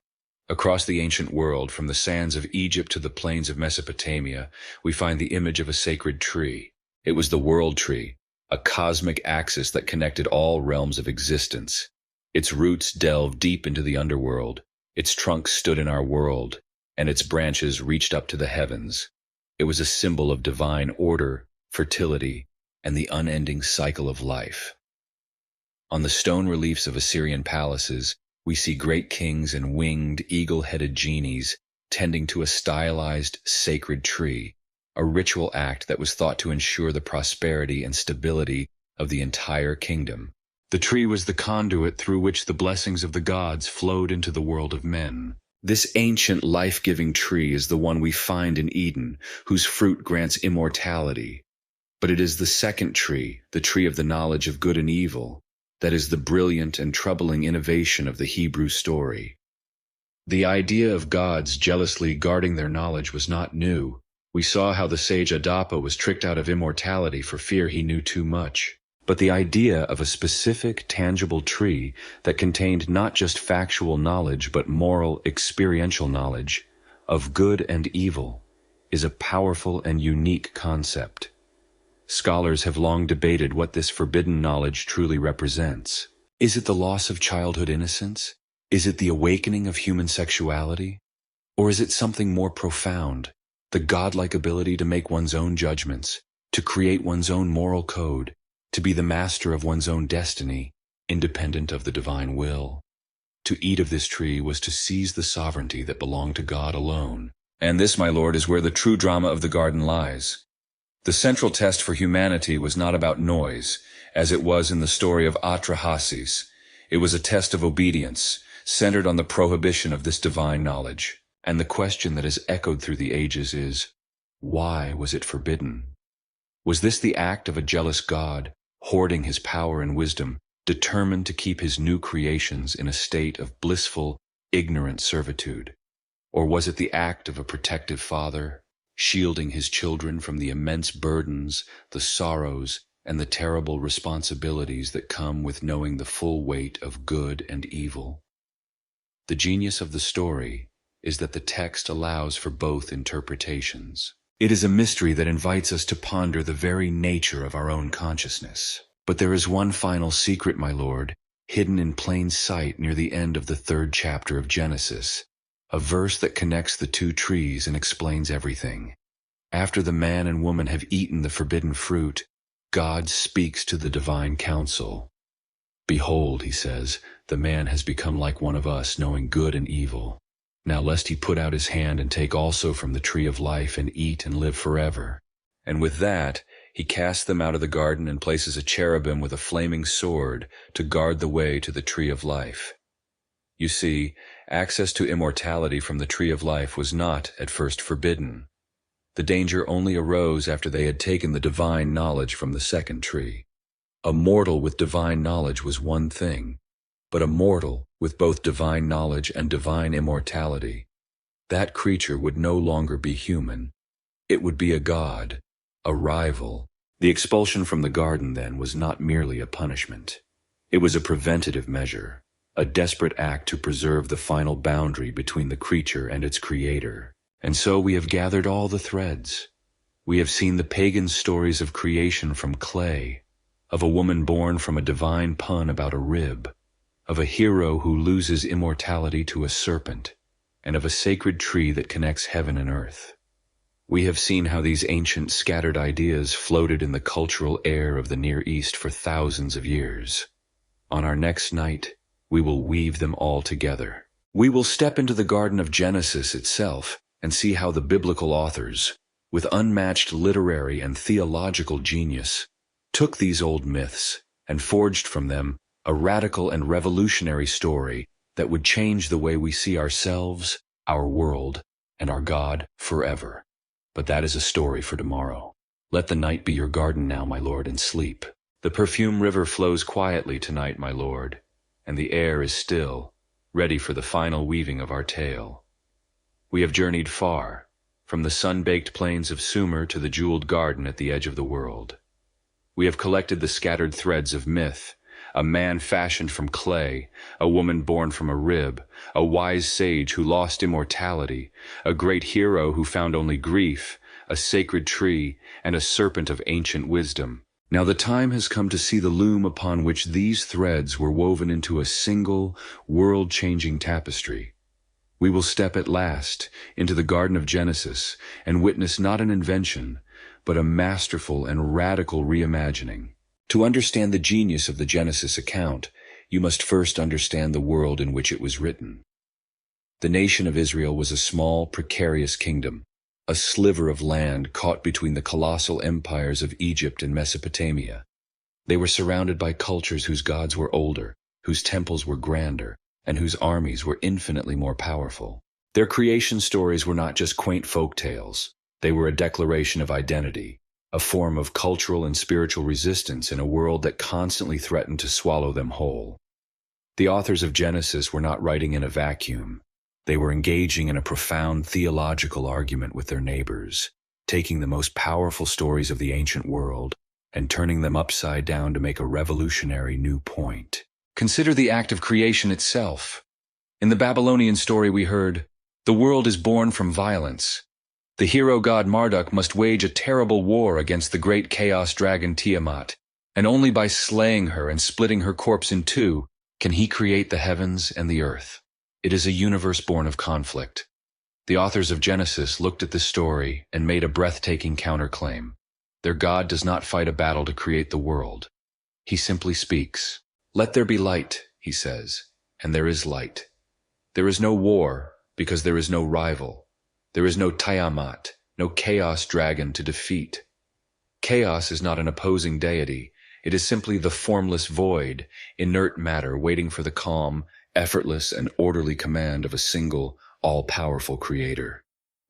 Across the ancient world, from the sands of Egypt to the plains of Mesopotamia, we find the image of a sacred tree. It was the world tree, a cosmic axis that connected all realms of existence. Its roots delved deep into the underworld, its trunk stood in our world, and its branches reached up to the heavens. It was a symbol of divine order, fertility, and the unending cycle of life. On the stone reliefs of Assyrian palaces, we see great kings and winged, eagle-headed genies tending to a stylized, sacred tree, a ritual act that was thought to ensure the prosperity and stability of the entire kingdom. The tree was the conduit through which the blessings of the gods flowed into the world of men. This ancient life-giving tree is the one we find in Eden, whose fruit grants immortality. But it is the second tree, the tree of the knowledge of good and evil, that is the brilliant and troubling innovation of the Hebrew story. The idea of gods jealously guarding their knowledge was not new. We saw how the sage Adapa was tricked out of immortality for fear he knew too much. But the idea of a specific, tangible tree that contained not just factual knowledge but moral, experiential knowledge of good and evil is a powerful and unique concept. Scholars have long debated what this forbidden knowledge truly represents. Is it the loss of childhood innocence? Is it the awakening of human sexuality? Or is it something more profound, the godlike ability to make one's own judgments, to create one's own moral code, to be the master of one's own destiny, independent of the divine will? To eat of this tree was to seize the sovereignty that belonged to God alone. And this, my lord, is where the true drama of the garden lies. The central test for humanity was not about noise, as it was in the story of Atra-Hasis. It was a test of obedience, centered on the prohibition of this divine knowledge. And the question that has echoed through the ages is, why was it forbidden? Was this the act of a jealous God, hoarding his power and wisdom, determined to keep his new creations in a state of blissful, ignorant servitude? Or was it the act of a protective father, shielding his children from the immense burdens, the sorrows, and the terrible responsibilities that come with knowing the full weight of good and evil? The genius of the story is that the text allows for both interpretations. It is a mystery that invites us to ponder the very nature of our own consciousness. But there is one final secret, my lord, hidden in plain sight near the end of the 3rd chapter of Genesis, a verse that connects the 2 trees and explains everything. After the man and woman have eaten the forbidden fruit, God speaks to the divine council. Behold, he says, the man has become like one of us, knowing good and evil. Now lest he put out his hand and take also from the tree of life and eat and live forever. And with that, he casts them out of the garden and places a cherubim with a flaming sword to guard the way to the tree of life. You see, access to immortality from the tree of life was not at first forbidden. The danger only arose after they had taken the divine knowledge from the 2nd tree. A mortal with divine knowledge was one thing, but a mortal with both divine knowledge and divine immortality, that creature would no longer be human. It would be a god, a rival. The expulsion from the garden, then, was not merely a punishment. It was a preventative measure, a desperate act to preserve the final boundary between the creature and its creator. And so we have gathered all the threads. We have seen the pagan stories of creation from clay, of a woman born from a divine pun about a rib, of a hero who loses immortality to a serpent, and of a sacred tree that connects heaven and earth. We have seen how these ancient scattered ideas floated in the cultural air of the Near East for thousands of years. On our next night, we will weave them all together. We will step into the Garden of Genesis itself and see how the biblical authors, with unmatched literary and theological genius, took these old myths and forged from them a radical and revolutionary story that would change the way we see ourselves, our world, and our God forever. But that is a story for tomorrow. Let the night be your garden now, my lord, and sleep. The perfume river flows quietly tonight, my lord, and the air is still, ready for the final weaving of our tale. We have journeyed far, from the sun-baked plains of Sumer to the jeweled garden at the edge of the world. We have collected the scattered threads of myth, a man fashioned from clay, a woman born from a rib, a wise sage who lost immortality, a great hero who found only grief, a sacred tree, and a serpent of ancient wisdom. Now the time has come to see the loom upon which these threads were woven into a single, world-changing tapestry. We will step at last into the Garden of Genesis and witness not an invention, but a masterful and radical reimagining. To understand the genius of the Genesis account, you must first understand the world in which it was written. The nation of Israel was a small, precarious kingdom, a sliver of land caught between the colossal empires of Egypt and Mesopotamia. They were surrounded by cultures whose gods were older, whose temples were grander, and whose armies were infinitely more powerful. Their creation stories were not just quaint folk tales. They were a declaration of identity, a form of cultural and spiritual resistance in a world that constantly threatened to swallow them whole. The authors of Genesis were not writing in a vacuum. They were engaging in a profound theological argument with their neighbors, taking the most powerful stories of the ancient world and turning them upside down to make a revolutionary new point. Consider the act of creation itself. In the Babylonian story we heard, the world is born from violence. The hero god Marduk must wage a terrible war against the great chaos dragon Tiamat, and only by slaying her and splitting her corpse in two can he create the heavens and the earth. It is a universe born of conflict. The authors of Genesis looked at this story and made a breathtaking counterclaim. Their God does not fight a battle to create the world. He simply speaks. Let there be light, he says, and there is light. There is no war because there is no rival. There is no Tiamat, no chaos dragon to defeat. Chaos is not an opposing deity. It is simply the formless void, inert matter waiting for the calm, effortless, and orderly command of a single, all-powerful creator.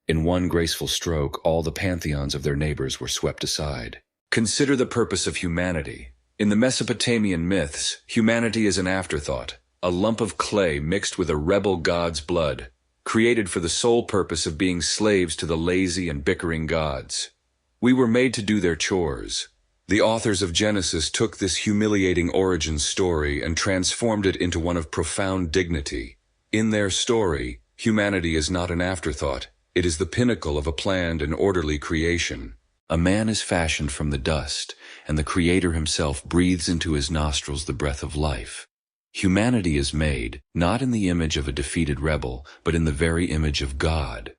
In one graceful stroke, all the pantheons of their neighbors were swept aside. Consider the purpose of humanity. In the Mesopotamian myths, humanity is an afterthought, a lump of clay mixed with a rebel god's blood, created for the sole purpose of being slaves to the lazy and bickering gods. We were made to do their chores. The authors of Genesis took this humiliating origin story and transformed it into one of profound dignity. In their story, humanity is not an afterthought. It is the pinnacle of a planned and orderly creation. A man is fashioned from the dust, and the Creator himself breathes into his nostrils the breath of life. Humanity is made, not in the image of a defeated rebel, but in the very image of God.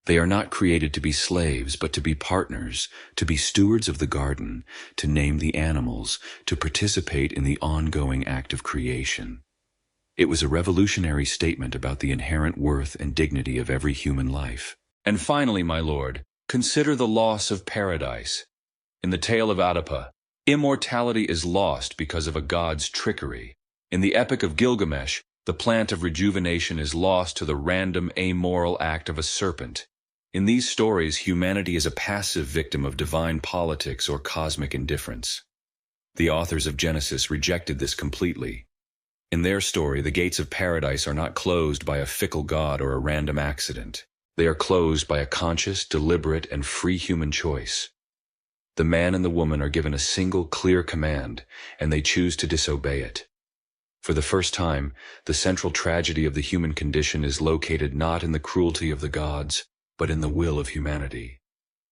They are not created to be slaves, but to be partners, to be stewards of the garden, to name the animals, to participate in the ongoing act of creation. It was a revolutionary statement about the inherent worth and dignity of every human life. And finally, my lord, consider the loss of paradise. In the tale of Atra, immortality is lost because of a god's trickery. In the epic of Gilgamesh, the plant of rejuvenation is lost to the random, amoral act of a serpent. In these stories, humanity is a passive victim of divine politics or cosmic indifference. The authors of Genesis rejected this completely. In their story, the gates of paradise are not closed by a fickle god or a random accident. They are closed by a conscious, deliberate, and free human choice. The man and the woman are given a single clear command, and they choose to disobey it. For the first time, the central tragedy of the human condition is located not in the cruelty of the gods, but in the will of humanity.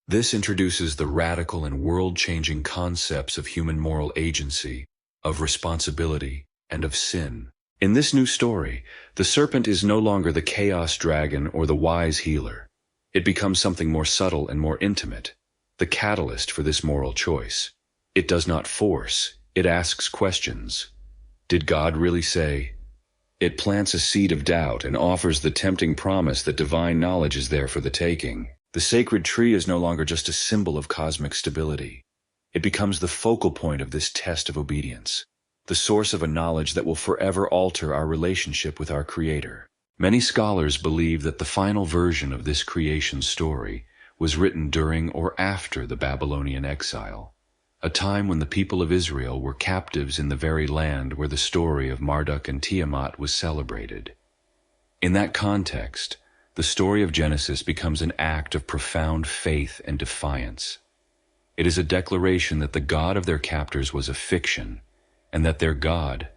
This introduces the radical and world-changing concepts of human moral agency, of responsibility, and of sin. In this new story, the serpent is no longer the chaos dragon or the wise healer. It becomes something more subtle and more intimate, the catalyst for this moral choice. It does not force, it asks questions. Did God really say? It plants a seed of doubt and offers the tempting promise that divine knowledge is there for the taking. The sacred tree is no longer just a symbol of cosmic stability. It becomes the focal point of this test of obedience, the source of a knowledge that will forever alter our relationship with our Creator. Many scholars believe that the final version of this creation story was written during or after the Babylonian exile, a time when the people of Israel were captives in the very land where the story of Marduk and Tiamat was celebrated. In that context, the story of Genesis becomes an act of profound faith and defiance. It is a declaration that the God of their captors was a fiction, and that their God,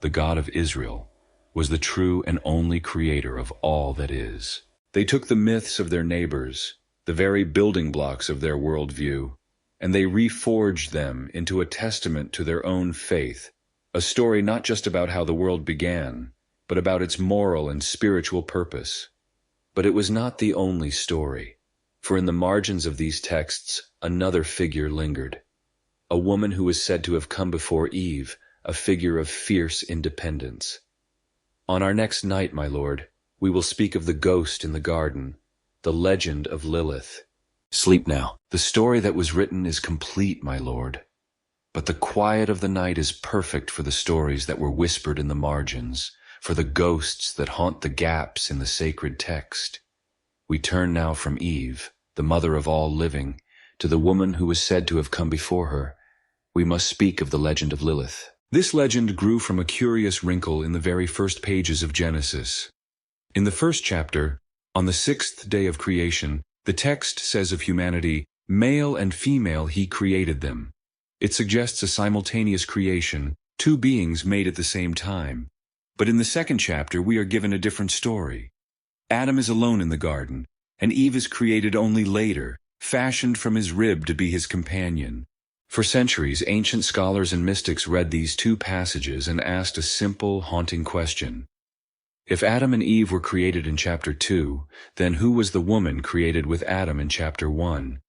the God of Israel, was the true and only creator of all that is. They took the myths of their neighbors, the very building blocks of their worldview, and they reforged them into a testament to their own faith, a story not just about how the world began, but about its moral and spiritual purpose. But it was not the only story, for in the margins of these texts, another figure lingered. A woman who was said to have come before Eve, a figure of fierce independence. On our next night, my lord, we will speak of the ghost in the garden, the legend of Lilith. Sleep now. The story that was written is complete, my lord. But the quiet of the night is perfect for the stories that were whispered in the margins, for the ghosts that haunt the gaps in the sacred text. We turn now from Eve, the mother of all living, to the woman who was said to have come before her. We must speak of the legend of Lilith. This legend grew from a curious wrinkle in the very first pages of Genesis. In the first chapter, on the sixth day of creation, the text says of humanity, male and female he created them. It suggests a simultaneous creation, two beings made at the same time. But in the second chapter we are given a different story. Adam is alone in the garden, and Eve is created only later, fashioned from his rib to be his companion. For centuries, ancient scholars and mystics read these two passages and asked a simple, haunting question. If Adam and Eve were created in chapter 2, then who was the woman created with Adam in chapter 1?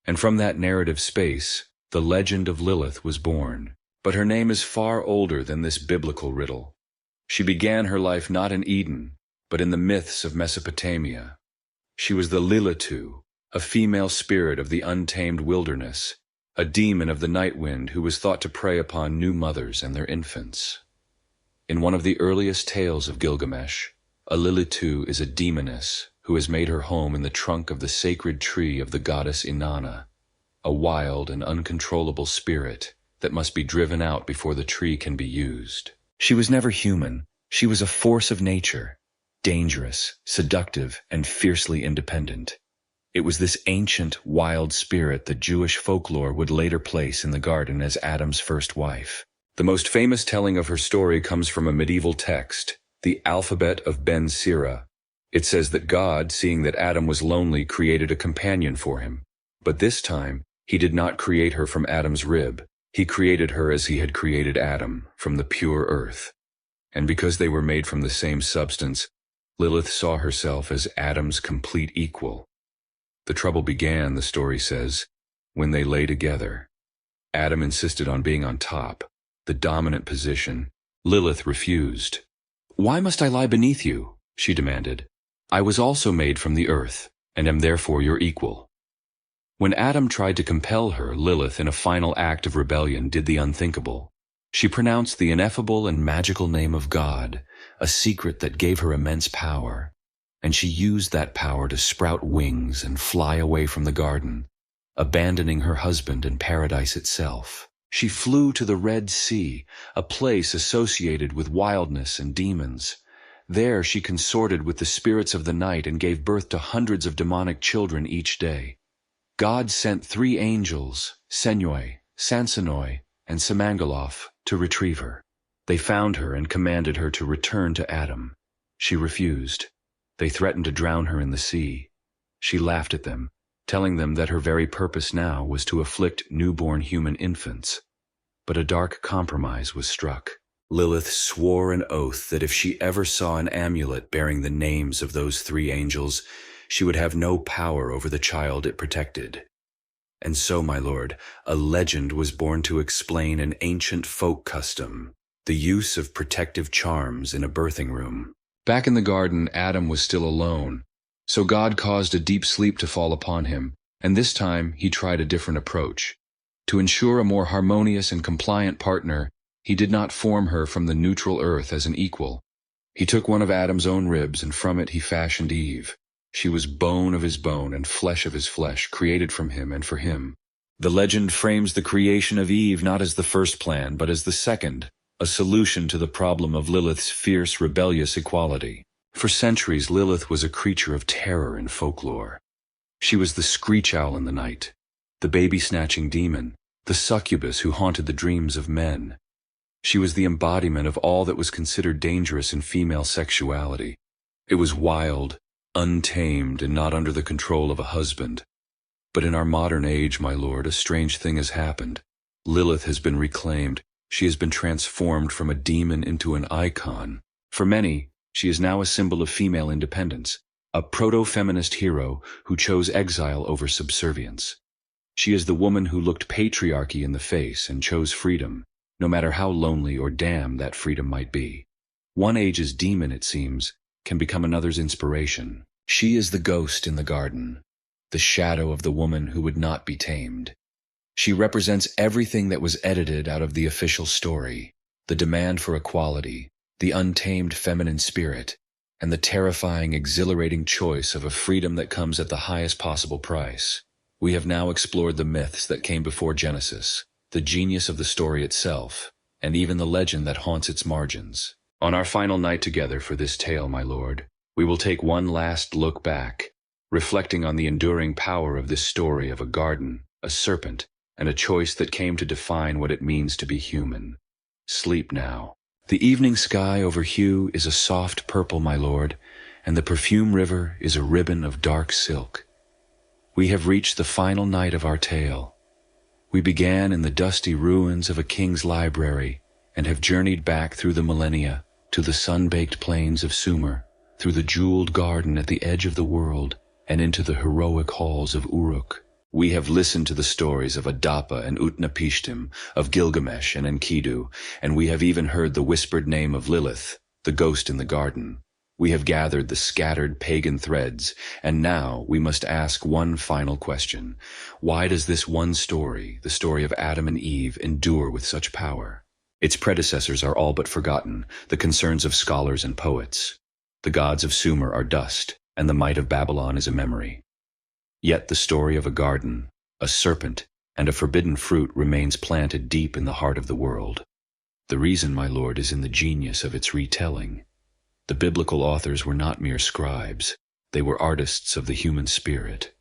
And from that narrative space, the legend of Lilith was born. But her name is far older than this biblical riddle. She began her life not in Eden, but in the myths of Mesopotamia. She was the Lilitu, a female spirit of the untamed wilderness, a demon of the night wind who was thought to prey upon new mothers and their infants. In one of the earliest tales of Gilgamesh, a Lilitu is a demoness who has made her home in the trunk of the sacred tree of the goddess Inanna, a wild and uncontrollable spirit that must be driven out before the tree can be used. She was never human. She was a force of nature, dangerous, seductive, and fiercely independent. It was this ancient, wild spirit that Jewish folklore would later place in the garden as Adam's first wife. The most famous telling of her story comes from a medieval text, the Alphabet of Ben Sira, It says that God, seeing that Adam was lonely, created a companion for him. But this time, he did not create her from Adam's rib. He created her as he had created Adam, from the pure earth. And because they were made from the same substance, Lilith saw herself as Adam's complete equal. The trouble began, the story says, when they lay together. Adam insisted on being on top, the dominant position. Lilith refused. "Why must I lie beneath you?" she demanded. "I was also made from the earth, and am therefore your equal." When Adam tried to compel her, Lilith, in a final act of rebellion, did the unthinkable. She pronounced the ineffable and magical name of God, a secret that gave her immense power, and she used that power to sprout wings and fly away from the garden, abandoning her husband and paradise itself. She flew to the Red Sea, a place associated with wildness and demons. There she consorted with the spirits of the night and gave birth to hundreds of demonic children each day. God sent 3 angels, Senoi, Sansanoi, and Samangaloth, to retrieve her. They found her and commanded her to return to Adam. She refused. They threatened to drown her in the sea. She laughed at them, telling them that her very purpose now was to afflict newborn human infants. But a dark compromise was struck. Lilith swore an oath that if she ever saw an amulet bearing the names of those 3 angels, she would have no power over the child it protected. And so, my lord, a legend was born to explain an ancient folk custom, the use of protective charms in a birthing room. Back in the garden, Adam was still alone, so God caused a deep sleep to fall upon him, and this time he tried a different approach. To ensure a more harmonious and compliant partner, he did not form her from the neutral earth as an equal. He took one of Adam's own ribs, and from it he fashioned Eve. She was bone of his bone and flesh of his flesh, created from him and for him. The legend frames the creation of Eve not as the first plan, but as the second, a solution to the problem of Lilith's fierce, rebellious equality. For centuries, Lilith was a creature of terror in folklore. She was the screech owl in the night, the baby-snatching demon, the succubus who haunted the dreams of men. She was the embodiment of all that was considered dangerous in female sexuality. It was wild, untamed, and not under the control of a husband. But in our modern age, my lord, a strange thing has happened. Lilith has been reclaimed. She has been transformed from a demon into an icon. For many, she is now a symbol of female independence, a proto-feminist hero who chose exile over subservience. She is the woman who looked patriarchy in the face and chose freedom, no matter how lonely or damned that freedom might be. One age's demon, it seems, can become another's inspiration. She is the ghost in the garden, the shadow of the woman who would not be tamed. She represents everything that was edited out of the official story, the demand for equality, the untamed feminine spirit, and the terrifying, exhilarating choice of a freedom that comes at the highest possible price. We have now explored the myths that came before Genesis, the genius of the story itself, and even the legend that haunts its margins. On our final night together for this tale, my lord, we will take one last look back, reflecting on the enduring power of this story of a garden, a serpent, and a choice that came to define what it means to be human. Sleep now. The evening sky over Hugh is a soft purple, my lord, and the perfume river is a ribbon of dark silk. We have reached the final night of our tale. We began in the dusty ruins of a king's library and have journeyed back through the millennia to the sun-baked plains of Sumer, through the jeweled garden at the edge of the world, and into the heroic halls of Uruk. We have listened to the stories of Adapa and Utnapishtim, of Gilgamesh and Enkidu, and we have even heard the whispered name of Lilith, the ghost in the garden. We have gathered the scattered pagan threads, and now we must ask one final question. Why does this one story, the story of Adam and Eve, endure with such power? Its predecessors are all but forgotten, the concerns of scholars and poets. The gods of Sumer are dust, and the might of Babylon is a memory. Yet the story of a garden, a serpent, and a forbidden fruit remains planted deep in the heart of the world. The reason, my lord, is in the genius of its retelling. The biblical authors were not mere scribes. They were artists of the human spirit.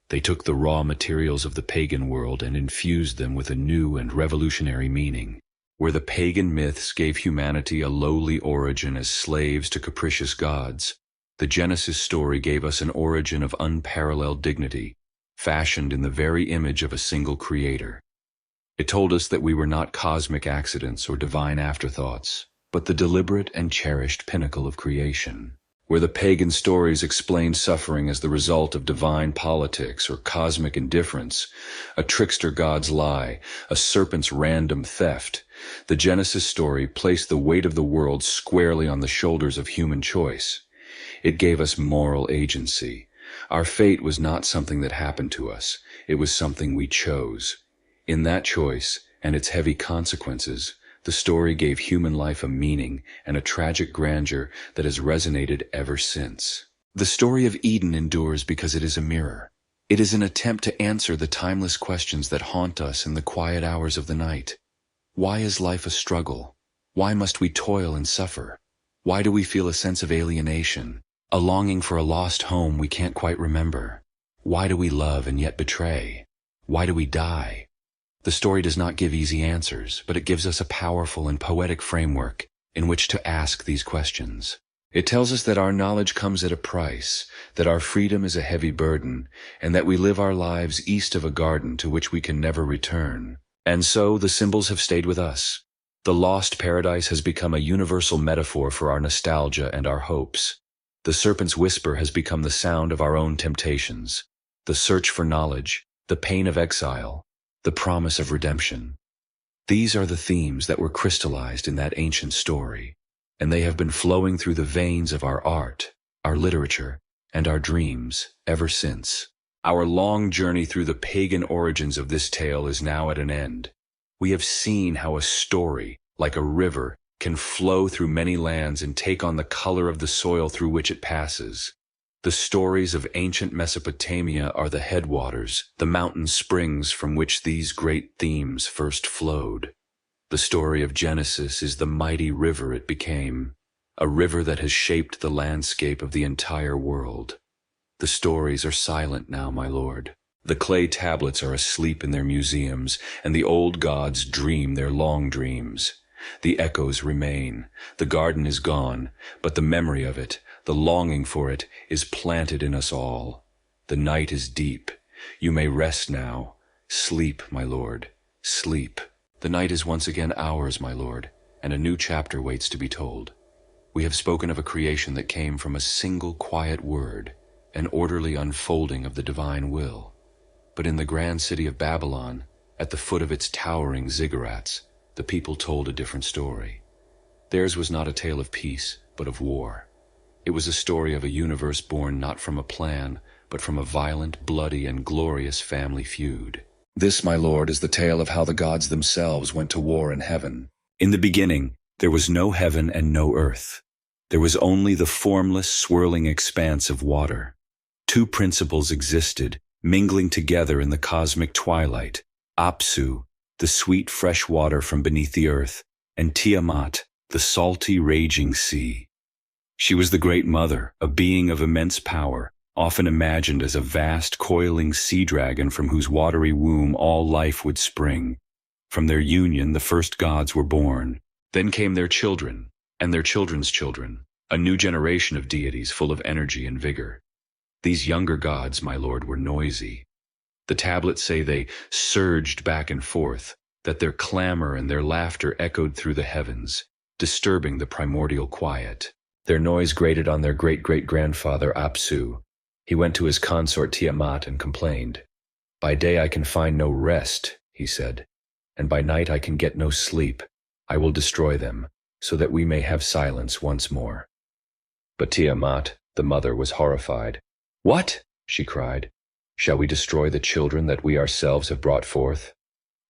They took the raw materials of the pagan world and infused them with a new and revolutionary meaning. Where the pagan myths gave humanity a lowly origin as slaves to capricious gods, The Genesis story gave us an origin of unparalleled dignity, fashioned in the very image of a single creator. It told us that we were not cosmic accidents or divine afterthoughts, but the deliberate and cherished pinnacle of creation. Where the pagan stories explained suffering as the result of divine politics or cosmic indifference, a trickster god's lie, a serpent's random theft, the Genesis story placed the weight of the world squarely on the shoulders of human choice. It gave us moral agency. Our fate was not something that happened to us. It was something we chose. In that choice, and its heavy consequences, the story gave human life a meaning and a tragic grandeur that has resonated ever since. The story of Eden endures because it is a mirror. It is an attempt to answer the timeless questions that haunt us in the quiet hours of the night. Why is life a struggle? Why must we toil and suffer? Why do we feel a sense of alienation, a longing for a lost home we can't quite remember? Why do we love and yet betray? Why do we die? The story does not give easy answers, but it gives us a powerful and poetic framework in which to ask these questions. It tells us that our knowledge comes at a price, that our freedom is a heavy burden, and that we live our lives east of a garden to which we can never return. And so the symbols have stayed with us. The lost paradise has become a universal metaphor for our nostalgia and our hopes. The serpent's whisper has become the sound of our own temptations, the search for knowledge, the pain of exile, the promise of redemption. These are the themes that were crystallized in that ancient story, and they have been flowing through the veins of our art, our literature, and our dreams ever since. Our long journey through the pagan origins of this tale is now at an end. We have seen how a story, like a river, can flow through many lands and take on the color of the soil through which it passes. The stories of ancient Mesopotamia are the headwaters, the mountain springs from which these great themes first flowed. The story of Genesis is the mighty river it became, a river that has shaped the landscape of the entire world. The stories are silent now, my lord. The clay tablets are asleep in their museums, and the old gods dream their long dreams. The echoes remain. The garden is gone, but the memory of it, the longing for it, is planted in us all. The night is deep. You may rest now. Sleep, my lord, sleep. The night is once again ours, my lord, and a new chapter waits to be told. We have spoken of a creation that came from a single quiet word, an orderly unfolding of the divine will. But in the grand city of Babylon, at the foot of its towering ziggurats, the people told a different story. Theirs was not a tale of peace, but of war. It was a story of a universe born not from a plan, but from a violent, bloody, and glorious family feud. This, my lord, is the tale of how the gods themselves went to war in heaven. In the beginning, there was no heaven and no earth. There was only the formless, swirling expanse of water. Two principles existed, mingling together in the cosmic twilight: Apsu, the sweet fresh water from beneath the earth, and Tiamat, the salty, raging sea. She was the Great Mother, a being of immense power, often imagined as a vast, coiling sea dragon from whose watery womb all life would spring. From their union, the first gods were born. Then came their children, and their children's children, a new generation of deities full of energy and vigor. These younger gods, my lord, were noisy. The tablets say they surged back and forth, that their clamor and their laughter echoed through the heavens, disturbing the primordial quiet. Their noise grated on their great-great-grandfather Apsu. He went to his consort Tiamat and complained. "By day I can find no rest," he said, "and by night I can get no sleep. I will destroy them, so that we may have silence once more." But Tiamat, the mother, was horrified. "What?" she cried. "Shall we destroy the children that we ourselves have brought forth?"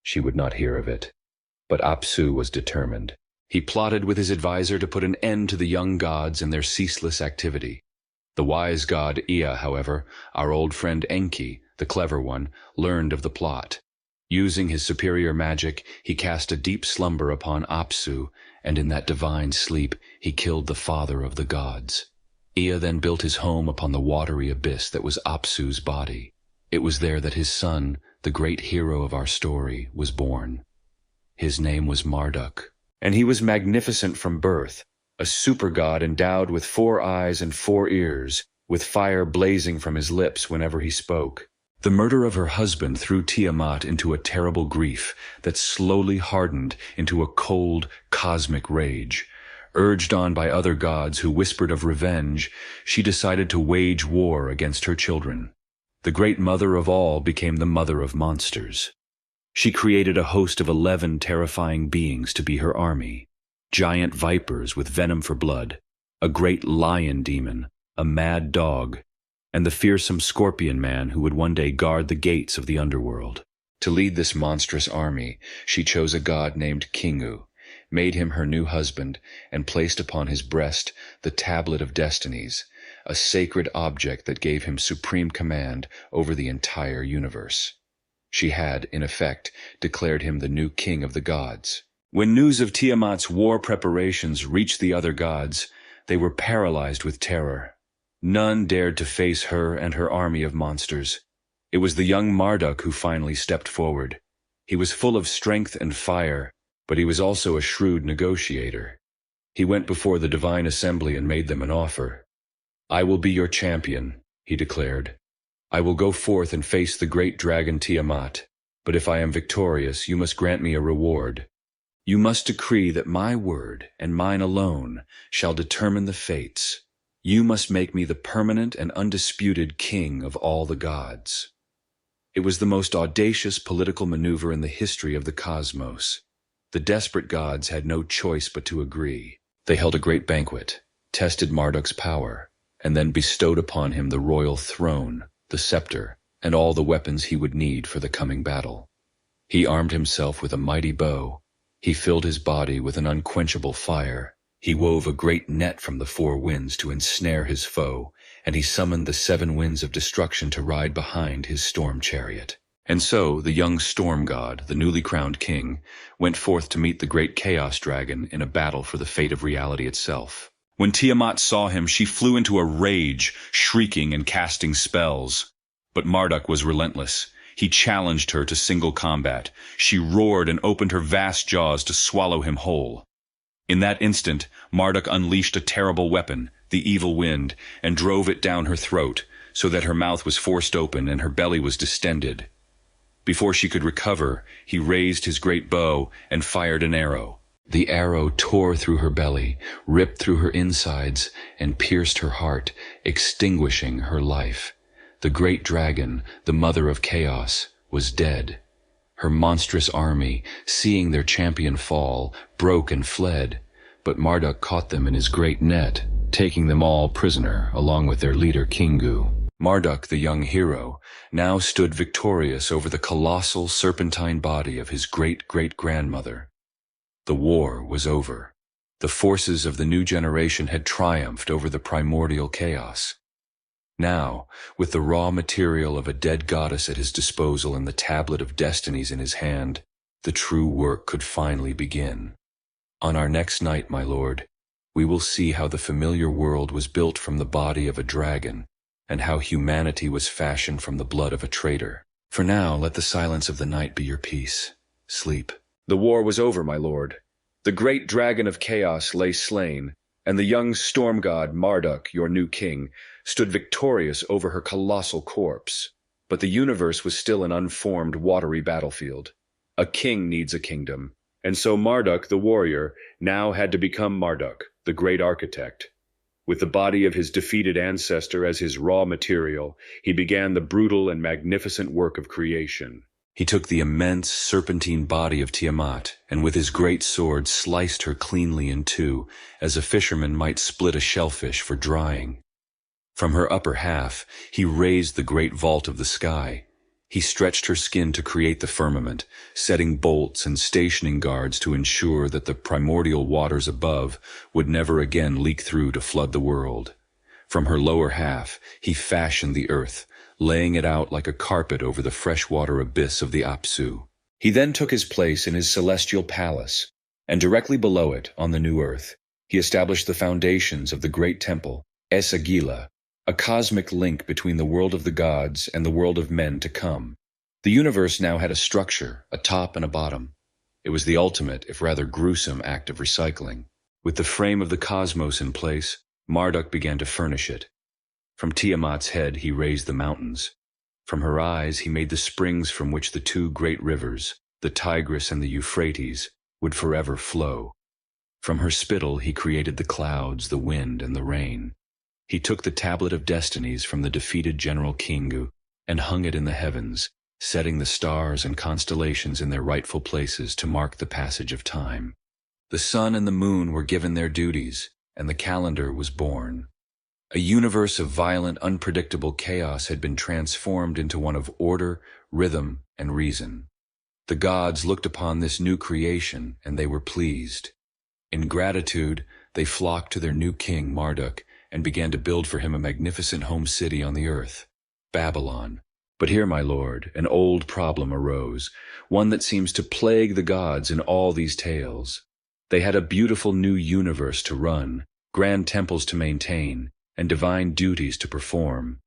She would not hear of it. But Apsu was determined. He plotted with his advisor to put an end to the young gods and their ceaseless activity. The wise god Ea, however, our old friend Enki, the clever one, learned of the plot. Using his superior magic, he cast a deep slumber upon Apsu, and in that divine sleep he killed the father of the gods. Ea then built his home upon the watery abyss that was Apsu's body. It was there that his son, the great hero of our story, was born. His name was Marduk, and he was magnificent from birth, a super-god endowed with 4 eyes and 4 ears, with fire blazing from his lips whenever he spoke. The murder of her husband threw Tiamat into a terrible grief that slowly hardened into a cold, cosmic rage. Urged on by other gods who whispered of revenge, she decided to wage war against her children. The great mother of all became the mother of monsters. She created a host of 11 terrifying beings to be her army. Giant vipers with venom for blood, a great lion demon, a mad dog, and the fearsome scorpion man who would one day guard the gates of the underworld. To lead this monstrous army, she chose a god named Kingu, made him her new husband, and placed upon his breast the Tablet of Destinies, a sacred object that gave him supreme command over the entire universe. She had, in effect, declared him the new king of the gods. When news of Tiamat's war preparations reached the other gods, they were paralyzed with terror. None dared to face her and her army of monsters. It was the young Marduk who finally stepped forward. He was full of strength and fire, but he was also a shrewd negotiator. He went before the divine assembly and made them an offer. "I will be your champion," he declared. "I will go forth and face the great dragon Tiamat, but if I am victorious, you must grant me a reward. You must decree that my word, and mine alone, shall determine the fates. You must make me the permanent and undisputed king of all the gods." It was the most audacious political maneuver in the history of the cosmos. The desperate gods had no choice but to agree. They held a great banquet, tested Marduk's power, and then bestowed upon him the royal throne, the scepter, and all the weapons he would need for the coming battle. He armed himself with a mighty bow. He filled his body with an unquenchable fire. He wove a great net from the 4 winds to ensnare his foe, and he summoned the 7 winds of destruction to ride behind his storm chariot. And so the young storm god, the newly crowned king, went forth to meet the great chaos dragon in a battle for the fate of reality itself. When Tiamat saw him, she flew into a rage, shrieking and casting spells. But Marduk was relentless. He challenged her to single combat. She roared and opened her vast jaws to swallow him whole. In that instant, Marduk unleashed a terrible weapon, the evil wind, and drove it down her throat, so that her mouth was forced open and her belly was distended. Before she could recover, he raised his great bow and fired an arrow. The arrow tore through her belly, ripped through her insides, and pierced her heart, extinguishing her life. The great dragon, the mother of chaos, was dead. Her monstrous army, seeing their champion fall, broke and fled, but Marduk caught them in his great net, taking them all prisoner, along with their leader Kingu. Marduk, the young hero, now stood victorious over the colossal serpentine body of his great-great-grandmother. The war was over. The forces of the new generation had triumphed over the primordial chaos. Now, with the raw material of a dead goddess at his disposal and the Tablet of Destinies in his hand, the true work could finally begin. On our next night, my lord, we will see how the familiar world was built from the body of a dragon, and how humanity was fashioned from the blood of a traitor. For now, let the silence of the night be your peace. Sleep. The war was over, my lord. The great dragon of chaos lay slain, and the young storm god Marduk, your new king, stood victorious over her colossal corpse. But the universe was still an unformed, watery battlefield. A king needs a kingdom, and so Marduk, the warrior, now had to become Marduk, the great architect. With the body of his defeated ancestor as his raw material, he began the brutal and magnificent work of creation. He took the immense serpentine body of Tiamat, and with his great sword sliced her cleanly in two, as a fisherman might split a shellfish for drying. From her upper half, he raised the great vault of the sky. He stretched her skin to create the firmament, setting bolts and stationing guards to ensure that the primordial waters above would never again leak through to flood the world. From her lower half, he fashioned the earth, laying it out like a carpet over the freshwater abyss of the Apsu. He then took his place in his celestial palace, and directly below it, on the new earth, he established the foundations of the great temple, Esagila, a cosmic link between the world of the gods and the world of men to come. The universe now had a structure, a top and a bottom. It was the ultimate, if rather gruesome, act of recycling. With the frame of the cosmos in place, Marduk began to furnish it. From Tiamat's head he raised the mountains. From her eyes he made the springs from which the two great rivers, the Tigris and the Euphrates, would forever flow. From her spittle he created the clouds, the wind, and the rain. He took the tablet of destinies from the defeated general Kingu and hung it in the heavens, setting the stars and constellations in their rightful places to mark the passage of time. The sun and the moon were given their duties, and the calendar was born. A universe of violent, unpredictable chaos had been transformed into one of order, rhythm, and reason. The gods looked upon this new creation, and they were pleased. In gratitude, they flocked to their new king, Marduk, and began to build for him a magnificent home city on the earth, Babylon. But here, my lord, an old problem arose, one that seems to plague the gods in all these tales. They had a beautiful new universe to run, grand temples to maintain, and divine duties to perform.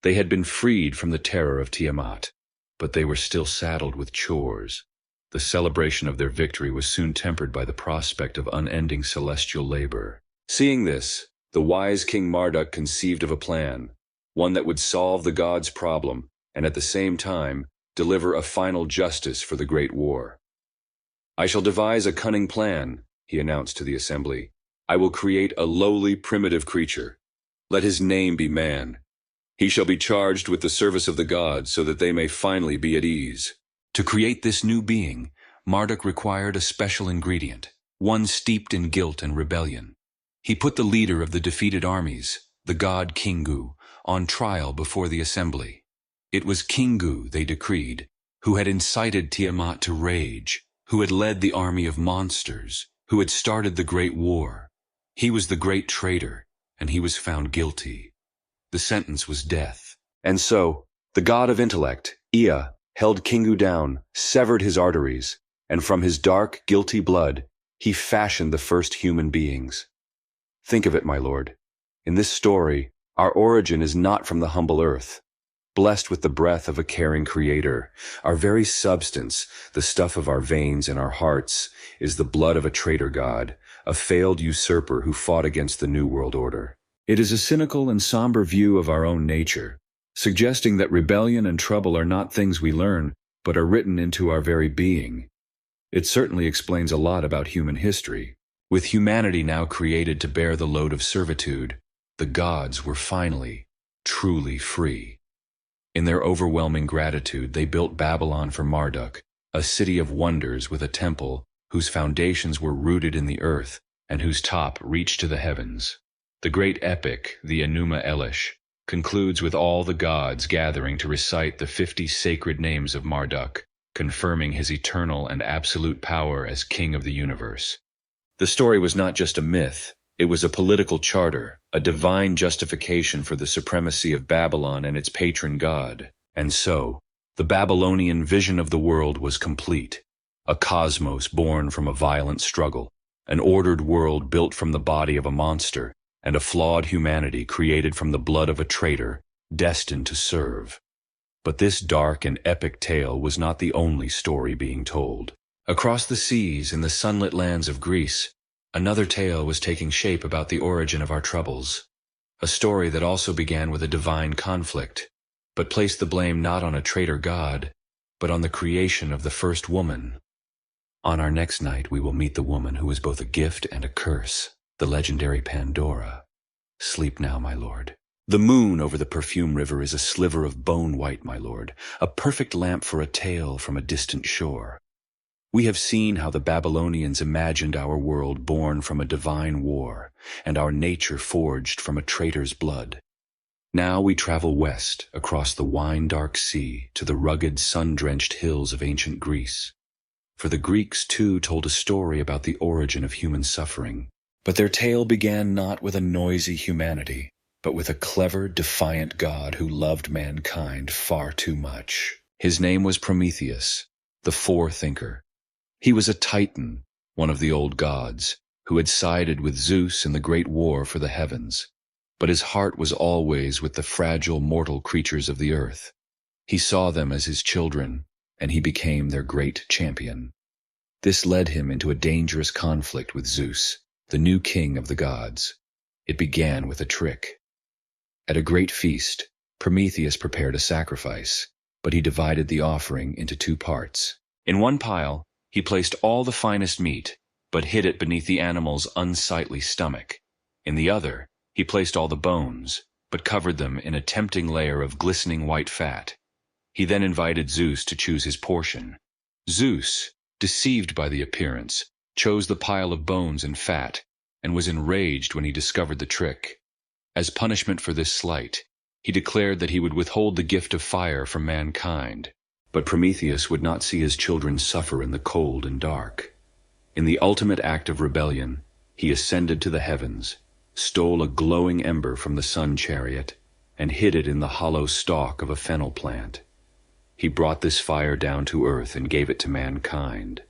They had been freed from the terror of Tiamat, but they were still saddled with chores. The celebration of their victory was soon tempered by the prospect of unending celestial labor. Seeing this, the wise King Marduk conceived of a plan, one that would solve the gods' problem and at the same time deliver a final justice for the great war. "I shall devise a cunning plan," he announced to the assembly. "I will create a lowly, primitive creature. Let his name be man. He shall be charged with the service of the gods so that they may finally be at ease." To create this new being, Marduk required a special ingredient, one steeped in guilt and rebellion. He put the leader of the defeated armies, the god Kingu, on trial before the assembly. It was Kingu, they decreed, who had incited Tiamat to rage, who had led the army of monsters, who had started the great war. He was the great traitor, and he was found guilty. The sentence was death. And so, the god of intellect, Ea, held Kingu down, severed his arteries, and from his dark, guilty blood, he fashioned the first human beings. Think of it, my lord. In this story, our origin is not from the humble earth. Blessed with the breath of a caring creator, our very substance, the stuff of our veins and our hearts, is the blood of a traitor god, a failed usurper who fought against the New World Order. It is a cynical and somber view of our own nature, suggesting that rebellion and trouble are not things we learn, but are written into our very being. It certainly explains a lot about human history. With humanity now created to bear the load of servitude, the gods were finally, truly free. In their overwhelming gratitude, they built Babylon for Marduk, a city of wonders with a temple whose foundations were rooted in the earth and whose top reached to the heavens. The great epic, the Enuma Elish, concludes with all the gods gathering to recite the 50 sacred names of Marduk, confirming his eternal and absolute power as king of the universe. The story was not just a myth, it was a political charter, a divine justification for the supremacy of Babylon and its patron god. And so, the Babylonian vision of the world was complete. A cosmos born from a violent struggle, an ordered world built from the body of a monster, and a flawed humanity created from the blood of a traitor, destined to serve. But this dark and epic tale was not the only story being told. Across the seas in the sunlit lands of Greece, another tale was taking shape about the origin of our troubles. A story that also began with a divine conflict, but placed the blame not on a traitor god, but on the creation of the first woman. On our next night we will meet the woman who is both a gift and a curse, the legendary Pandora. Sleep now, my lord. The moon over the perfume river is a sliver of bone white, my lord, a perfect lamp for a tale from a distant shore. We have seen how the Babylonians imagined our world born from a divine war, and our nature forged from a traitor's blood. Now we travel west, across the wine-dark sea, to the rugged, sun-drenched hills of ancient Greece. For the Greeks, too, told a story about the origin of human suffering. But their tale began not with a noisy humanity, but with a clever, defiant god who loved mankind far too much. His name was Prometheus, the forethinker. He was a Titan, one of the old gods, who had sided with Zeus in the great war for the heavens. But his heart was always with the fragile, mortal creatures of the earth. He saw them as his children, and he became their great champion. This led him into a dangerous conflict with Zeus, the new king of the gods. It began with a trick. At a great feast, Prometheus prepared a sacrifice, but he divided the offering into two parts. In one pile, he placed all the finest meat, but hid it beneath the animal's unsightly stomach. In the other, he placed all the bones, but covered them in a tempting layer of glistening white fat. He then invited Zeus to choose his portion. Zeus, deceived by the appearance, chose the pile of bones and fat, and was enraged when he discovered the trick. As punishment for this slight, he declared that he would withhold the gift of fire from mankind. But Prometheus would not see his children suffer in the cold and dark. In the ultimate act of rebellion, he ascended to the heavens, stole a glowing ember from the sun chariot, and hid it in the hollow stalk of a fennel plant. He brought this fire down to earth and gave it to mankind.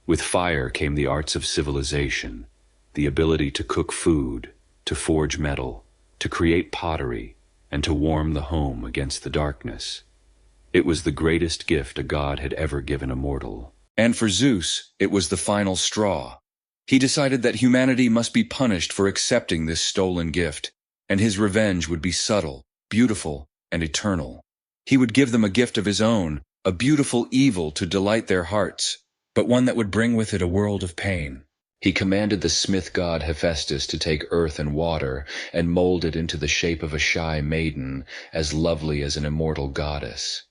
With fire came the arts of civilization, the ability to cook food, to forge metal, to create pottery, and to warm the home against the darkness. It was the greatest gift a god had ever given a mortal. And for Zeus, it was the final straw. He decided that humanity must be punished for accepting this stolen gift, and his revenge would be subtle, beautiful, and eternal. He would give them a gift of his own, a beautiful evil to delight their hearts, but one that would bring with it a world of pain. He commanded the smith god Hephaestus to take earth and water and mold it into the shape of a shy maiden, as lovely as an immortal goddess.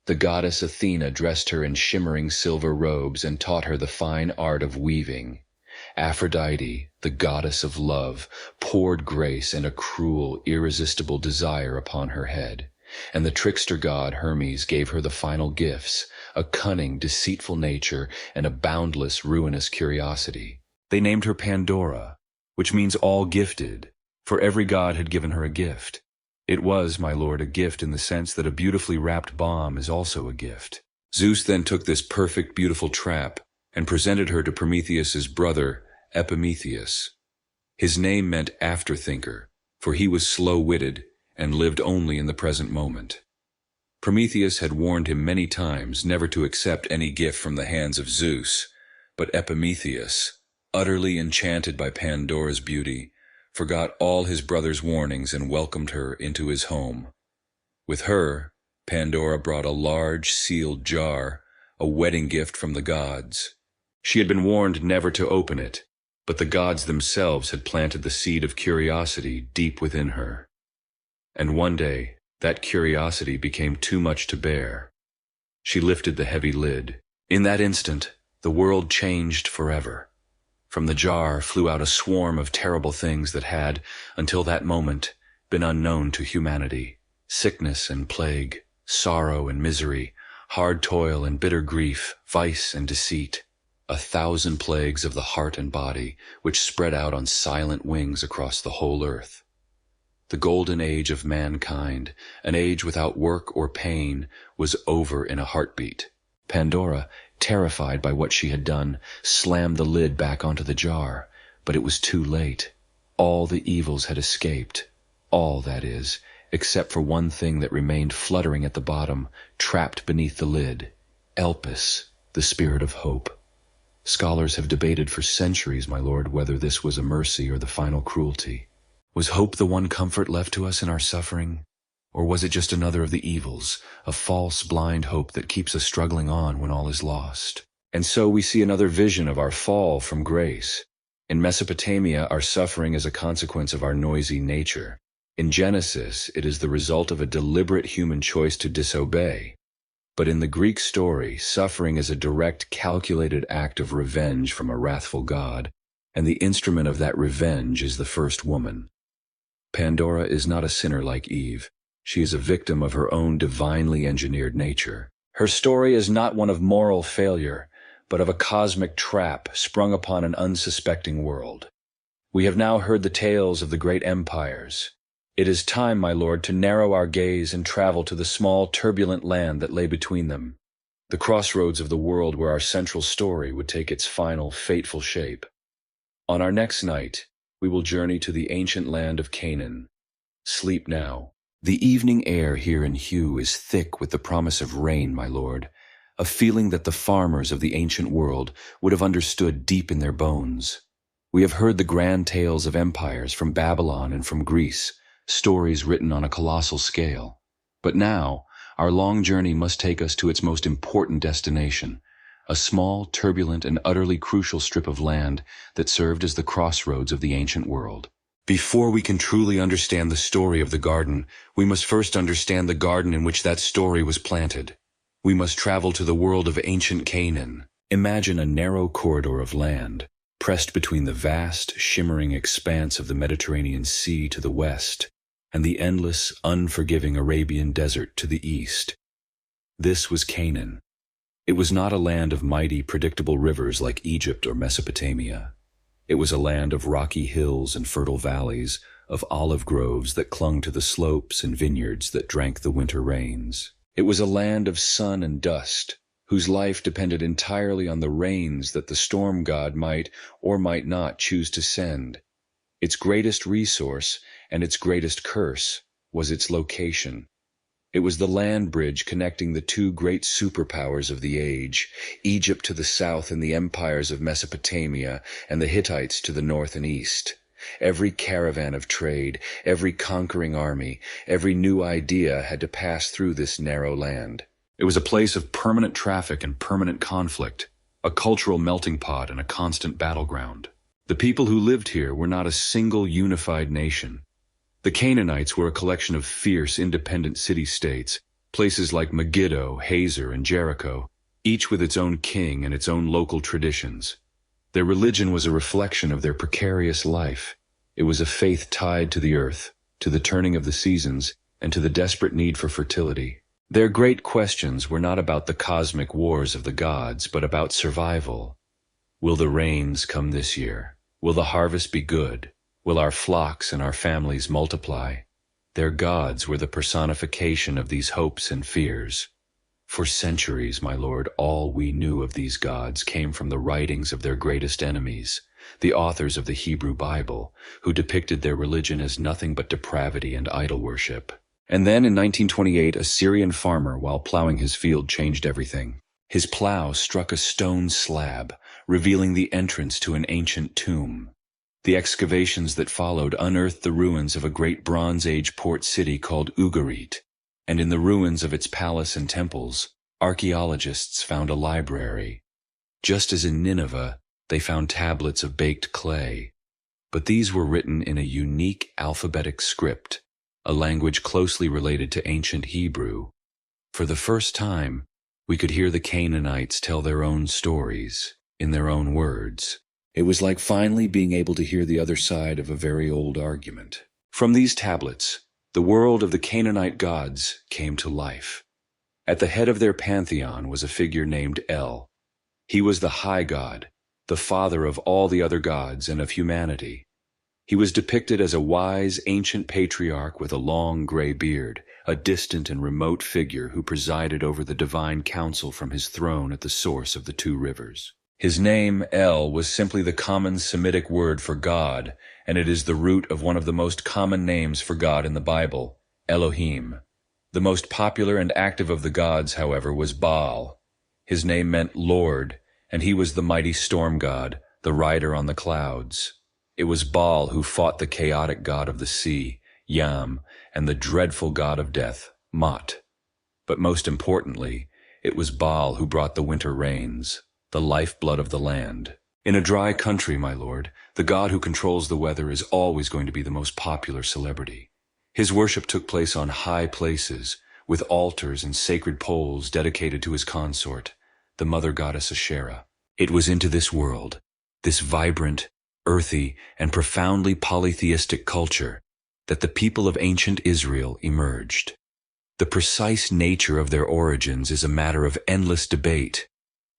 The goddess Athena dressed her in shimmering silver robes and taught her the fine art of weaving. Aphrodite, the goddess of love, poured grace and a cruel, irresistible desire upon her head. And the trickster god Hermes gave her the final gifts, a cunning, deceitful nature and a boundless, ruinous curiosity. They named her Pandora, which means all gifted, for every god had given her a gift. It was, my lord, a gift in the sense that a beautifully wrapped bomb is also a gift. Zeus then took this perfect, beautiful trap and presented her to Prometheus's brother, Epimetheus. His name meant afterthinker, for he was slow-witted and lived only in the present moment. Prometheus had warned him many times never to accept any gift from the hands of Zeus, but Epimetheus, utterly enchanted by Pandora's beauty, forgot all his brother's warnings and welcomed her into his home. With her, Pandora brought a large sealed jar, a wedding gift from the gods. She had been warned never to open it, but the gods themselves had planted the seed of curiosity deep within her. And one day, that curiosity became too much to bear. She lifted the heavy lid. In that instant, the world changed forever. From the jar flew out a swarm of terrible things that had, until that moment, been unknown to humanity. Sickness and plague, sorrow and misery, hard toil and bitter grief, vice and deceit. 1,000 plagues of the heart and body, which spread out on silent wings across the whole earth. The golden age of mankind, an age without work or pain, was over in a heartbeat. Pandora, terrified by what she had done, slammed the lid back onto the jar, but it was too late. All the evils had escaped. All, that is, except for one thing that remained fluttering at the bottom, trapped beneath the lid. Elpis, the spirit of hope. Scholars have debated for centuries, my lord, whether this was a mercy or the final cruelty. Was hope the one comfort left to us in our suffering? Or was it just another of the evils, a false, blind hope that keeps us struggling on when all is lost? And so we see another vision of our fall from grace. In Mesopotamia, our suffering is a consequence of our noisy nature. In Genesis, it is the result of a deliberate human choice to disobey. But in the Greek story, suffering is a direct, calculated act of revenge from a wrathful god, and the instrument of that revenge is the first woman. Pandora is not a sinner like Eve. She is a victim of her own divinely engineered nature. Her story is not one of moral failure, but of a cosmic trap sprung upon an unsuspecting world. We have now heard the tales of the great empires. It is time, my lord, to narrow our gaze and travel to the small, turbulent land that lay between them, the crossroads of the world where our central story would take its final, fateful shape. On our next night, we will journey to the ancient land of Canaan. Sleep now. The evening air here in Hue is thick with the promise of rain, my lord, a feeling that the farmers of the ancient world would have understood deep in their bones. We have heard the grand tales of empires from Babylon and from Greece, stories written on a colossal scale. But now, our long journey must take us to its most important destination, a small, turbulent, and utterly crucial strip of land that served as the crossroads of the ancient world. Before we can truly understand the story of the garden, we must first understand the garden in which that story was planted. We must travel to the world of ancient Canaan. Imagine a narrow corridor of land, pressed between the vast, shimmering expanse of the Mediterranean Sea to the west, and the endless, unforgiving Arabian desert to the east. This was Canaan. It was not a land of mighty, predictable rivers like Egypt or Mesopotamia. It was a land of rocky hills and fertile valleys, of olive groves that clung to the slopes and vineyards that drank the winter rains. It was a land of sun and dust, whose life depended entirely on the rains that the storm god might or might not choose to send. Its greatest resource and its greatest curse was its location. It was the land bridge connecting the two great superpowers of the age, Egypt to the south and the empires of Mesopotamia, and the Hittites to the north and east. Every caravan of trade, every conquering army, every new idea had to pass through this narrow land. It was a place of permanent traffic and permanent conflict, a cultural melting pot and a constant battleground. The people who lived here were not a single unified nation. The Canaanites were a collection of fierce, independent city-states, places like Megiddo, Hazor, and Jericho, each with its own king and its own local traditions. Their religion was a reflection of their precarious life. It was a faith tied to the earth, to the turning of the seasons, and to the desperate need for fertility. Their great questions were not about the cosmic wars of the gods, but about survival. Will the rains come this year? Will the harvest be good? Will our flocks and our families multiply? Their gods were the personification of these hopes and fears. For centuries, my lord, all we knew of these gods came from the writings of their greatest enemies, the authors of the Hebrew Bible, who depicted their religion as nothing but depravity and idol worship. And then in 1928, a Syrian farmer, while plowing his field, changed everything. His plow struck a stone slab, revealing the entrance to an ancient tomb. The excavations that followed unearthed the ruins of a great Bronze Age port city called Ugarit, and in the ruins of its palace and temples, archaeologists found a library. Just as in Nineveh, they found tablets of baked clay. But these were written in a unique alphabetic script, a language closely related to ancient Hebrew. For the first time, we could hear the Canaanites tell their own stories, in their own words. It was like finally being able to hear the other side of a very old argument. From these tablets, the world of the Canaanite gods came to life. At the head of their pantheon was a figure named El. He was the high god, the father of all the other gods and of humanity. He was depicted as a wise, ancient patriarch with a long gray beard, a distant and remote figure who presided over the divine council from his throne at the source of the two rivers. His name, El, was simply the common Semitic word for God, and it is the root of one of the most common names for God in the Bible, Elohim. The most popular and active of the gods, however, was Baal. His name meant Lord, and he was the mighty storm god, the rider on the clouds. It was Baal who fought the chaotic god of the sea, Yam, and the dreadful god of death, Mot. But most importantly, it was Baal who brought the winter rains, the lifeblood of the land. In a dry country, my lord, the god who controls the weather is always going to be the most popular celebrity. His worship took place on high places, with altars and sacred poles dedicated to his consort, the mother goddess Asherah. It was into this world, this vibrant, earthy, and profoundly polytheistic culture, that the people of ancient Israel emerged. The precise nature of their origins is a matter of endless debate.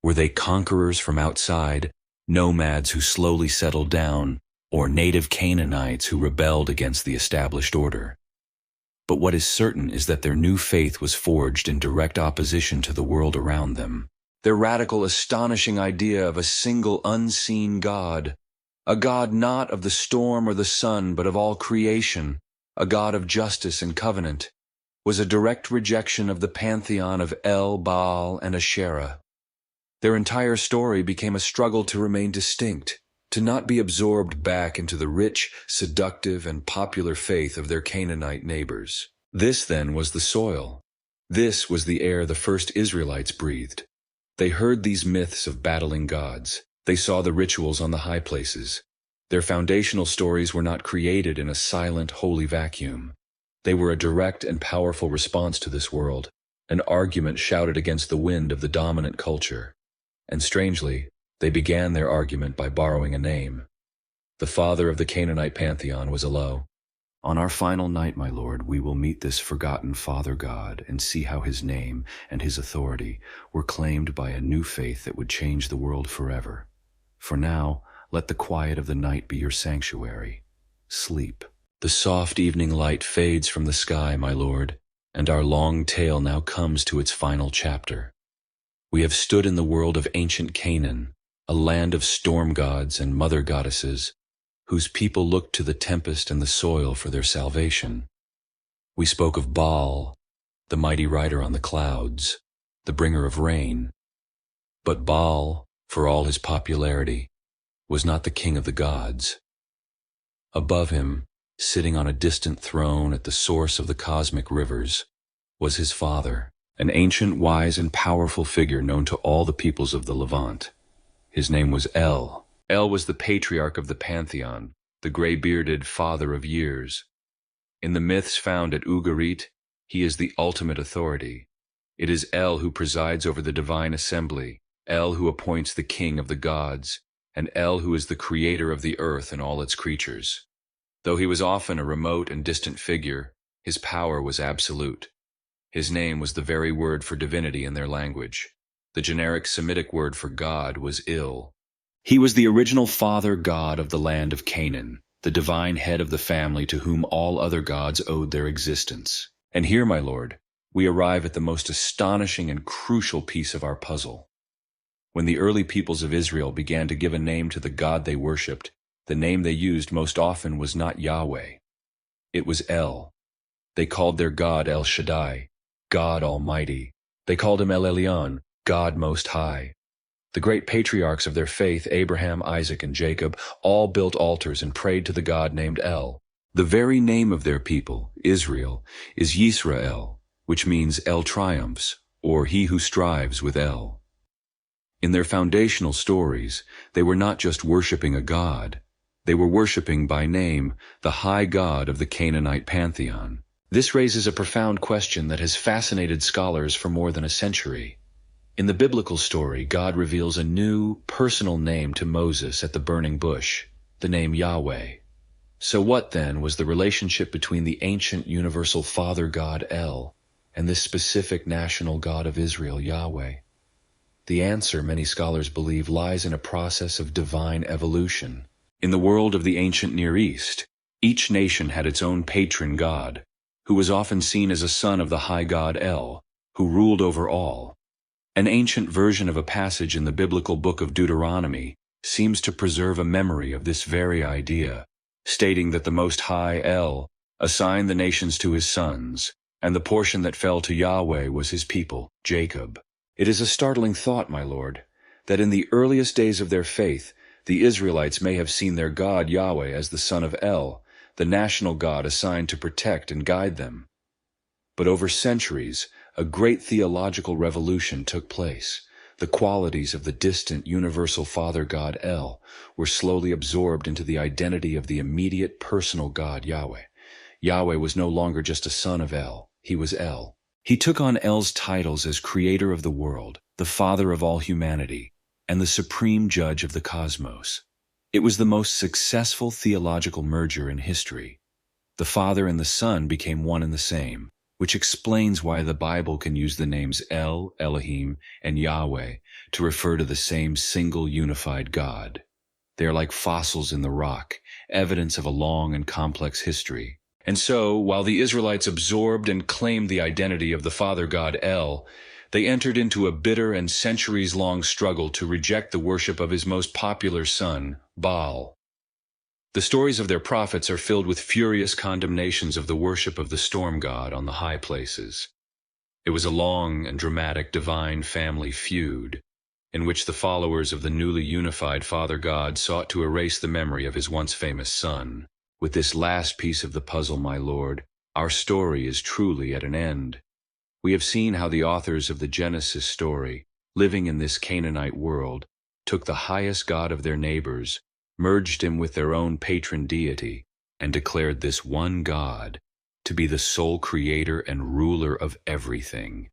Were they conquerors from outside, nomads who slowly settled down, or native Canaanites who rebelled against the established order? But what is certain is that their new faith was forged in direct opposition to the world around them. Their radical, astonishing idea of a single unseen God, a God not of the storm or the sun, but of all creation, a God of justice and covenant, was a direct rejection of the pantheon of El, Baal, and Asherah. Their entire story became a struggle to remain distinct, to not be absorbed back into the rich, seductive, and popular faith of their Canaanite neighbors. This, then, was the soil. This was the air the first Israelites breathed. They heard these myths of battling gods. They saw the rituals on the high places. Their foundational stories were not created in a silent, holy vacuum. They were a direct and powerful response to this world, an argument shouted against the wind of the dominant culture. And strangely, they began their argument by borrowing a name. The father of the Canaanite pantheon was Elo. On our final night, my lord, we will meet this forgotten father god and see how his name and his authority were claimed by a new faith that would change the world forever. For now, let the quiet of the night be your sanctuary. Sleep. The soft evening light fades from the sky, my lord, and our long tale now comes to its final chapter. We have stood in the world of ancient Canaan, a land of storm gods and mother goddesses, whose people looked to the tempest and the soil for their salvation. We spoke of Baal, the mighty rider on the clouds, the bringer of rain. But Baal, for all his popularity, was not the king of the gods. Above him, sitting on a distant throne at the source of the cosmic rivers, was his father, an ancient, wise, and powerful figure known to all the peoples of the Levant. His name was El. El was the patriarch of the pantheon, the gray-bearded father of years. In the myths found at Ugarit, he is the ultimate authority. It is El who presides over the divine assembly, El who appoints the king of the gods, and El who is the creator of the earth and all its creatures. Though he was often a remote and distant figure, his power was absolute. His name was the very word for divinity in their language. The generic Semitic word for God was Il. He was the original father god of the land of Canaan, the divine head of the family to whom all other gods owed their existence. And here, my lord, we arrive at the most astonishing and crucial piece of our puzzle. When the early peoples of Israel began to give a name to the God they worshipped, the name they used most often was not Yahweh. It was El. They called their God El Shaddai, God Almighty. They called him El Elyon, God Most High. The great patriarchs of their faith, Abraham, Isaac, and Jacob, all built altars and prayed to the God named El. The very name of their people, Israel, is Yisrael, which means El triumphs, or he who strives with El. In their foundational stories, they were not just worshiping a god. They were worshiping by name the high god of the Canaanite pantheon. This raises a profound question that has fascinated scholars for more than a century. In the biblical story, God reveals a new, personal name to Moses at the burning bush, the name Yahweh. So what, then, was the relationship between the ancient universal father god El and this specific national God of Israel, Yahweh? The answer, many scholars believe, lies in a process of divine evolution. In the world of the ancient Near East, each nation had its own patron god, who was often seen as a son of the high god El, who ruled over all. An ancient version of a passage in the biblical book of Deuteronomy seems to preserve a memory of this very idea, stating that the Most High El assigned the nations to his sons, and the portion that fell to Yahweh was his people, Jacob. It is a startling thought, my lord, that in the earliest days of their faith, the Israelites may have seen their God Yahweh as the son of El, the national god assigned to protect and guide them. But over centuries, a great theological revolution took place. The qualities of the distant universal father god El were slowly absorbed into the identity of the immediate personal God Yahweh. Yahweh was no longer just a son of El, he was El. He took on El's titles as creator of the world, the father of all humanity, and the supreme judge of the cosmos. It was the most successful theological merger in history. The Father and the Son became one and the same, which explains why the Bible can use the names El, Elohim, and Yahweh to refer to the same single unified God. They are like fossils in the rock, evidence of a long and complex history. And so, while the Israelites absorbed and claimed the identity of the Father God El, they entered into a bitter and centuries-long struggle to reject the worship of his most popular son, Baal. The stories of their prophets are filled with furious condemnations of the worship of the storm god on the high places. It was a long and dramatic divine family feud, in which the followers of the newly unified Father God sought to erase the memory of his once famous son. With this last piece of the puzzle, my lord, our story is truly at an end. We have seen how the authors of the Genesis story, living in this Canaanite world, took the highest god of their neighbors, merged him with their own patron deity, and declared this one God to be the sole creator and ruler of everything.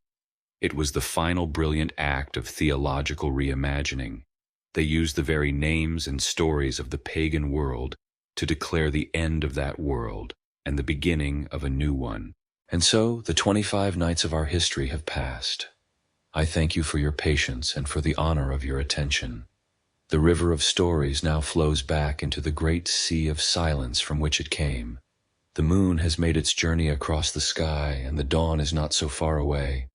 It was the final brilliant act of theological reimagining. They used the very names and stories of the pagan world to declare the end of that world and the beginning of a new one. And so the 25 nights of our history have passed. I thank you for your patience and for the honor of your attention. The river of stories now flows back into the great sea of silence from which it came. The moon has made its journey across the sky, and the dawn is not so far away.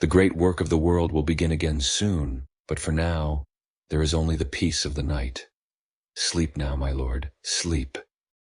The great work of the world will begin again soon, but for now, there is only the peace of the night. Sleep now, my lord, sleep.